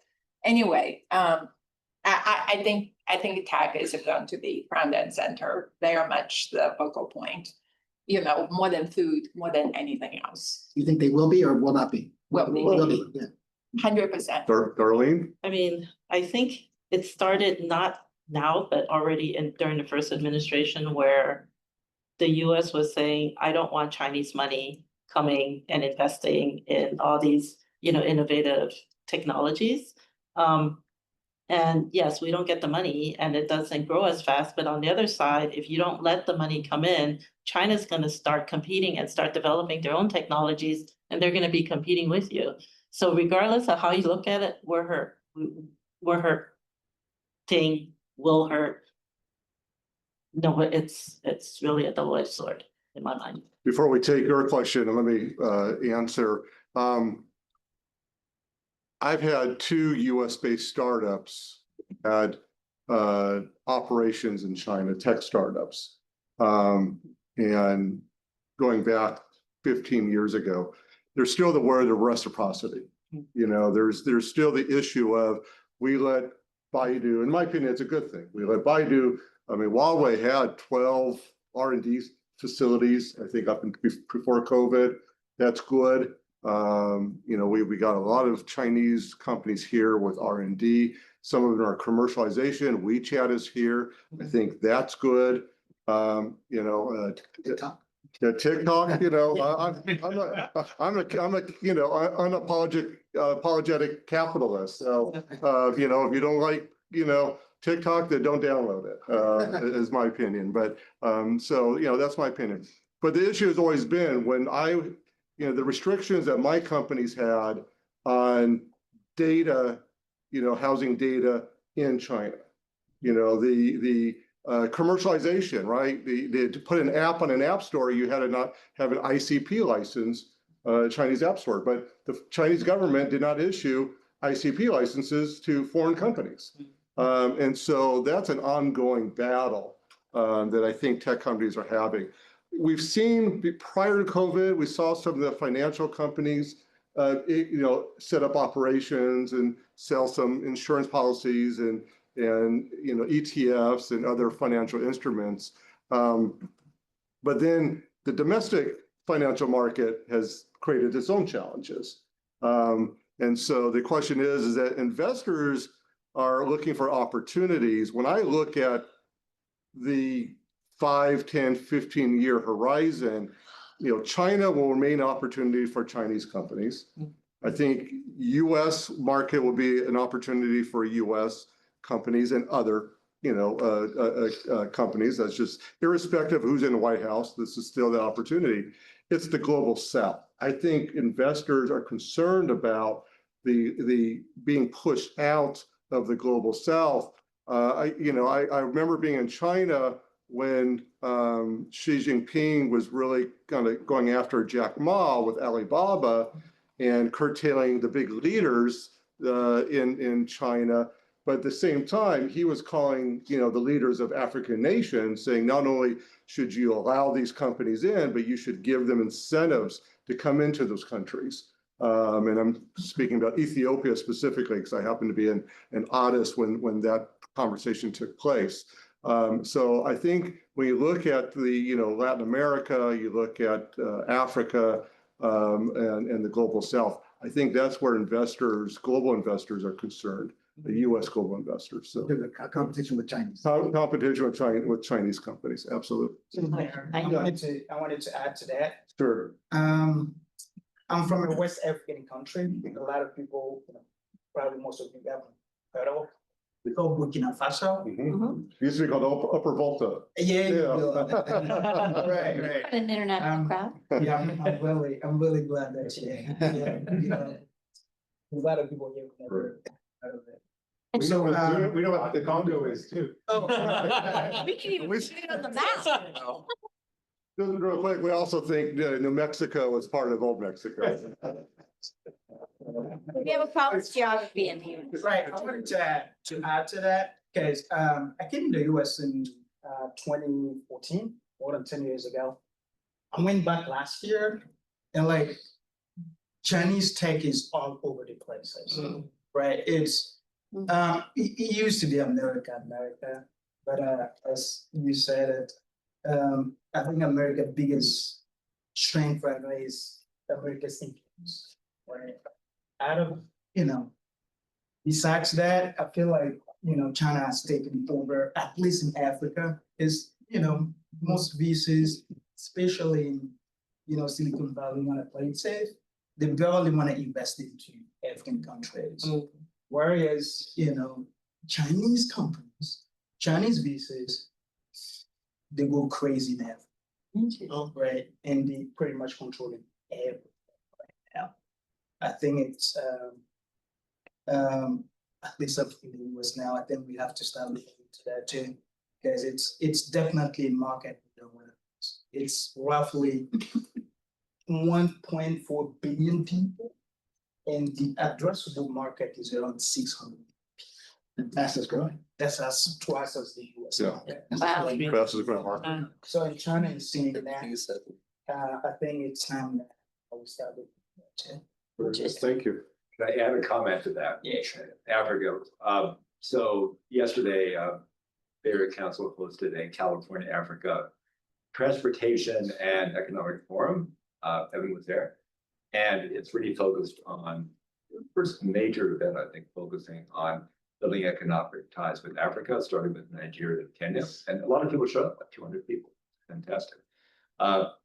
anyway, I think tech is going to be front and center, very much the focal point, you know, more than food, more than anything else. You think they will be or will not be? Will be. Will be, yeah. 100%. Darlene? I mean, I think it started not now, but already during the first administration where the US was saying, I don't want Chinese money coming and investing in all these, you know, innovative technologies. And yes, we don't get the money and it doesn't grow as fast. But on the other side, if you don't let the money come in, China's going to start competing and start developing their own technologies, and they're going to be competing with you. So regardless of how you look at it, we're hurt. We're hurting, will hurt. No, it's really a double-edged sword in my mind. Before we take your question, let me answer. I've had 2 US-based startups had operations in China, tech startups. And going back 15 years ago, there's still the word of reciprocity. You know, there's still the issue of we let Baidu, in my opinion, it's a good thing. We let Baidu, I mean, Huawei had 12 R&D facilities, I think up before COVID. That's good. You know, we got a lot of Chinese companies here with R&D. Some of them are commercialization. WeChat is here. I think that's good. You know, TikTok. Yeah, TikTok. You know, I'm a you know unapologetic capitalist. So you know, if you don't like TikTok, then don't download it. Is my opinion. But so you know, that's my opinion. But the issue has always been when the restrictions that my companies had on data, housing data in China, the commercialization, right? To put an app on an app store, you had to not have an ICP license, Chinese App Store, but the Chinese government did not issue ICP licenses to foreign companies. And so that's an ongoing battle that I think tech companies are having. We've seen prior to COVID, we saw some of the financial companies, set up operations and sell some insurance policies and ETFs and other financial instruments. But then the domestic financial market has created its own challenges. And so the question is that investors are looking for opportunities. When I look at the 5, 10, 15-year horizon, China will remain an opportunity for Chinese companies. I think U.S. market will be an opportunity for U.S. companies and other, companies. That's just irrespective of who's in the White House. This is still the opportunity. It's the global South. I think investors are concerned about the being pushed out of the global South. I remember being in China when Xi Jinping was really kind of going after Jack Ma with Alibaba and curtailing the big leaders in China. But at the same time, he was calling, the leaders of African nations, saying not only should you allow these companies in, but you should give them incentives to come into those countries. And I'm speaking about Ethiopia specifically, because I happened to be in Addis when that conversation took place. So I think when you look at the, Latin America, you look at Africa and the global South, I think that's where global investors are concerned, the U.S. global investors. So competition with Chinese. Competition with Chinese companies, absolutely. I wanted to add to that. Sure. I'm from a West African country. A lot of people, probably most of you haven't heard of. We call Burkina Faso. Used to be called Upper Volta. Yeah. Right. An international crowd. Yeah, I'm really glad that a lot of people here never heard of it. We know what the Congo is too. We can even see it on the map. Just real quick, we also think New Mexico is part of Old Mexico. We have a problem with geography in here. Right, I wanted to add to that, because I came to the US in 2014, more than 10 years ago. I went back last year and like Chinese tech is all over the places, right? It used to be America, but as you said it, I think America's biggest strength right now is America's influence, right? Out of, besides that, I feel like, China has taken over, at least in Africa, is, most VCs, especially in, Silicon Valley, want to play it safe. They barely want to invest into African countries. Whereas, Chinese companies, Chinese VCs, they go crazy now, right? And they pretty much controlling everything right now. I think it's, at least up in the US now, I think we have to start looking into that too, because it's definitely a market. It's roughly 1.4 billion people, and the addressable market is around 600. The fastest growing. That's as twice as the US. Wow. Fastest growing market. So in China, is seeing that. I think it's time that we start looking at it. Thank you. Can I add a comment to that? Yeah, sure. Africa. So yesterday, Bay Area Council hosted a California Africa Transportation and Economic Forum. Evan was there, and it's really focused on the first major event, I think, focusing on building economic ties with Africa, starting with Nigeria and Kenya. And a lot of people showed up, like 200 people. Fantastic.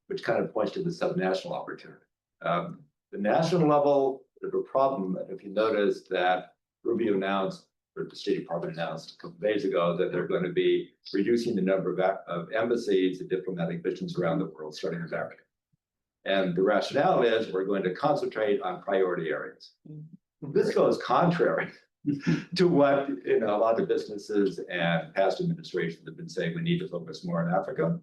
Which kind of points to the subnational opportunity. The national level, there's a problem. If you notice that Rubio announced, or the State Department announced a couple of days ago, that they're going to be reducing the number of embassies and diplomatic missions around the world, starting with Africa. And the rationale is we're going to concentrate on priority areas. This goes contrary to what a lot of businesses and past administrations have been saying. We need to focus more on Africa.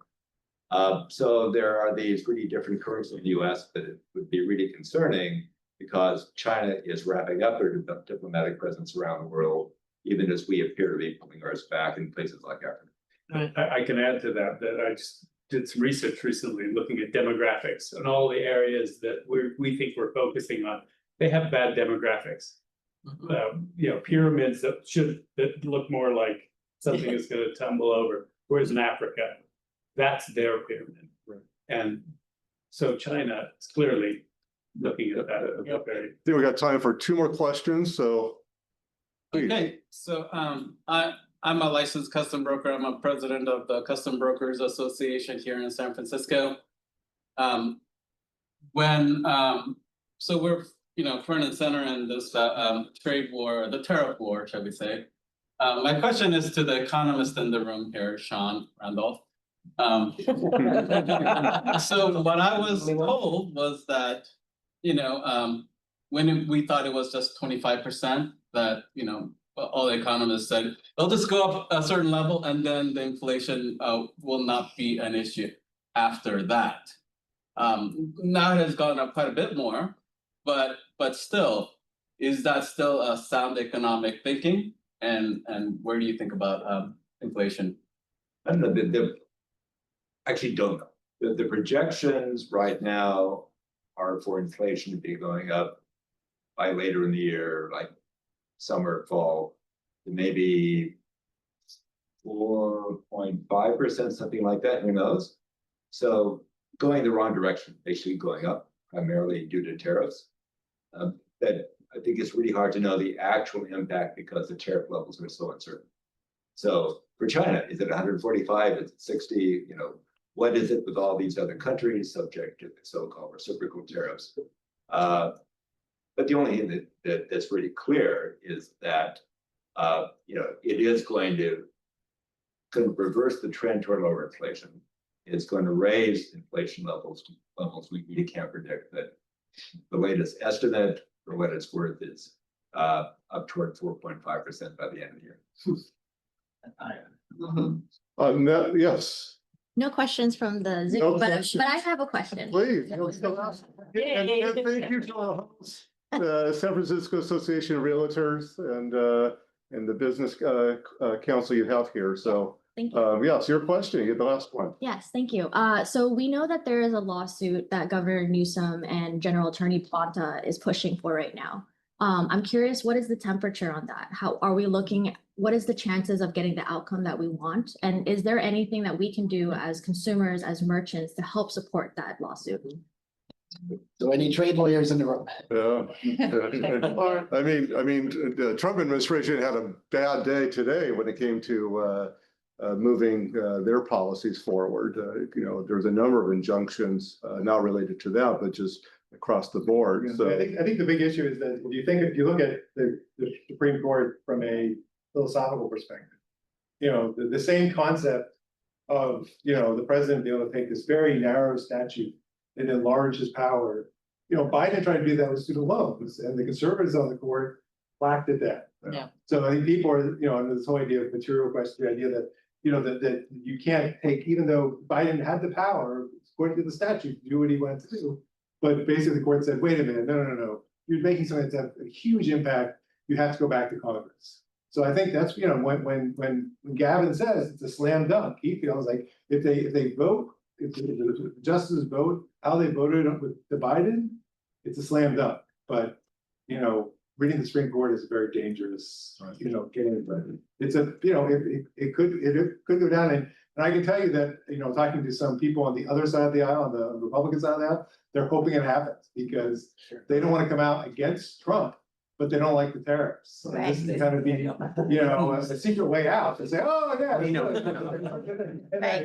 So there are these really different curves in the US that it would be really concerning, because China is wrapping up their diplomatic presence around the world, even as we appear to be pulling ours back in places like Africa. I can add to that, I just did some research recently looking at demographics and all the areas that we think we're focusing on. They have bad demographics. Pyramids that look more like something is going to tumble over. Whereas in Africa, that's their pyramid. Right. And so China is clearly looking at that. I think we got time for 2 more questions, so. Please. Okay, so I'm a licensed custom broker. I'm a president of the Custom Brokers Association here in San Francisco. So we're front and center in this trade war, the tariff war, shall we say. My question is to the economist in the room here, Sean Randolph. So what I was told was that, when we thought it was just 25%, that, all the economists said, they'll just go up a certain level and then the inflation will not be an issue after that. Now it has gone up quite a bit more, but still, is that still a sound economic thinking? And where do you think about inflation? I don't know. Actually don't know. The projections right now are for inflation to be going up by later in the year, like summer, fall, maybe 4.5%, something like that, who knows? So going the wrong direction, basically going up primarily due to tariffs. That I think it's really hard to know the actual impact because the tariff levels are so uncertain. So for China, is it 145? Is it 60? What is it with all these other countries subject to the so-called reciprocal tariffs? But the only thing that's really clear is that it is going to reverse the trend toward lower inflation. It's going to raise inflation levels to levels we really can't predict. That the latest estimate, for what it's worth, is up toward 4.5% by the end of the year. Yes. No questions from the Zoom, No but questions. I have a question. Please. And thank you to our hosts, the San Francisco Association of Realtors and the business council you have here. So Thank you. Yes, your question, you get the last one. Yes, thank you. So we know that there is a lawsuit that Governor Newsom and General Attorney Planta is pushing for right now. I'm curious, what is the temperature on that? How are we looking? What is the chances of getting the outcome that we want? And is there anything that we can do as consumers, as merchants, to help support that lawsuit? So any trade lawyers in the room? I mean, the Trump administration had a bad day today when it came to moving their policies forward. You know, there's a number of injunctions not related to that, but just across the board. Yeah, So I think the big issue is that if you look at the Supreme Court from a philosophical perspective, you know, the same concept of, you know, the president being able to take this very narrow statute and enlarge his power. You know, Biden tried to do that with student loans, and the conservatives on the court laughed at that. Yeah. So I think people are, you know, under this whole idea of material question, the idea that, you know, that you can't take, even though Biden had the power, according to the statute, to do what he wanted to do. But basically the court said, wait a minute, no. You're making something that's have a huge impact. You have to go back to Congress. So I think that's, you know, when Gavin says it's a slam dunk, he feels like if they vote, if the justices vote how they voted with the Biden, it's a slam dunk. But, you know, reading the Supreme Court is a very dangerous, you know, game. But it's a, you know, it could go down. And I can tell you that, you know, talking to some people on the other side of the aisle, on the Republican side of the aisle, they're hoping it happens because they don't want to come out against Trump, but they don't like the tariffs. So this is kind of be, you know, a secret way out to say, oh, yeah.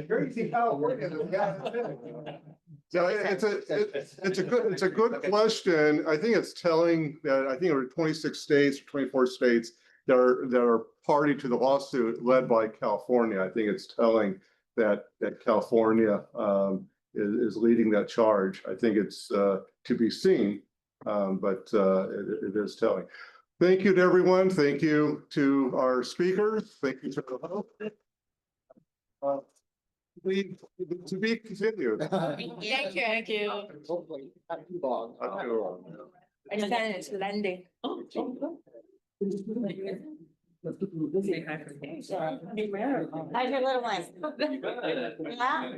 Crazy California. so it's a good question. I think it's telling that I think there are 26 states, 24 states that are party to the lawsuit led by California. I think it's telling that California is leading that charge. I think it's to be seen, but it is telling. Thank you to everyone. Thank you to our speakers. Thank you to the host. To be continued. Thank you. Hopefully, not too long. Not too long. Excelente. How's your little one? Wow.